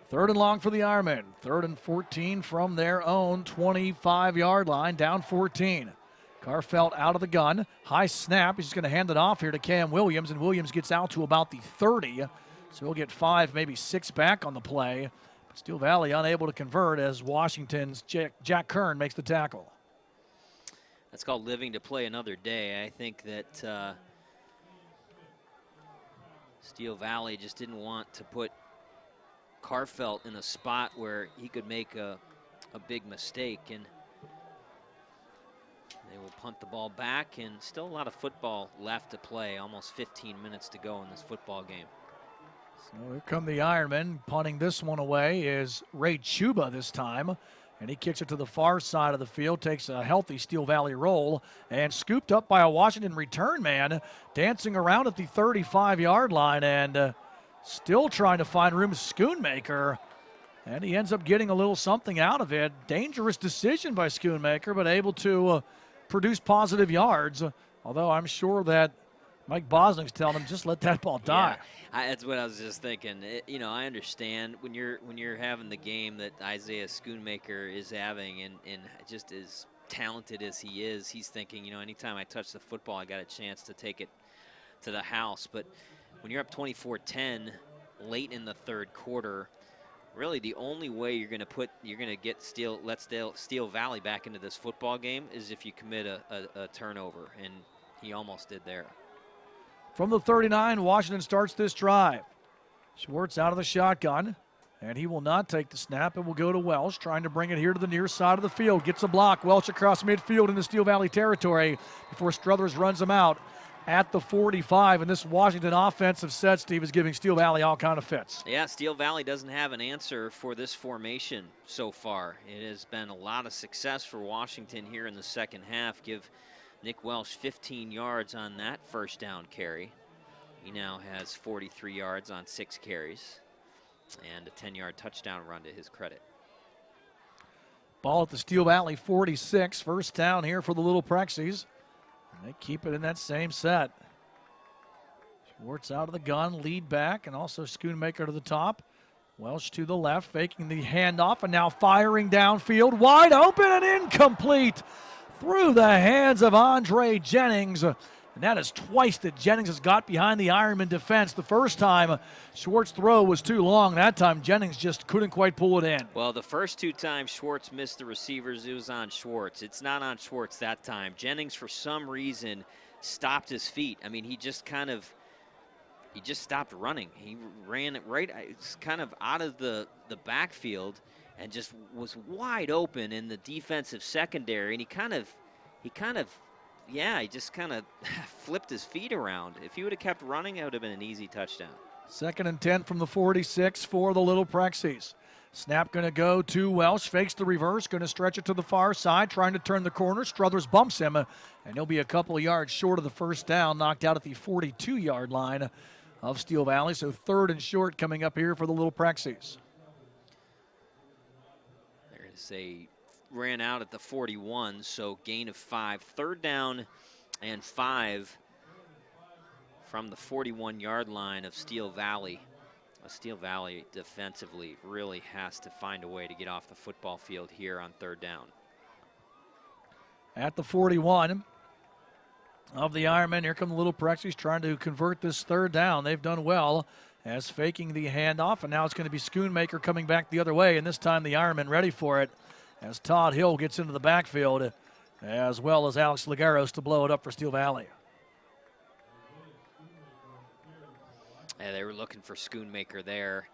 Third and long for the Ironmen. 3rd and 14 from their own 25-yard line, down 14. Carfelt out of the gun. High snap. He's going to hand it off here to Cam Williams, and Williams gets out to about the 30. So he'll get 5, maybe 6 back on the play. But Steel Valley unable to convert as Washington's Jack Kern makes the tackle. That's called living to play another day. I think that Steel Valley just didn't want to put Carfelt in a spot where he could make a big mistake, and they will punt the ball back, and still a lot of football left to play. Almost 15 minutes to go in this football game. So here come the Ironmen. Punting this one away is Ray Chuba this time, and he kicks it to the far side of the field, takes a healthy Steel Valley roll, and scooped up by a Washington return man, dancing around at the 35-yard line, and still trying to find room. Schoonmaker, and he ends up getting a little something out of it. Dangerous decision by Schoonmaker, but able to produce positive yards, although I'm sure that Mike Bosnick's telling him just let that ball die. Yeah, that's what I was just thinking. I understand when you're having the game that Isaiah Schoonmaker is having, and just as talented as he is, he's thinking, anytime I touch the football, I got a chance to take it to the house. But when you're up 24-10 late in the third quarter, really the only way you're going to get Steel Valley back into this football game is if you commit a turnover, and he almost did there. From the 39, Washington starts this drive. Schwartz out of the shotgun, and he will not take the snap. It will go to Welsh, trying to bring it here to the near side of the field. Gets a block. Welsh across midfield into Steel Valley territory before Struthers runs him out at the 45, and this Washington offensive set, Steve, is giving Steel Valley all kind of fits. Yeah, Steel Valley doesn't have an answer for this formation so far. It has been a lot of success for Washington here in the second half. Give Nick Welsh 15 yards on that first down carry. He now has 43 yards on 6 carries and a 10-yard touchdown run to his credit. Ball at the Steel Valley 46, first down here for the Little Prexies. And they keep it in that same set. Schwartz out of the gun, lead back, and also Schoonmaker to the top. Welsh to the left, faking the handoff, and now firing downfield. Wide open and incomplete through the hands of Andre Jennings. And that is twice that Jennings has got behind the Ironman defense. The first time, Schwartz's throw was too long. That time, Jennings just couldn't quite pull it in. Well, the first 2 times Schwartz missed the receivers, it was on Schwartz. It's not on Schwartz that time. Jennings, for some reason, stopped his feet. I mean, he just stopped running. He ran it right, it's kind of out of the backfield, and just was wide open in the defensive secondary, and he just kind of flipped his feet around. If he would have kept running, it would have been an easy touchdown. 2nd and 10 from the 46 for the Little Prexies. Snap going to go to Welsh, fakes the reverse, going to stretch it to the far side, trying to turn the corner. Struthers bumps him, and he'll be a couple of yards short of the first down, knocked out at the 42-yard line of Steel Valley. So 3rd and short coming up here for the Little Prexies. They're going to say ran out at the 41, so gain of 5. 3rd down and 5 from the 41-yard line of Steel Valley. Steel Valley defensively really has to find a way to get off the football field here on 3rd down. At the 41, of the Ironmen. Here come the Little Prexies trying to convert this third down. They've done well as faking the handoff, and now it's going to be Schoonmaker coming back the other way, and this time the Ironmen ready for it as Todd Hill gets into the backfield, as well as Alex Ligaros to blow it up for Steel Valley. Yeah, they were looking for Schoonmaker there.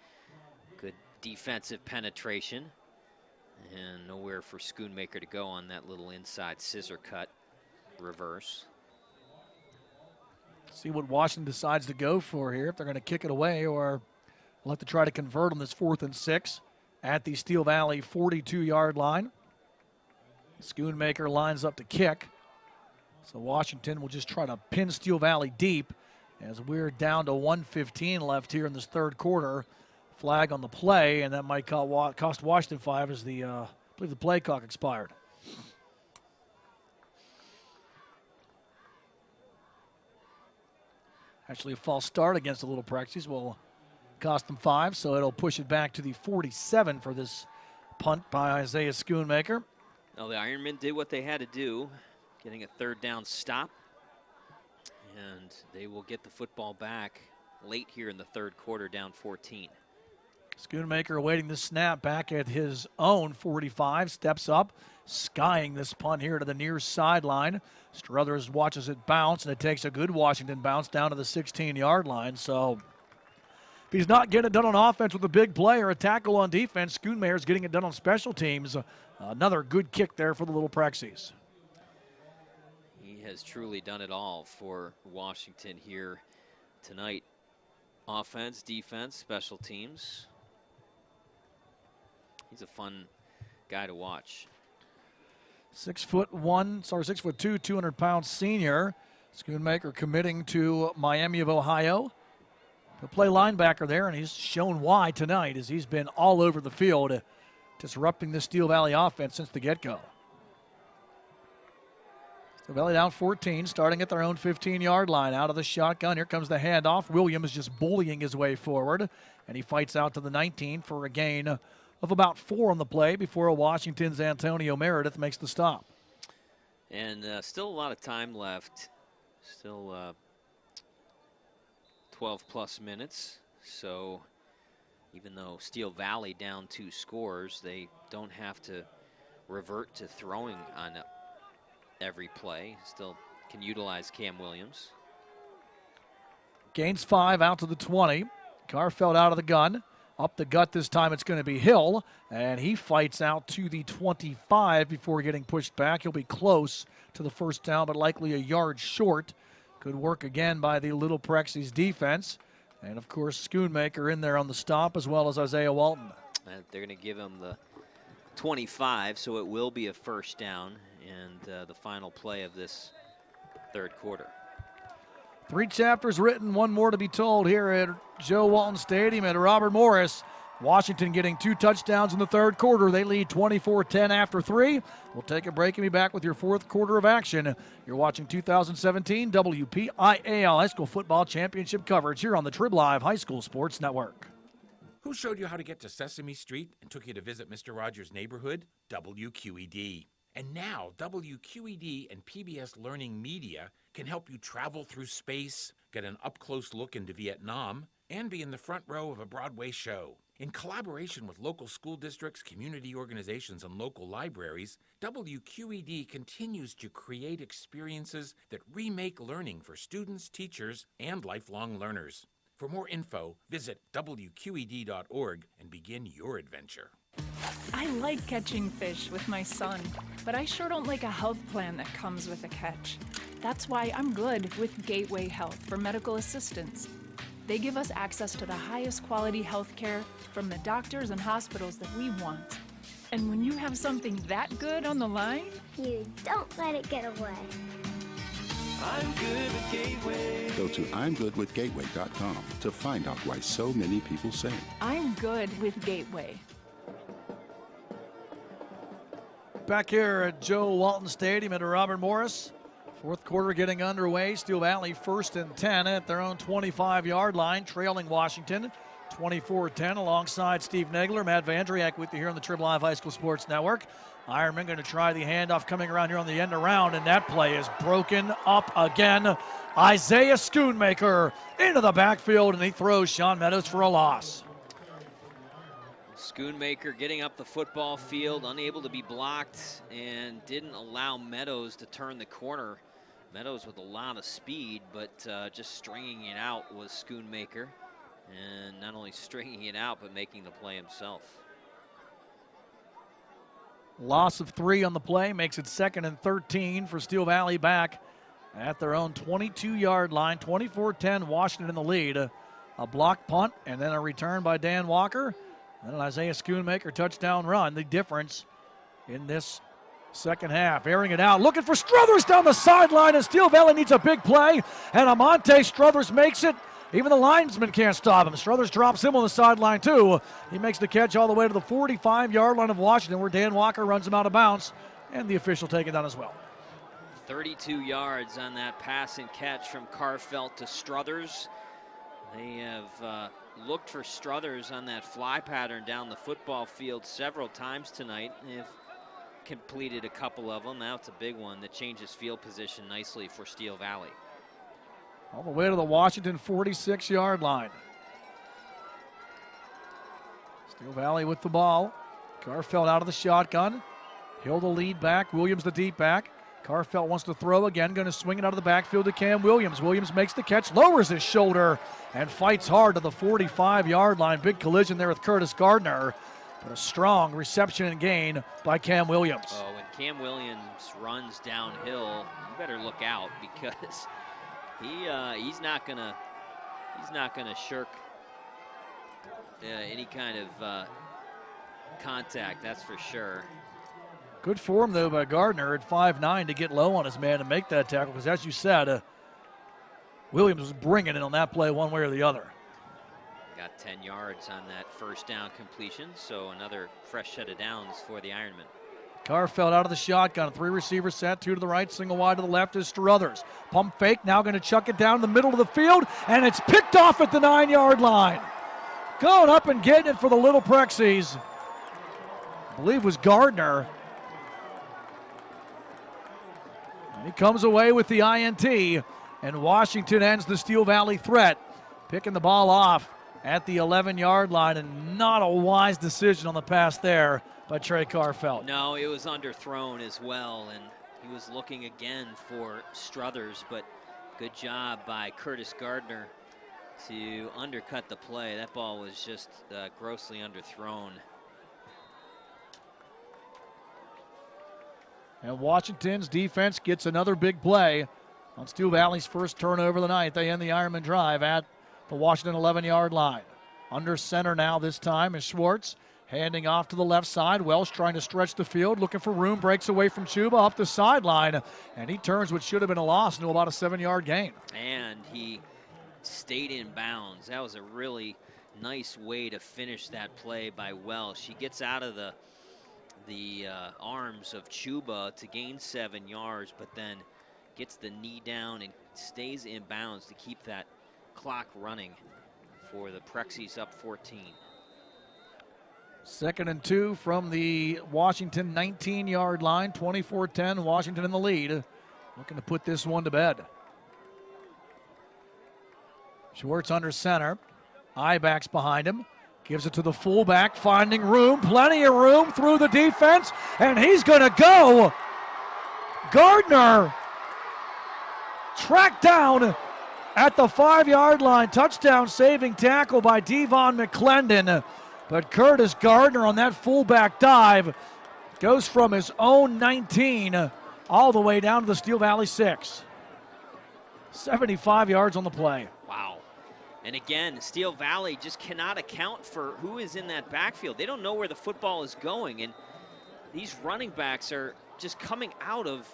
Good defensive penetration, and nowhere for Schoonmaker to go on that little inside scissor cut reverse. See what Washington decides to go for here, if they're going to kick it away or we'll have to try to convert on this 4th and 6 at the Steel Valley 42-yard line. Schoonmaker lines up to kick. So Washington will just try to pin Steel Valley deep as we're down to 1:15 left here in this third quarter. Flag on the play, and that might cost Washington 5 as I believe the play clock expired. Actually, a false start against the Little Prexies will cost them 5, so it'll push it back to the 47 for this punt by Isaiah Schoonmaker. Well, the Ironmen did what they had to do, getting a third down stop, and they will get the football back late here in the third quarter, down 14. Schoonmaker awaiting the snap back at his own 45, steps up, skying this punt here to the near sideline. Struthers watches it bounce, and it takes a good Washington bounce down to the 16-yard line. So if he's not getting it done on offense with a big play or a tackle on defense, Schoonmaker's getting it done on special teams. Another good kick there for the Little Prexies. He has truly done it all for Washington here tonight. Offense, defense, special teams. He's a fun guy to watch. 6'2", 200-pound senior. Schoonmaker committing to Miami of Ohio. He'll play linebacker there, and he's shown why tonight as he's been all over the field, disrupting the Steel Valley offense since the get-go. Steel Valley down 14, starting at their own 15-yard line. Out of the shotgun, here comes the handoff. Williams just bullying his way forward, and he fights out to the 19 for a gain of about 4 on the play before Washington's Antonio Meredith makes the stop. And still a lot of time left. Still 12-plus minutes. So even though Steel Valley down 2 scores, they don't have to revert to throwing on every play. Still can utilize Cam Williams. Gains 5 out to the 20. Carfeld out of the gun. Up the gut this time, it's going to be Hill, and he fights out to the 25 before getting pushed back. He'll be close to the first down, but likely a yard short. Good work again by the Little Prexies defense. And, of course, Schoonmaker in there on the stop, as well as Isaiah Walton. They're going to give him the 25, so it will be a first down, and the final play of this third quarter. 3 chapters written, 1 more to be told here at Joe Walton Stadium at Robert Morris. Washington getting 2 touchdowns in the third quarter. They lead 24-10 after 3. We'll take a break and be back with your fourth quarter of action. You're watching 2017 WPIAL High School Football Championship coverage here on the Triblive High School Sports Network. Who showed you how to get to Sesame Street and took you to visit Mr. Rogers' neighborhood? WQED. And now, WQED and PBS Learning Media can help you travel through space, get an up-close look into Vietnam, and be in the front row of a Broadway show. In collaboration with local school districts, community organizations, and local libraries, WQED continues to create experiences that remake learning for students, teachers, and lifelong learners. For more info, visit WQED.org and begin your adventure. I like catching fish with my son, but I sure don't like a health plan that comes with a catch. That's why I'm good with Gateway Health for medical assistance. They give us access to the highest quality health care from the doctors and hospitals that we want. And when you have something that good on the line, you don't let it get away. I'm good with Gateway. Go to I'mGoodWithGateway.com to find out why so many people say I'm good with Gateway. Back here at Joe Walton Stadium at Robert Morris. Fourth quarter getting underway. Steel Valley 1st and 10 at their own 25-yard line, trailing Washington 24-10 alongside Steve Nagler, Matt Vandriak with you here on the Triblive High School Sports Network. Ironmen going to try the handoff coming around here on the end around, and that play is broken up again. Isaiah Schoonmaker into the backfield, and he throws Sean Meadows for a loss. Schoonmaker getting up the football field, unable to be blocked, and didn't allow Meadows to turn the corner. Meadows with a lot of speed, but just stringing it out was Schoonmaker. And not only stringing it out, but making the play himself. Loss of 3 on the play makes it 2nd and 13 for Steel Valley back at their own 22-yard line. 24-10, Washington in the lead. A block punt and then a return by Dan Walker. And an Isaiah Schoonmaker touchdown run. The difference in this second half. Airing it out, looking for Struthers down the sideline, and Steel Valley needs a big play. And Amante Struthers makes it. Even the linesman can't stop him. Struthers drops him on the sideline, too. He makes the catch all the way to the 45-yard line of Washington, where Dan Walker runs him out of bounds, and the official taken down as well. 32 yards on that pass and catch from Carfelt to Struthers. They have looked for Struthers on that fly pattern down the football field several times tonight. They've completed a couple of them. Now it's a big one that changes field position nicely for Steel Valley. All the way to the Washington 46-yard line. Steel Valley with the ball. Carfelt out of the shotgun. Hill the lead back. Williams the deep back. Carfelt wants to throw again. Going to swing it out of the backfield to Cam Williams. Williams makes the catch, lowers his shoulder, and fights hard to the 45-yard line. Big collision there with Curtis Gardner. But a strong reception and gain by Cam Williams. Oh, when Cam Williams runs downhill, you better look out, because he's not gonna shirk any kind of contact, that's for sure. Good form, though, by Gardner at 5'9" to get low on his man and make that tackle, because as you said, Williams was bringing it on that play one way or the other. Got 10 yards on that first down completion, so another fresh set of downs for the Ironmen. Carfelt out of the shotgun, 3 receiver set, 2 to the right, single wide to the left is Struthers. Pump fake, now going to chuck it down the middle of the field, and it's picked off at the 9-yard line. Going up and getting it for the Little Prexies. I believe was Gardner. And he comes away with the INT, and Washington ends the Steel Valley threat, picking the ball off at the 11-yard line, and not a wise decision on the pass there by Trey Carfelt. No, it was underthrown as well, and he was looking again for Struthers, but good job by Curtis Gardner to undercut the play. That ball was just grossly underthrown. And Washington's defense gets another big play on Steel Valley's first turnover of the night. They end the Ironman drive at the Washington 11-yard line. Under center now this time is Schwartz. Handing off to the left side. Welsh trying to stretch the field, looking for room, breaks away from Chuba up the sideline, and he turns what should have been a loss into about a 7-yard gain. And he stayed in bounds. That was a really nice way to finish that play by Welsh. He gets out of the arms of Chuba to gain 7 yards, but then gets the knee down and stays in bounds to keep that clock running for the Prexies up 14. 2nd and 2 from the Washington 19-yard line. 24-10, Washington in the lead. Looking to put this one to bed. Schwartz under center. Ibach's behind him. Gives it to the fullback, finding room. Plenty of room through the defense. And he's going to go. Gardner tracked down at the 5-yard line. Touchdown saving tackle by Devon McClendon. But Curtis Gardner on that fullback dive goes from his own 19 all the way down to the Steel Valley 6. 75 yards on the play. Wow. And again, Steel Valley just cannot account for who is in that backfield. They don't know where the football is going, and these running backs are just coming out of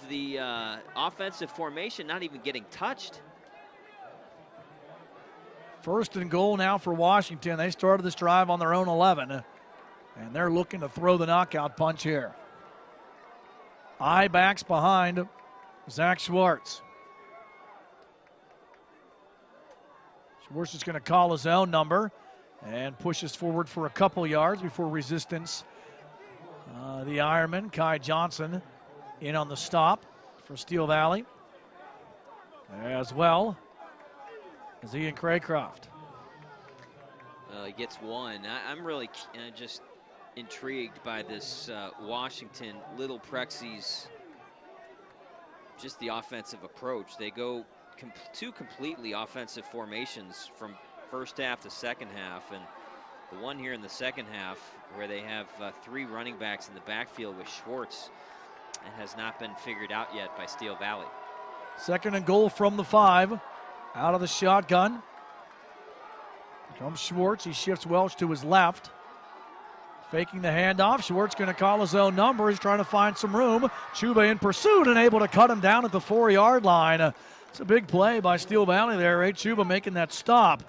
the offensive formation, not even getting touched. 1st and goal now for Washington. They started this drive on their own 11, and they're looking to throw the knockout punch here. Ibach's behind Zach Schwartz. Schwartz is going to call his own number and pushes forward for a couple yards before resistance. The Ironman, Kai Johnson, in on the stop for Steel Valley, as well as Ian Craycroft. He gets one. I'm really just intrigued by this Washington Little Prexies, just the offensive approach. They go two completely offensive formations from first half to second half, and the one here in the second half where they have 3 running backs in the backfield with Schwartz, and has not been figured out yet by Steel Valley. 2nd and goal from the 5, out of the shotgun. Comes Schwartz, he shifts Welch to his left. Faking the handoff, Schwartz going to call his own number. He's trying to find some room. Chuba in pursuit and able to cut him down at the 4-yard line. It's a big play by Steel Valley there. Ray Chuba making that stop.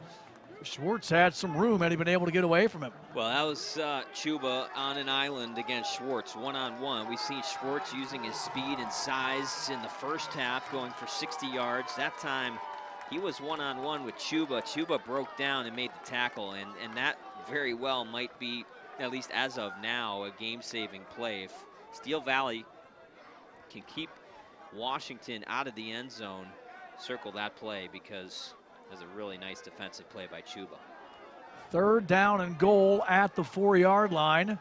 Schwartz had some room, had he been able to get away from him. Well, that was Chuba on an island against Schwartz, one-on-one. We've seen Schwartz using his speed and size in the first half, going for 60 yards. That time, he was one-on-one with Chuba. Chuba broke down and made the tackle, and that very well might be, at least as of now, a game-saving play. If Steel Valley can keep Washington out of the end zone, circle that play, because that's a really nice defensive play by Chuba. 3rd down and goal at the 4-yard line.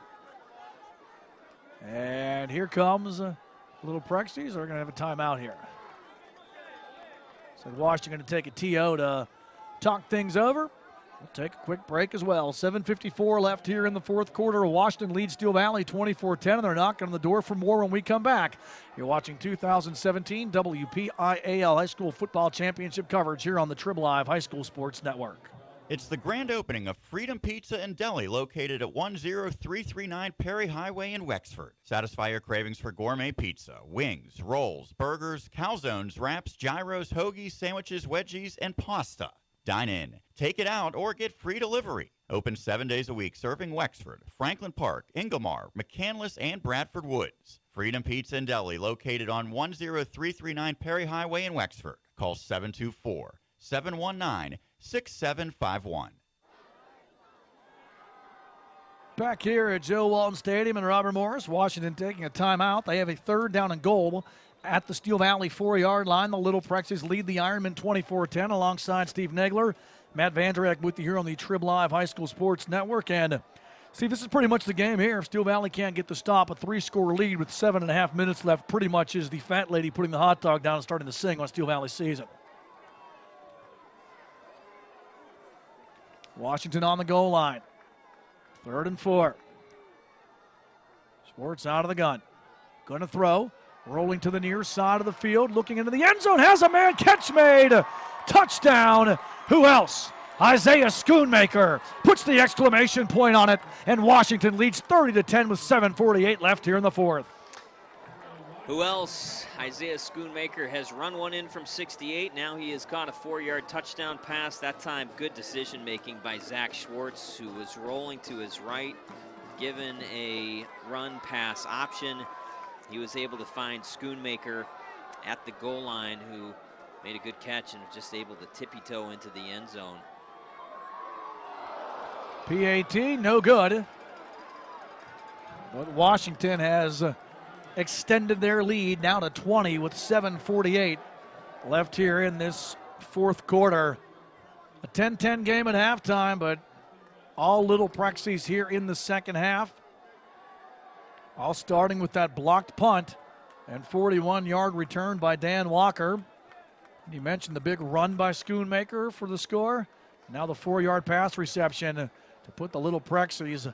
And here comes Little Prexies. They're going to have a timeout here. So Washington going to take a TO to talk things over. We'll take a quick break as well. 7:54 left here in the 4th quarter. Washington leads Steel Valley 24-10, and they're knocking on the door for more when we come back. You're watching 2017 WPIAL High School Football Championship coverage here on the Triblive High School Sports Network. It's the grand opening of Freedom Pizza and Deli, located at 10339 Perry Highway in Wexford. Satisfy your cravings for gourmet pizza, wings, rolls, burgers, calzones, wraps, gyros, hoagies, sandwiches, wedgies, and pasta. Dine in, take it out, or get free delivery. Open 7 days a week, serving Wexford, Franklin Park, Ingomar, McCandless, and Bradford Woods. Freedom Pizza and Deli, located on 10339 Perry Highway in Wexford. Call 724-719-6751. Back here at Joe Walton Stadium in Robert Morris, Washington taking a timeout. They have a 3rd down and goal at the Steel Valley 4-yard line. The Little Prexies lead the Ironmen 24-10 alongside Steve Nagler. Matt Vandriak with you here on the Triblive High School Sports Network. And Steve, this is pretty much the game here. If Steel Valley can't get the stop, a 3-score lead with 7.5 minutes left pretty much is the fat lady putting the hot dog down and starting to sing on Steel Valley season. Washington on the goal line. 3rd and 4. Schwartz out of the gun. Going to throw. Rolling to the near side of the field. Looking into the end zone. Has a man. Catch made. Touchdown. Who else? Isaiah Schoonmaker puts the exclamation point on it. And Washington leads 30-10 with 7:48 left here in the 4th. Who else? Isaiah Schoonmaker has run one in from 68. Now he has caught a 4-yard touchdown pass. That time, good decision making by Zach Schwartz, who was rolling to his right, given a run pass option. He was able to find Schoonmaker at the goal line, who made a good catch and was just able to tippy-toe into the end zone. PAT, no good. But Washington has extended their lead now to 20 with 7:48 left here in this 4th quarter. A 10-10 game at halftime, but all Little Prexies here in the second half. All starting with that blocked punt and 41-yard return by Dan Walker. You mentioned the big run by Schoonmaker for the score. Now the 4-yard pass reception to put the Little Prexies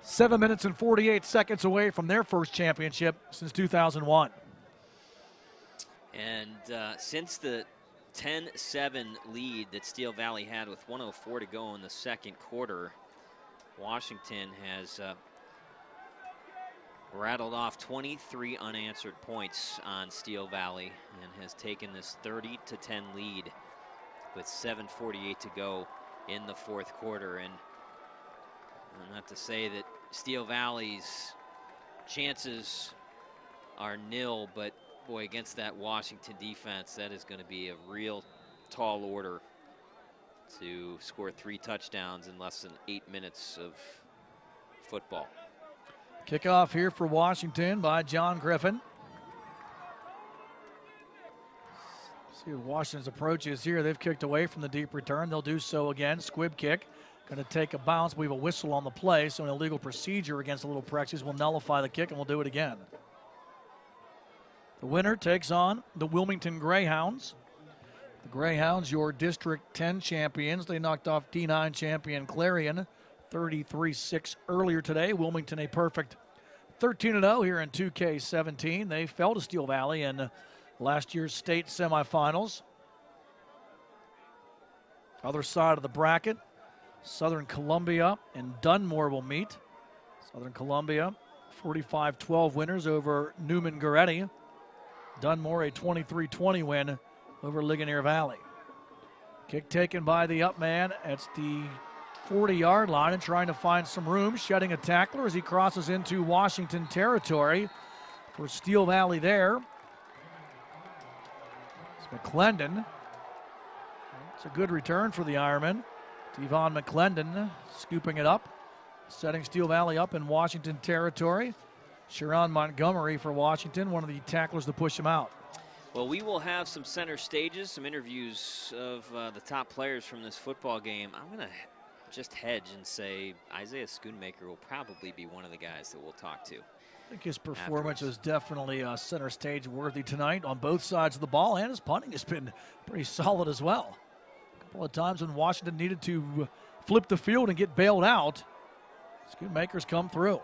7 minutes and 48 seconds away from their first championship since 2001. And since the 10-7 lead that Steel Valley had with 1:04 to go in the second quarter, Washington has rattled off 23 unanswered points on Steel Valley and has taken this 30-10 lead with 7:48 to go in the 4th quarter. And not to say that Steel Valley's chances are nil, but boy, against that Washington defense, that is going to be a real tall order to score 3 touchdowns in less than 8 minutes of football. Kickoff here for Washington by John Griffin. See what Washington's approach is here. They've kicked away from the deep return. They'll do so again. Squib kick. Going to take a bounce. We have a whistle on the play, so an illegal procedure against the Little Prexies will nullify the kick, and we'll do it again. The winner takes on the Wilmington Greyhounds. The Greyhounds, your District 10 champions. They knocked off D9 champion Clarion 33-6 earlier today. Wilmington a perfect 13-0 here in 2K17. They fell to Steel Valley in last year's state semifinals. Other side of the bracket, Southern Columbia and Dunmore will meet. Southern Columbia, 45-12 winners over Newman Goretti. Dunmore, a 23-20 win over Ligonier Valley. Kick taken by the up man at the 40-yard line and trying to find some room, shedding a tackler as he crosses into Washington territory for Steel Valley there. It's McClendon. It's a good return for the Ironmen. Devon McClendon scooping it up, setting Steel Valley up in Washington territory. Sharon Montgomery for Washington, one of the tacklers to push him out. Well, we will have some center stages, some interviews of the top players from this football game. I'm going to just hedge and say Isaiah Schoonmaker will probably be one of the guys that we'll talk to. I think his performance is definitely center stage worthy tonight on both sides of the ball, and his punting has been pretty solid as well. A couple of times when Washington needed to flip the field and get bailed out, Schoonmaker's come through.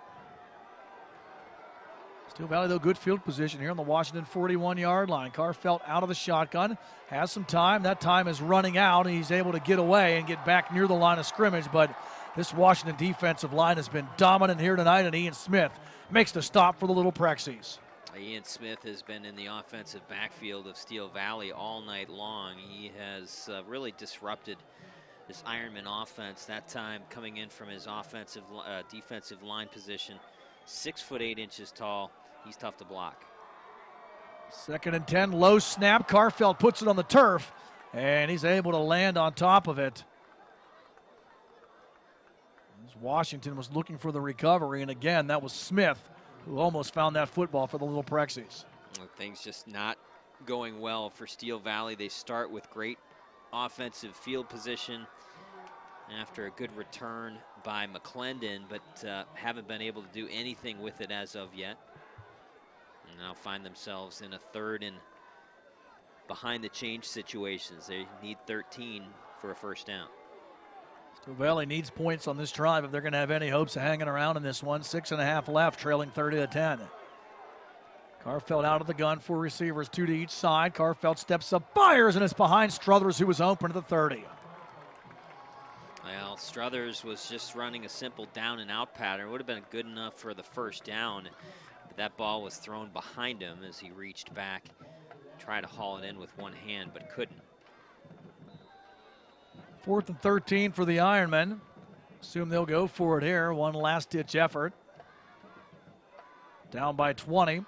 Steel Valley, though, good field position here on the Washington 41-yard line. Carfelt out of the shotgun, has some time. That time is running out, and he's able to get away and get back near the line of scrimmage. But this Washington defensive line has been dominant here tonight, and Ian Smith makes the stop for the Little Prexies. Ian Smith has been in the offensive backfield of Steel Valley all night long. He has really disrupted this Ironman offense, that time coming in from his defensive line position. 6'8" tall. He's tough to block. 2nd and 10, low snap. Carfelt puts it on the turf, and he's able to land on top of it. As Washington was looking for the recovery, and again, that was Smith who almost found that football for the Little Prexies. Things just not going well for Steel Valley. They start with great offensive field position after a good return by McClendon, but haven't been able to do anything with it as of yet. And now find themselves in a 3rd and behind the change situations. They need 13 for a first down. Steel Valley needs points on this drive if they're going to have any hopes of hanging around in this one. 6.5 left, trailing 30-10. Carfelt out of the gun, 4 receivers, 2 to each side. Carfelt steps up, fires, and it's behind Struthers, who was open at the 30. Well, Struthers was just running a simple down and out pattern. Would have been good enough for the first down, but that ball was thrown behind him as he reached back, tried to haul it in with one hand, but couldn't. 4th and 13 for the Ironmen. Assume they'll go for it here. One last-ditch effort. Down by 20.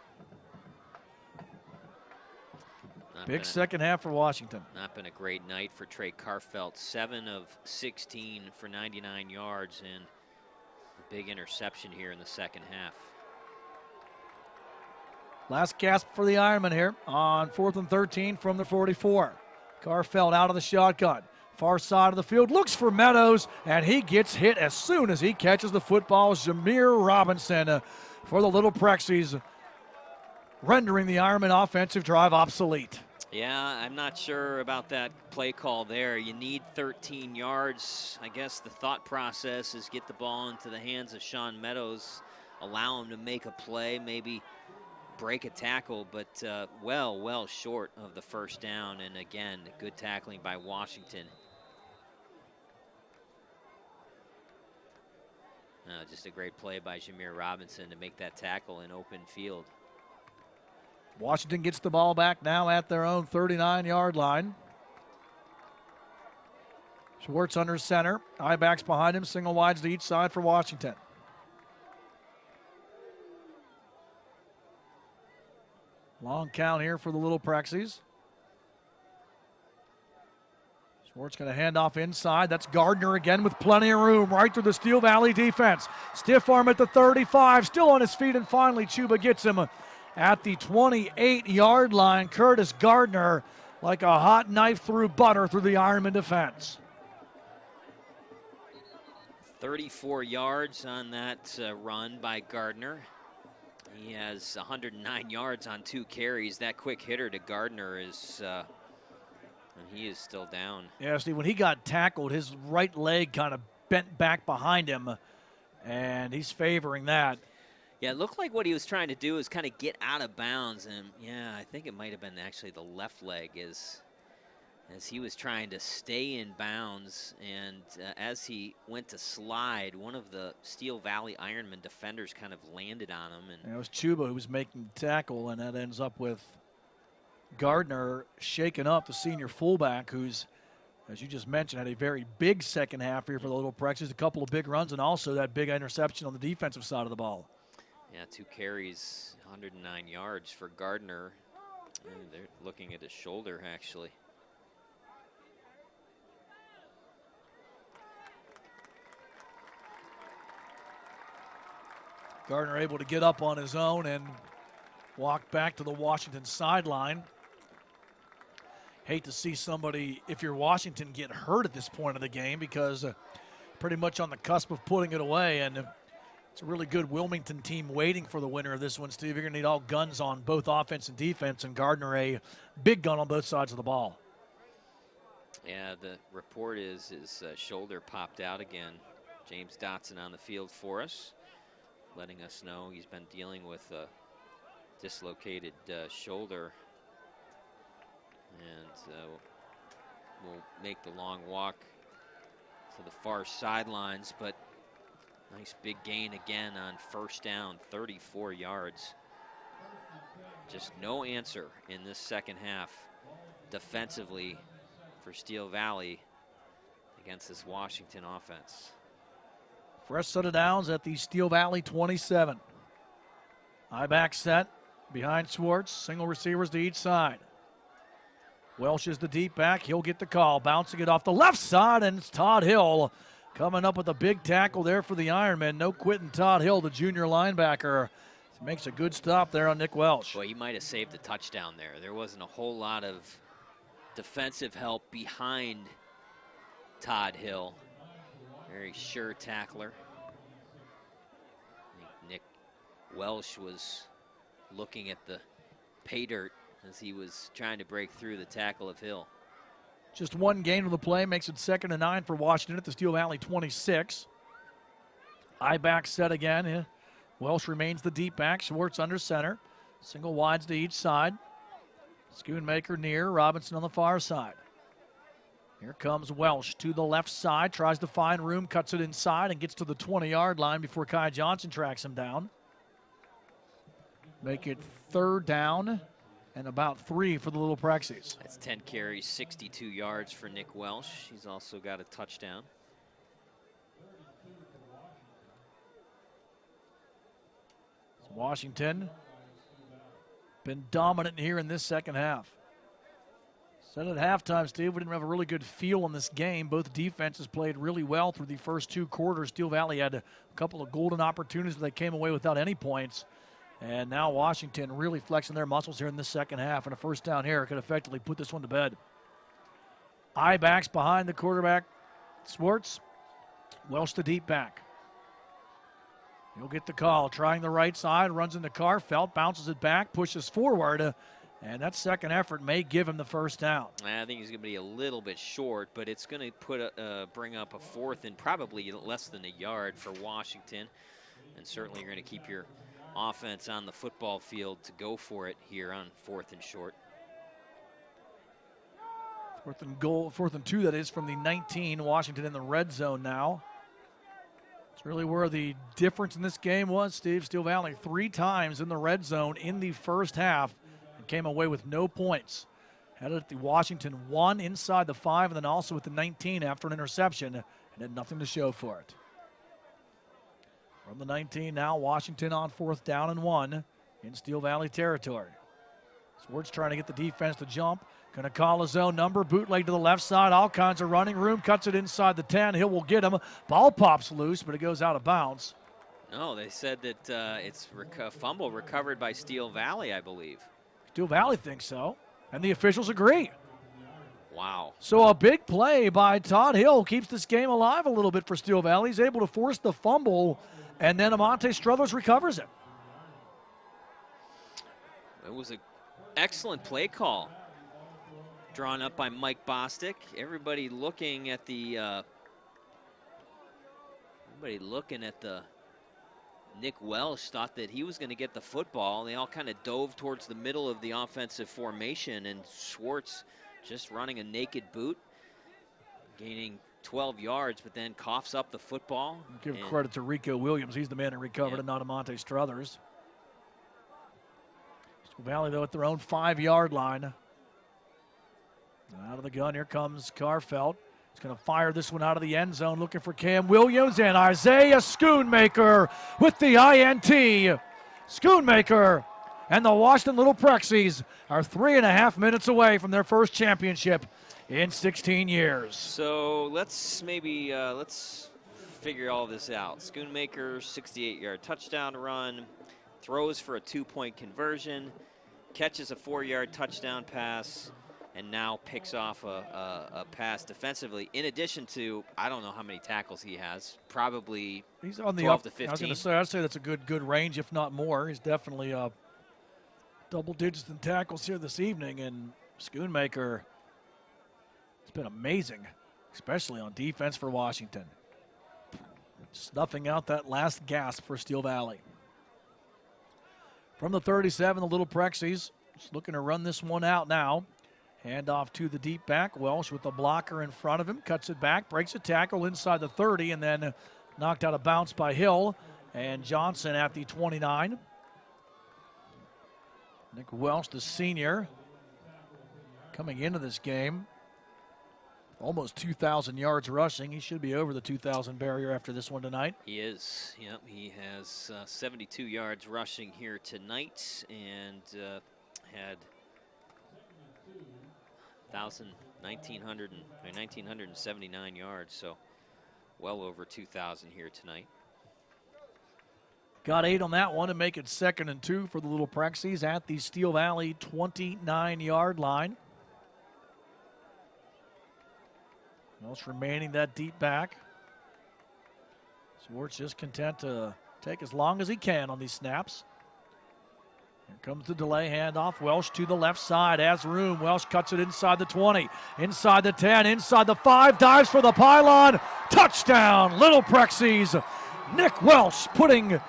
Big second half for Washington. Not been a great night for Trey Carfelt. 7 of 16 for 99 yards and a big interception here in the second half. Last gasp for the Ironmen here on 4th and 13 from the 44. Carfelt out of the shotgun. Far side of the field, looks for Meadows, and he gets hit as soon as he catches the football. Jameer Robinson for the Little Prexies, rendering the Ironman offensive drive obsolete. Yeah, I'm not sure about that play call there. You need 13 yards. I guess the thought process is get the ball into the hands of Sean Meadows, allow him to make a play, maybe break a tackle, but well short of the first down. And again, good tackling by Washington. Just a great play by Jameer Robinson to make that tackle in open field. Washington gets the ball back now at their own 39-yard line. Schwartz under center. I-backs behind him, single wides to each side for Washington. Long count here for the Little Prexies. Swartz going to hand off inside. That's Gardner again with plenty of room right through the Steel Valley defense. Stiff arm at the 35, still on his feet, and finally Chuba gets him at the 28-yard line. Curtis Gardner, like a hot knife through butter through the Ironman defense. 34 yards on that run by Gardner. He has 109 yards on 2 carries. That quick hitter to Gardner is, and he is still down. Yeah, Steve, when he got tackled, his right leg kind of bent back behind him, and he's favoring that. Yeah, it looked like what he was trying to do is kind of get out of bounds, and yeah, I think it might have been actually the left leg as he was trying to stay in bounds, and as he went to slide, one of the Steel Valley Ironman defenders kind of landed on him. And it was Chuba who was making the tackle, and that ends up with Gardner shaking up the senior fullback, who's, as you just mentioned, had a very big second half here for the Little Prexies, a couple of big runs, and also that big interception on the defensive side of the ball. Yeah, 2 carries, 109 yards for Gardner. And they're looking at his shoulder, actually. Gardner able to get up on his own and walk back to the Washington sideline. Hate to see somebody, if you're Washington, get hurt at this point of the game, because pretty much on the cusp of putting it away, and it's a really good Wilmington team waiting for the winner of this one, Steve. You're going to need all guns on both offense and defense, and Gardner a big gun on both sides of the ball. Yeah, the report is his shoulder popped out again. James Dotson on the field for us, letting us know he's been dealing with a dislocated shoulder, and will make the long walk to the far sidelines, but nice big gain again on first down, 34 yards. Just no answer in this second half defensively for Steel Valley against this Washington offense. Fresh set of downs at the Steel Valley 27. High back set behind Swartz. Single receivers to each side. Welsh is the deep back. He'll get the call. Bouncing it off the left side, and it's Todd Hill coming up with a big tackle there for the Ironmen. No quitting Todd Hill, the junior linebacker. Makes a good stop there on Nick Welsh. Boy, he might have saved a touchdown there. There wasn't a whole lot of defensive help behind Todd Hill. Very sure tackler. I think Nick Welsh was looking at the pay dirt as he was trying to break through the tackle of Hill. Just one gain of the play makes it 2nd and 9 for Washington at the Steel Valley 26. I back set again. Welsh remains the deep back. Schwartz under center. Single wides to each side. Schoonmaker near. Robinson on the far side. Here comes Welsh to the left side. Tries to find room. Cuts it inside and gets to the 20-yard line before Kai Johnson tracks him down. Make it 3rd down and about 3 for the Little Prexies. That's 10 carries, 62 yards for Nick Welsh. He's also got a touchdown. Washington been dominant here in this second half. Said at halftime, Steve, we didn't have a really good feel on this game. Both defenses played really well through the first 2 quarters. Steel Valley had a couple of golden opportunities, but they came away without any points. And now Washington really flexing their muscles here in the second half, and a first down here could effectively put this one to bed. I-backs behind the quarterback, Swartz. Welsh the deep back. He'll get the call, trying the right side, runs into Carfelt, bounces it back, pushes forward, and that second effort may give him the first down. I think he's going to be a little bit short, but it's going to bring up a 4th and probably less than a yard for Washington, and certainly you're going to keep your offense on the football field to go for it here on 4th and short. 4th and goal, 4th and 2, that is, from the 19. Washington in the red zone now. It's really where the difference in this game was, Steve. Steel Valley 3 times in the red zone in the first half and came away with no points. Had it at the Washington 1 inside the 5, and then also with the 19 after an interception, and had nothing to show for it. From the 19 now, Washington on 4th down and 1 in Steel Valley territory. Swartz trying to get the defense to jump. Going to call his own number. Bootleg to the left side. All kinds of running room. Cuts it inside the 10. Hill will get him. Ball pops loose, but it goes out of bounds. No, they said that it's a fumble recovered by Steel Valley, I believe. Steel Valley thinks so, and the officials agree. Wow. So a big play by Todd Hill keeps this game alive a little bit for Steel Valley. He's able to force the fumble, and then Amante Struthers recovers it. It was an excellent play call drawn up by Mike Bostic. Everybody looking at the Nick Welsh thought that he was going to get the football. They all kind of dove towards the middle of the offensive formation, and Swartz just running a naked boot, gaining 12 yards, but then coughs up the football. Give credit to Rico Williams. He's the man who recovered, and not Amante Struthers. Steel Valley, though, at their own 5-yard line. Out of the gun, here comes Carfelt. He's going to fire this one out of the end zone, looking for Cam Williams, and Isaiah Schoonmaker with the INT. Schoonmaker and the Washington Little Prexies are 3.5 minutes away from their first championship in 16 years. So let's figure all this out. Schoonmaker, 68-yard touchdown run, throws for a 2-point conversion, catches a 4-yard touchdown pass, and now picks off a pass defensively. In addition to, I don't know how many tackles he has, probably he's on the 12 up, to 15. I was going to say, I'd say that's a good range, if not more. He's definitely double digits in tackles here this evening, and Schoonmaker, it's been amazing, especially on defense for Washington. Snuffing out that last gasp for Steel Valley. From the 37, the Little Prexies just looking to run this one out now. Hand off to the deep back. Welsh with the blocker in front of him. Cuts it back. Breaks a tackle inside the 30 and then knocked out of bounds by Hill. And Johnson at the 29. Nick Welsh, the senior, coming into this game. Almost 2,000 yards rushing. He should be over the 2,000 barrier after this one tonight. He is. Yep, he has 72 yards rushing here tonight and had 1,979 yards, so well over 2,000 here tonight. Got 8 on that one to make it 2nd and 2 for the Little Prexies at the Steel Valley 29-yard line. Welsh remaining that deep back. Swartz just content to take as long as he can on these snaps. Here comes the delay handoff. Welsh to the left side, has room. Welsh cuts it inside the 20, inside the 10, inside the 5, dives for the pylon. Touchdown, Little Prexies. Nick Welsh putting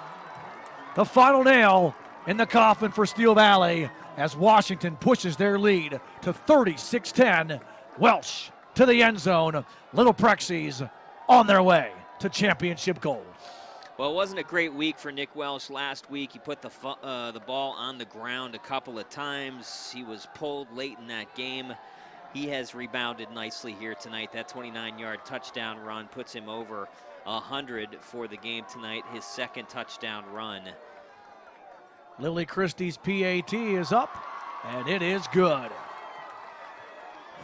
the final nail in the coffin for Steel Valley as Washington pushes their lead to 36-10. Welsh to the end zone. Little Prexies on their way to championship gold. Well, it wasn't a great week for Nick Welsh last week. He put the ball on the ground a couple of times. He was pulled late in that game. He has rebounded nicely here tonight. That 29-yard touchdown run puts him over 100 for the game tonight, his 2nd touchdown run. Lily Christie's PAT is up, and it is good.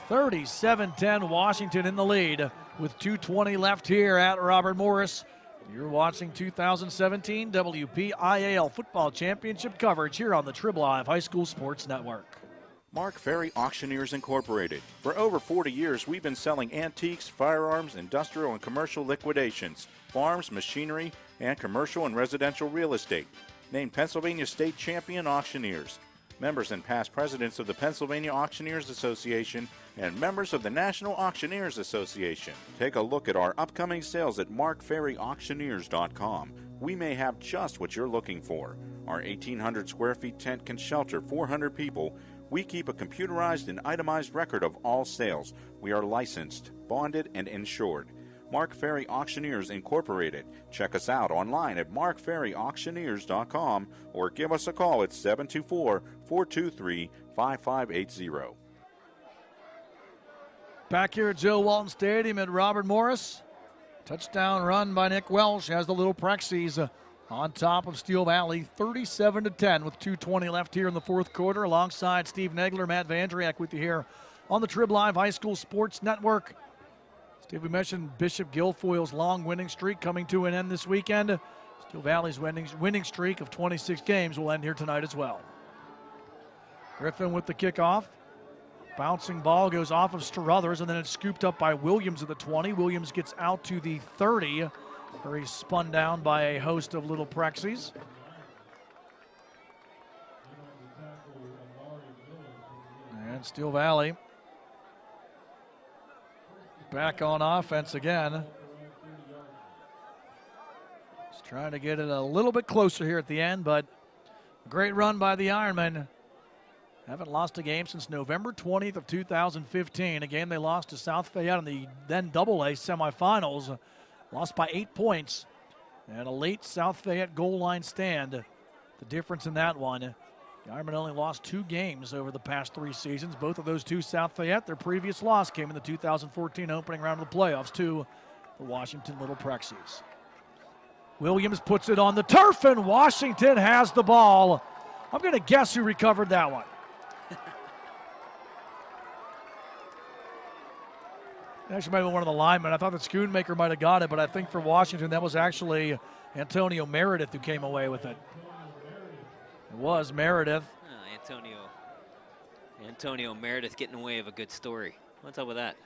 37-10 Washington in the lead with 2:20 left here at Robert Morris. You're watching 2017 WPIAL Football Championship coverage here on the Triblive High School Sports Network. Mark Ferry Auctioneers Incorporated. For over 40 years, we've been selling antiques, firearms, industrial and commercial liquidations, farms, machinery, and commercial and residential real estate. Named Pennsylvania State Champion Auctioneers. Members and past presidents of the Pennsylvania Auctioneers Association and members of the National Auctioneers Association. Take a look at our upcoming sales at markferryauctioneers.com. We may have just what you're looking for. Our 1,800 square feet tent can shelter 400 people. We keep a computerized and itemized record of all sales. We are licensed, bonded, and insured. Mark Ferry Auctioneers Incorporated. Check us out online at markferryauctioneers.com or give us a call at 724-423-5580. Back here at Joe Walton Stadium at Robert Morris. Touchdown run by Nick Welsh as the Little Prexies on top of Steel Valley, 37-10 with 2:20 left here in the fourth quarter. Alongside Steve Nagler, Matt Vandriak with you here on the Triblive High School Sports Network. Steve, we mentioned Bishop Guilfoyle's long winning streak coming to an end this weekend. Steel Valley's winning streak of 26 games will end here tonight as well. Griffin with the kickoff. Bouncing ball goes off of Struthers, and then it's scooped up by Williams at the 20. Williams gets out to the 30, where he's spun down by a host of Little Prexies. And Steel Valley back on offense again. Just trying to get it a little bit closer here at the end, but a great run by the Ironmen. Haven't lost a game since November 20th of 2015. A game they lost to South Fayette in the then AA semifinals. Lost by 8 points. And a late South Fayette goal line stand. The difference in that one. The Ironmen only lost 2 games over the past 3 seasons. Both of those 2 South Fayette. Their previous loss came in the 2014 opening round of the playoffs to the Washington Little Prexies. Williams puts it on the turf, and Washington has the ball. I'm going to guess who recovered that one. Actually, might have been one of the linemen. I thought that Schoonmaker might have got it, but I think for Washington, that was actually Antonio Meredith who came away with it. It was Meredith. Antonio Meredith getting away with a good story. What's up with that?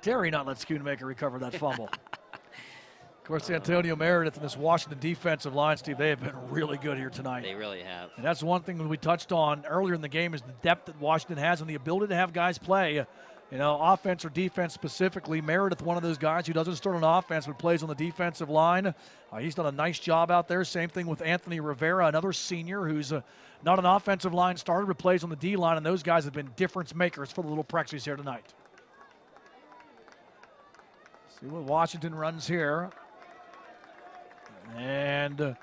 Terry not let Schoonmaker recover that fumble. Of course, Antonio Meredith and this Washington defensive line, Steve, they have been really good here tonight. They really have. And that's one thing that we touched on earlier in the game is the depth that Washington has and the ability to have guys play. You know, offense or defense specifically. Meredith, one of those guys who doesn't start on offense but plays on the defensive line. He's done a nice job out there. Same thing with Anthony Rivera, another senior who's not an offensive line starter but plays on the D-line, and those guys have been difference makers for the Little Prexies here tonight. See what Washington runs here. And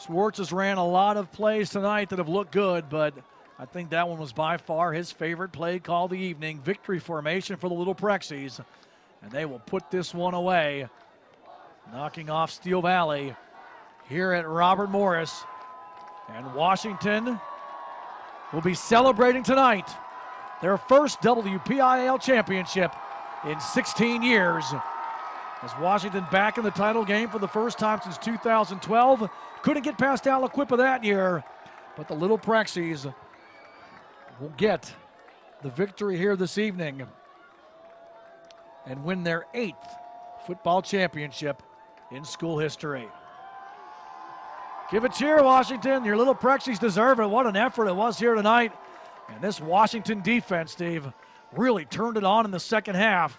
Schwartz has ran a lot of plays tonight that have looked good, but I think that one was by far his favorite play call of the evening. Victory formation for the Little Prexies. And they will put this one away. Knocking off Steel Valley here at Robert Morris. And Washington will be celebrating tonight their first WPIAL championship in 16 years. As Washington back in the title game for the first time since 2012. Couldn't get past Aliquippa that year. But the Little Prexies will get the victory here this evening and win their 8th football championship in school history. Give a cheer, Washington. Your Little Prexies deserve it. What an effort it was here tonight. And this Washington defense, Steve, really turned it on in the second half.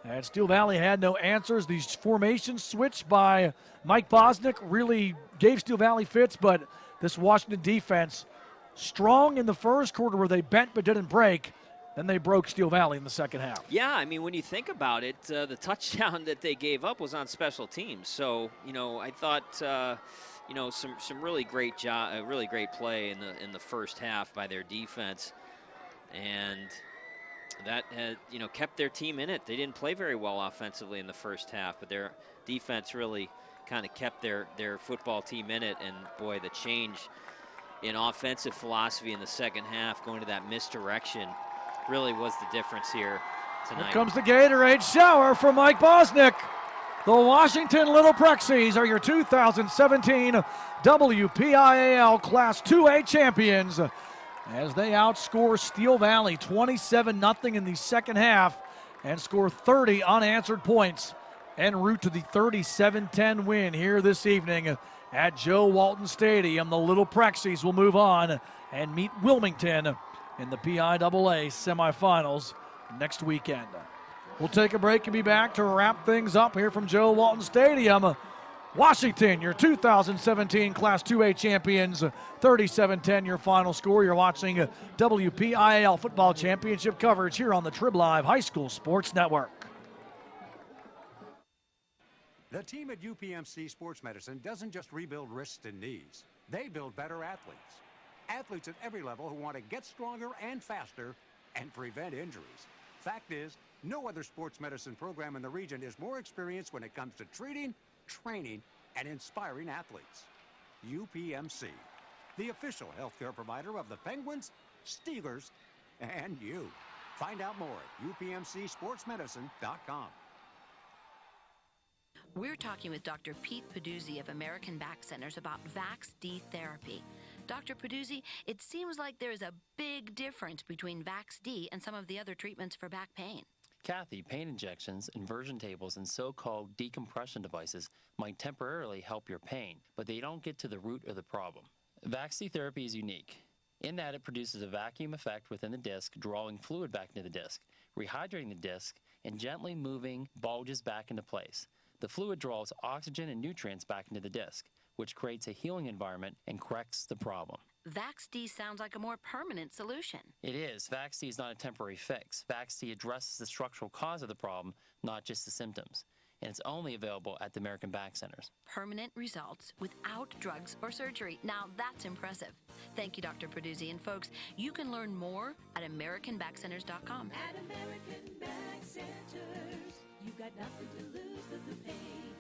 And Steel Valley had no answers. These formations switched by Mike Bosnick really gave Steel Valley fits, but this Washington defense strong in the first quarter where they bent but didn't break. Then they broke Steel Valley in the second half. Yeah, I mean, when you think about it, the touchdown that they gave up was on special teams. So, you know, I thought, you know, some really great job, really great play in the first half by their defense, and that had, you know, kept their team in it. They didn't play very well offensively in the first half, but their defense really kind of kept their football team in it. And boy, the change in offensive philosophy in the second half, going to that misdirection, really was the difference here tonight. Here comes the Gatorade shower from Mike Bosnick. The Washington Little Prexies are your 2017 WPIAL Class 2A champions as they outscore Steel Valley 27-0 in the second half and score 30 unanswered points en route to the 37-10 win here this evening at Joe Walton Stadium. The Little Prexies will move on and meet Wilmington in the PIAA semifinals next weekend. We'll take a break and be back to wrap things up here from Joe Walton Stadium. Washington, your 2017 Class 2A champions, 37-10 your final score. You're watching WPIAL Football Championship coverage here on the Triblive High School Sports Network. The team at UPMC Sports Medicine doesn't just rebuild wrists and knees. They build better athletes. Athletes at every level who want to get stronger and faster and prevent injuries. Fact is, no other sports medicine program in the region is more experienced when it comes to treating, training, and inspiring athletes. UPMC, the official healthcare provider of the Penguins, Steelers, and you. Find out more at upmcsportsmedicine.com. We're talking with Dr. Pete Peduzzi of American Back Centers about VaxD therapy. Dr. Peduzzi, it seems like there's a big difference between VaxD and some of the other treatments for back pain. Kathy, pain injections, inversion tables, and so-called decompression devices might temporarily help your pain, but they don't get to the root of the problem. VaxD therapy is unique in that it produces a vacuum effect within the disc, drawing fluid back into the disc, rehydrating the disc, and gently moving bulges back into place. The fluid draws oxygen and nutrients back into the disc, which creates a healing environment and corrects the problem. VaxD sounds like a more permanent solution. It is. VaxD is not a temporary fix. VaxD addresses the structural cause of the problem, not just the symptoms. And it's only available at the American Back Centers. Permanent results without drugs or surgery. Now that's impressive. Thank you, Dr. Peduzzi. And folks, you can learn more at AmericanBackCenters.com. At American Back Centers, you got nothing to lose but the pain.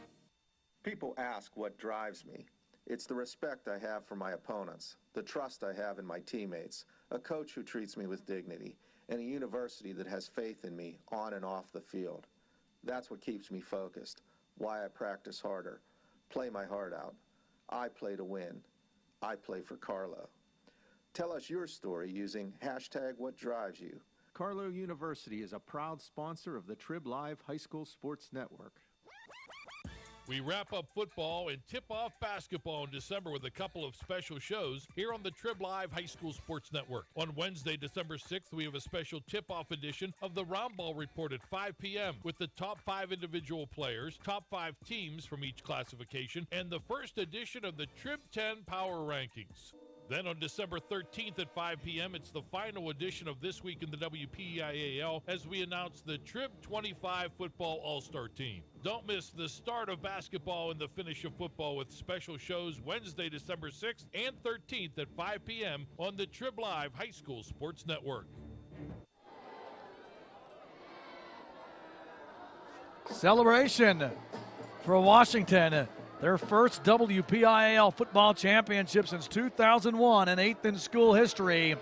People ask what drives me. It's the respect I have for my opponents, the trust I have in my teammates, a coach who treats me with dignity, and a university that has faith in me on and off the field. That's what keeps me focused, why I practice harder, play my heart out. I play to win. I play for Carlo. Tell us your story using #WhatDriveSYou. Carlo University is a proud sponsor of the Triblive High School Sports Network. We wrap up football and tip off basketball in December with a couple of special shows here on the Triblive High School Sports Network. On Wednesday, December 6th, we have a special tip-off edition of the Round Ball Report at 5 p.m. with the top 5 individual players, top 5 teams from each classification, and the first edition of the Trib 10 Power Rankings. Then on December 13th at 5 p.m., it's the final edition of This Week in the WPIAL as we announce the Trib 25 Football All-Star Team. Don't miss the start of basketball and the finish of football with special shows Wednesday, December 6th and 13th at 5 p.m. on the Triblive High School Sports Network. Celebration for Washington. Their first WPIAL football championship since 2001 and 8th in school history,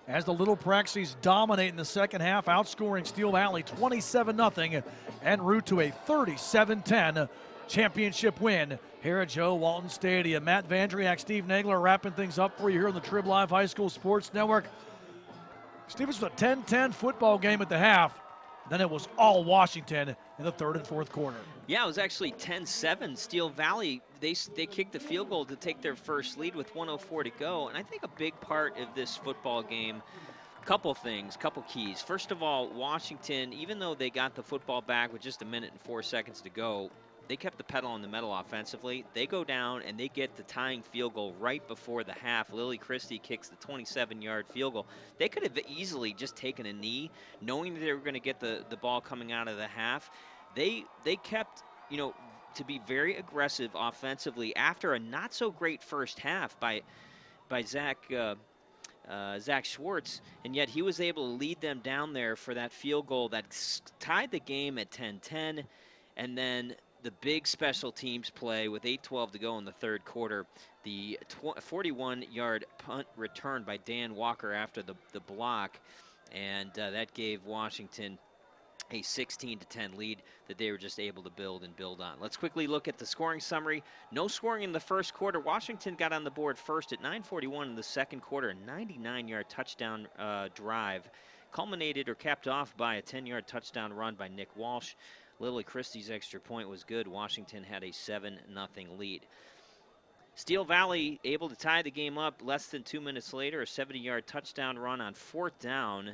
as the Little Prexies dominate in the second half, outscoring Steel Valley 27-0 en route to a 37-10 championship win here at Joe Walton Stadium. Matt Vandriak, Steve Nagler wrapping things up for you here on the Triblive High School Sports Network. Steve, this was a 10-10 football game at the half. Then it was all Washington in the third and fourth quarter. Yeah, it was actually 10-7. Steel Valley, they kicked the field goal to take their first lead with 1:04 to go. And I think a big part of this football game, couple things, couple keys. First of all, Washington, even though they got the football back with just 1 minute and 4 seconds to go, they kept the pedal on the metal offensively. They go down and they get the tying field goal right before the half. Lily Christie kicks the 27-yard field goal. They could have easily just taken a knee, knowing that they were going to get the ball coming out of the half. They kept, to be very aggressive offensively after a not-so-great first half by Zach Schwartz, and yet he was able to lead them down there for that field goal that tied the game at 10-10, and then the big special teams play with 8:12 to go in the third quarter. The 41-yard punt return by Dan Walker after the block, and that gave Washington a 16-10 lead that they were just able to build on. Let's quickly look at the scoring summary. No scoring in the first quarter. Washington got on the board first at 9:41 in the second quarter. A 99-yard touchdown drive culminated or capped off by a 10-yard touchdown run by Nick Walsh. Lily Christie's extra point was good. Washington had a 7-0 lead. Steel Valley able to tie the game up less than 2 minutes later. A 70-yard touchdown run on fourth down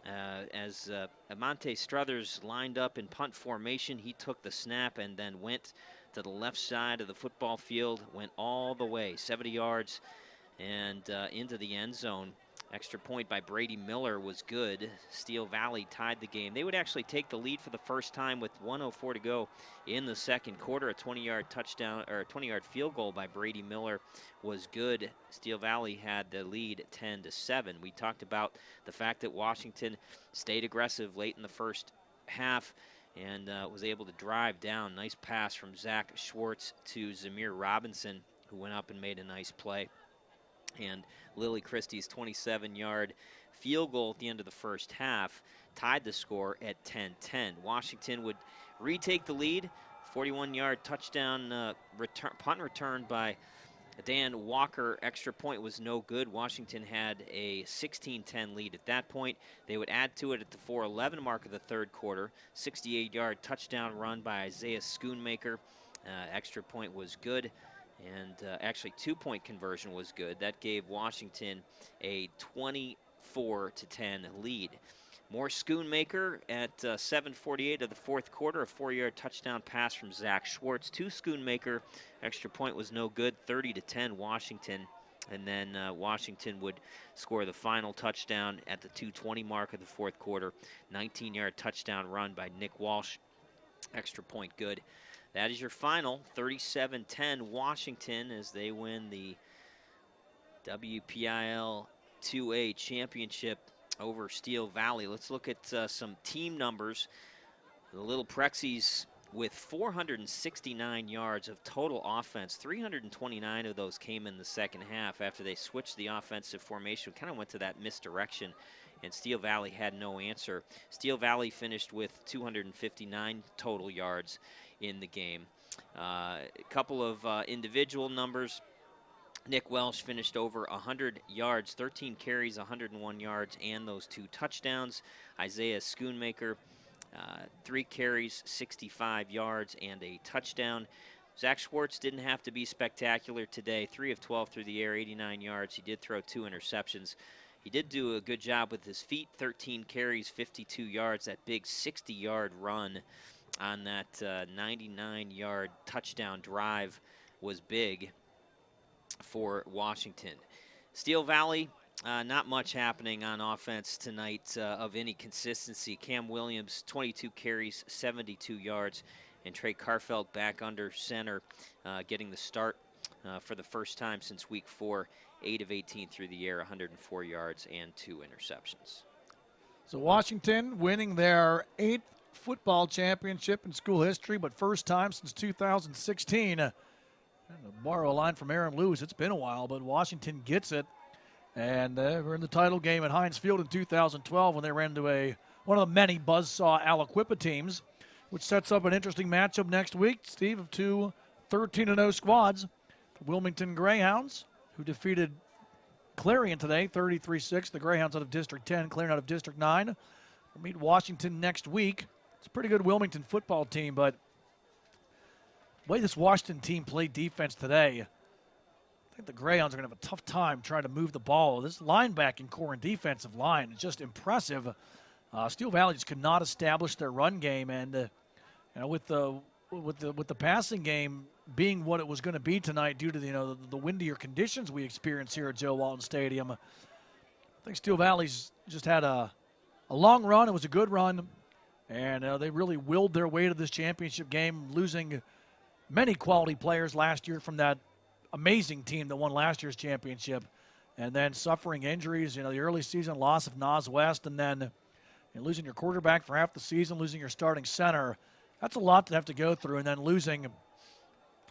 as Amante Struthers lined up in punt formation. He took the snap and then went to the left side of the football field, went all the way, 70 yards, and into the end zone. Extra point by Brady Miller was good. Steel Valley tied the game. They would actually take the lead for the first time with 1:04 to go in the second quarter. A 20-yard touchdown or a 20-yard field goal by Brady Miller was good. Steel Valley had the lead 10-7. We talked about the fact that Washington stayed aggressive late in the first half and was able to drive down. Nice pass from Zach Schwartz to Zamir Robinson, who went up and made a nice play. And Lily Christie's 27-yard field goal at the end of the first half tied the score at 10-10. Washington would retake the lead. 41-yard touchdown punt return by Dan Walker. Extra point was no good. Washington had a 16-10 lead at that point. They would add to it at the 4:11 mark of the third quarter. 68-yard touchdown run by Isaiah Schoonmaker. Extra point was good. And actually, 2-point conversion was good. That gave Washington a 24-10 lead. More Schoonmaker at 7:48 of the fourth quarter. A 4-yard touchdown pass from Zach Schwartz to Schoonmaker. Extra point was no good. 30-10 Washington. And then Washington would score the final touchdown at the 2:20 mark of the fourth quarter. 19-yard touchdown run by Nick Walsh. Extra point good. That is your final, 37-10 Washington, as they win the WPIAL 2A championship over Steel Valley. Let's look at some team numbers. The Little Prexies with 469 yards of total offense. 329 of those came in the second half after they switched the offensive formation. Kind of went to that misdirection, and Steel Valley had no answer. Steel Valley finished with 259 total yards in the game. A couple of individual numbers. Nick Welsh finished over 100 yards, 13 carries, 101 yards, and those 2 touchdowns. Isaiah Schoonmaker, 3 carries, 65 yards, and a touchdown. Zach Schwartz didn't have to be spectacular today. 3 of 12 through the air, 89 yards. He did throw 2 interceptions. He did do a good job with his feet, 13 carries, 52 yards, that big 60-yard run on that 99-yard touchdown drive was big for Washington. Steel Valley, not much happening on offense tonight of any consistency. Cam Williams, 22 carries, 72 yards, and Trey Carfeld back under center, getting the start for the first time since week 4, 8 of 18 through the air, 104 yards, and 2 interceptions. So Washington winning their 8th football championship in school history, but first time since 2016. And to borrow a line from Aaron Lewis, it's been a while, but Washington gets it. And we're in the title game at Heinz Field in 2012 when they ran into one of the many buzzsaw Aliquippa teams, which sets up an interesting matchup next week, Steve, of 2 13-0 squads. The Wilmington Greyhounds, who defeated Clarion today, 33-6. The Greyhounds out of District 10, Clarion out of District 9. We'll meet Washington next week. It's a pretty good Wilmington football team, but the way this Washington team played defense today, I think the Greyhounds are going to have a tough time trying to move the ball. This linebacking core and defensive line is just impressive. Steel Valley just could not establish their run game, and with the passing game being what it was going to be tonight due to the windier conditions we experienced here at Joe Walton Stadium, I think Steel Valley's just had a long run. It was a good run, and they really willed their way to this championship game, losing many quality players last year from that amazing team that won last year's championship, and then suffering injuries, the early season loss of Nas West, and then losing your quarterback for half the season, losing your starting center. That's a lot to have to go through, and then losing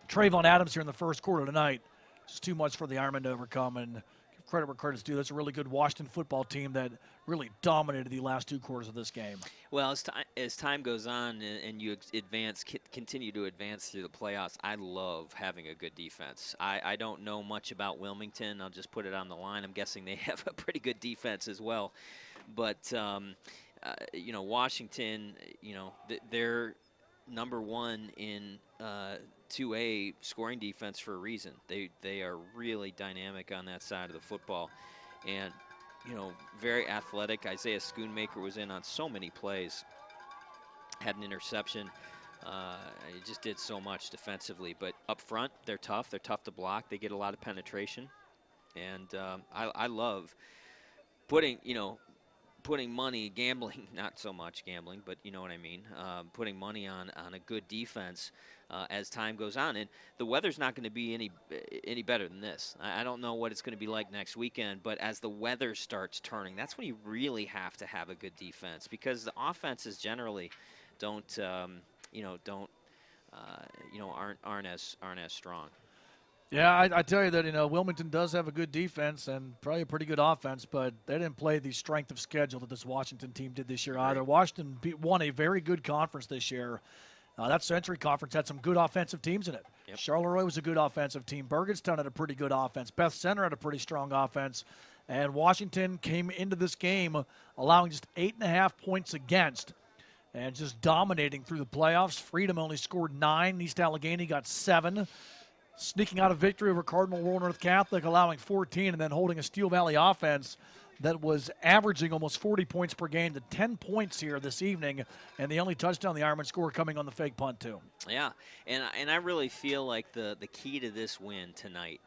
Trayvon Adams here in the first quarter tonight. It's too much for the Ironmen to overcome, and give credit where credit's due. That's a really good Washington football team that really dominated the last 2 quarters of this game. Well, as time goes on and you continue to advance through the playoffs, I love having a good defense. I don't know much about Wilmington. I'll just put it on the line. I'm guessing they have a pretty good defense as well. But, Washington, they're number 1 in 2A scoring defense for a reason. They are really dynamic on that side of the football. And very athletic. Isaiah Schoonmaker was in on so many plays. Had an interception. He just did so much defensively. But up front, they're tough. They're tough to block. They get a lot of penetration. And I love putting money, gambling, not so much gambling, but you know what I mean, putting money on a good defense as time goes on. And the weather's not going to be any better than this. I don't know what it's going to be like next weekend, but as the weather starts turning, that's when you really have to have a good defense, because the offenses generally, aren't as strong. Yeah, I tell you that, Wilmington does have a good defense and probably a pretty good offense, but they didn't play the strength of schedule that this Washington team did this year either. Washington won a very good conference this year. That Century Conference had some good offensive teams in it. Yep. Charleroi was a good offensive team. Bergenstown had a pretty good offense. Beth Center had a pretty strong offense. And Washington came into this game allowing just 8.5 points against and just dominating through the playoffs. Freedom only scored 9. East Allegheny got 7. Sneaking out a victory over Cardinal Rural North Catholic, allowing 14, and then holding a Steel Valley offense that was averaging almost 40 points per game to 10 points here this evening, and the only touchdown the Ironmen score coming on the fake punt, too. Yeah, and I really feel like the key to this win tonight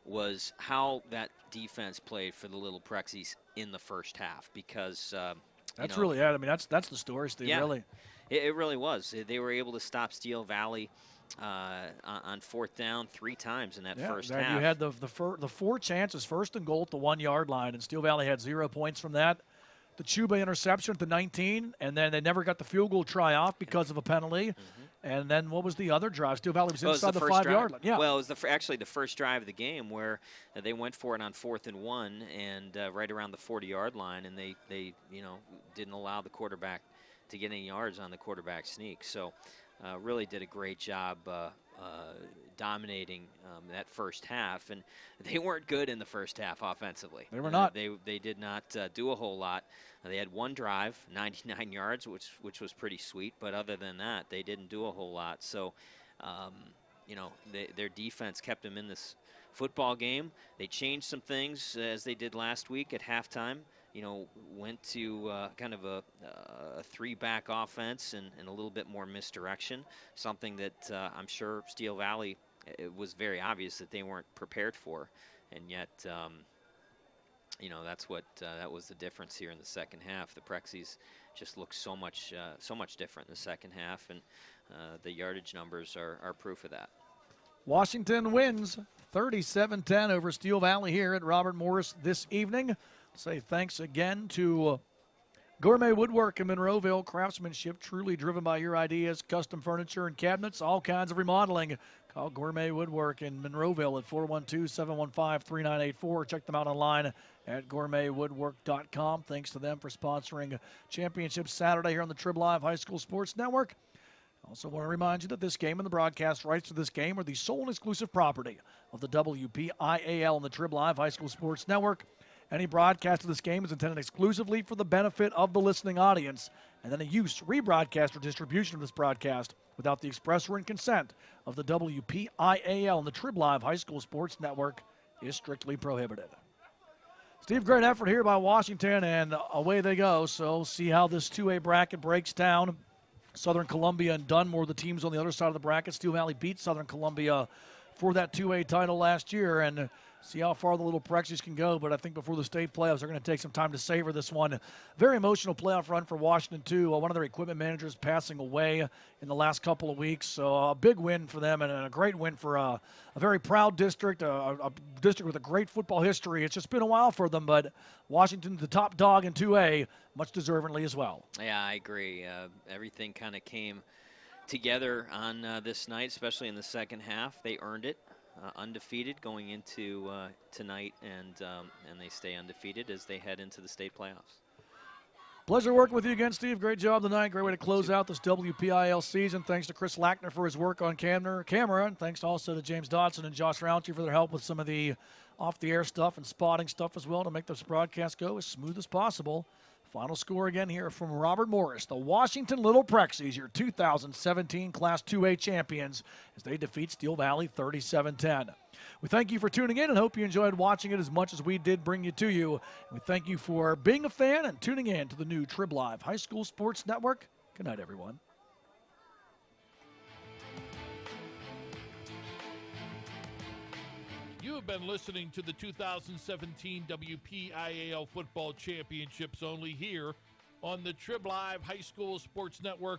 was how that defense played for the Little Prexies in the first half, because that's really it. I mean, that's the story, Steve, really. It really was. They were able to stop Steel Valley on 4th down 3 times in that first half. You had the 4 chances, 1st and goal at the 1-yard line, and Steel Valley had 0 points from that. The Chuba interception at the 19, and then they never got the field goal try off because of a penalty. Mm-hmm. And then what was the other drive? Steel Valley was inside the 5-yard line. Yeah. Well, it was actually the first drive of the game where they went for it on 4th and 1 and right around the 40-yard line, and they didn't allow the quarterback to get any yards on the quarterback sneak. So really did a great job dominating that first half, and they weren't good in the first half offensively. They were not. They did not do a whole lot. They had 1 drive, 99 yards, which was pretty sweet, but other than that, they didn't do a whole lot. So, their defense kept them in this football game. They changed some things as they did last week at halftime. Went to kind of a 3-back offense and a little bit more misdirection, something that I'm sure Steel Valley, it was very obvious that they weren't prepared for, and yet, that was the difference here in the second half. The Prexies just looked so much different in the second half, and the yardage numbers are proof of that. Washington wins 37-10 over Steel Valley here at Robert Morris this evening. Say thanks again to Gourmet Woodwork in Monroeville. Craftsmanship truly driven by your ideas. Custom furniture and cabinets, all kinds of remodeling. Call Gourmet Woodwork in Monroeville at 412-715-3984. Check them out online at gourmetwoodwork.com. Thanks to them for sponsoring Championship Saturday here on the Triblive High School Sports Network. Also want to remind you that this game and the broadcast rights to this game are the sole and exclusive property of the WPIAL and the Triblive High School Sports Network. Any broadcast of this game is intended exclusively for the benefit of the listening audience, and any use, rebroadcast, or distribution of this broadcast without the express written consent of the WPIAL and the Triblive High School Sports Network is strictly prohibited. Steve, great effort here by Washington, and away they go. So see how this 2A bracket breaks down. Southern Columbia and Dunmore, the teams on the other side of the bracket. Steel Valley beat Southern Columbia for that 2A title last year, and see how far the Little Prexies can go. But I think before the state playoffs, they're going to take some time to savor this one. Very emotional playoff run for Washington, too. One of their equipment managers passing away in the last couple of weeks. So a big win for them and a great win for a very proud district, a district with a great football history. It's just been a while for them, but Washington's the top dog in 2A, much deservingly as well. Yeah, I agree. Everything kind of came together on this night, especially in the second half. They earned it. Undefeated going into tonight, and they stay undefeated as they head into the state playoffs. Pleasure working with you again, Steve. Great job tonight. Great way to close out this WPIAL season. Thanks to Chris Lackner for his work on camera, and thanks also to James Dodson and Josh Rountree for their help with some of the off-the-air stuff and spotting stuff as well to make this broadcast go as smooth as possible. Final score again here from Robert Morris. The Washington Little Prexies, your 2017 Class 2A champions, as they defeat Steel Valley 37-10. We thank you for tuning in and hope you enjoyed watching it as much as we did bring you to you. We thank you for being a fan and tuning in to the new Triblive High School Sports Network. Good night, everyone. You have been listening to the 2017 WPIAL Football Championships only here on the Triblive High School Sports Network,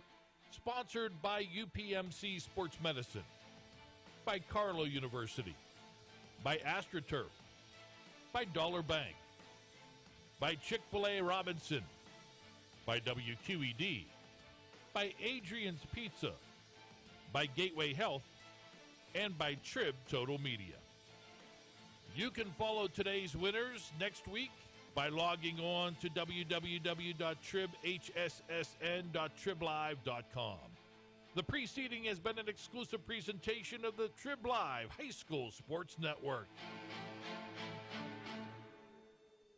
sponsored by UPMC Sports Medicine, by Carlo University, by AstroTurf, by Dollar Bank, by Chick-fil-A Robinson, by WQED, by Adrian's Pizza, by Gateway Health, and by Trib Total Media. You can follow today's winners next week by logging on to www.tribhssn.triblive.com. The preceding has been an exclusive presentation of the Triblive High School Sports Network.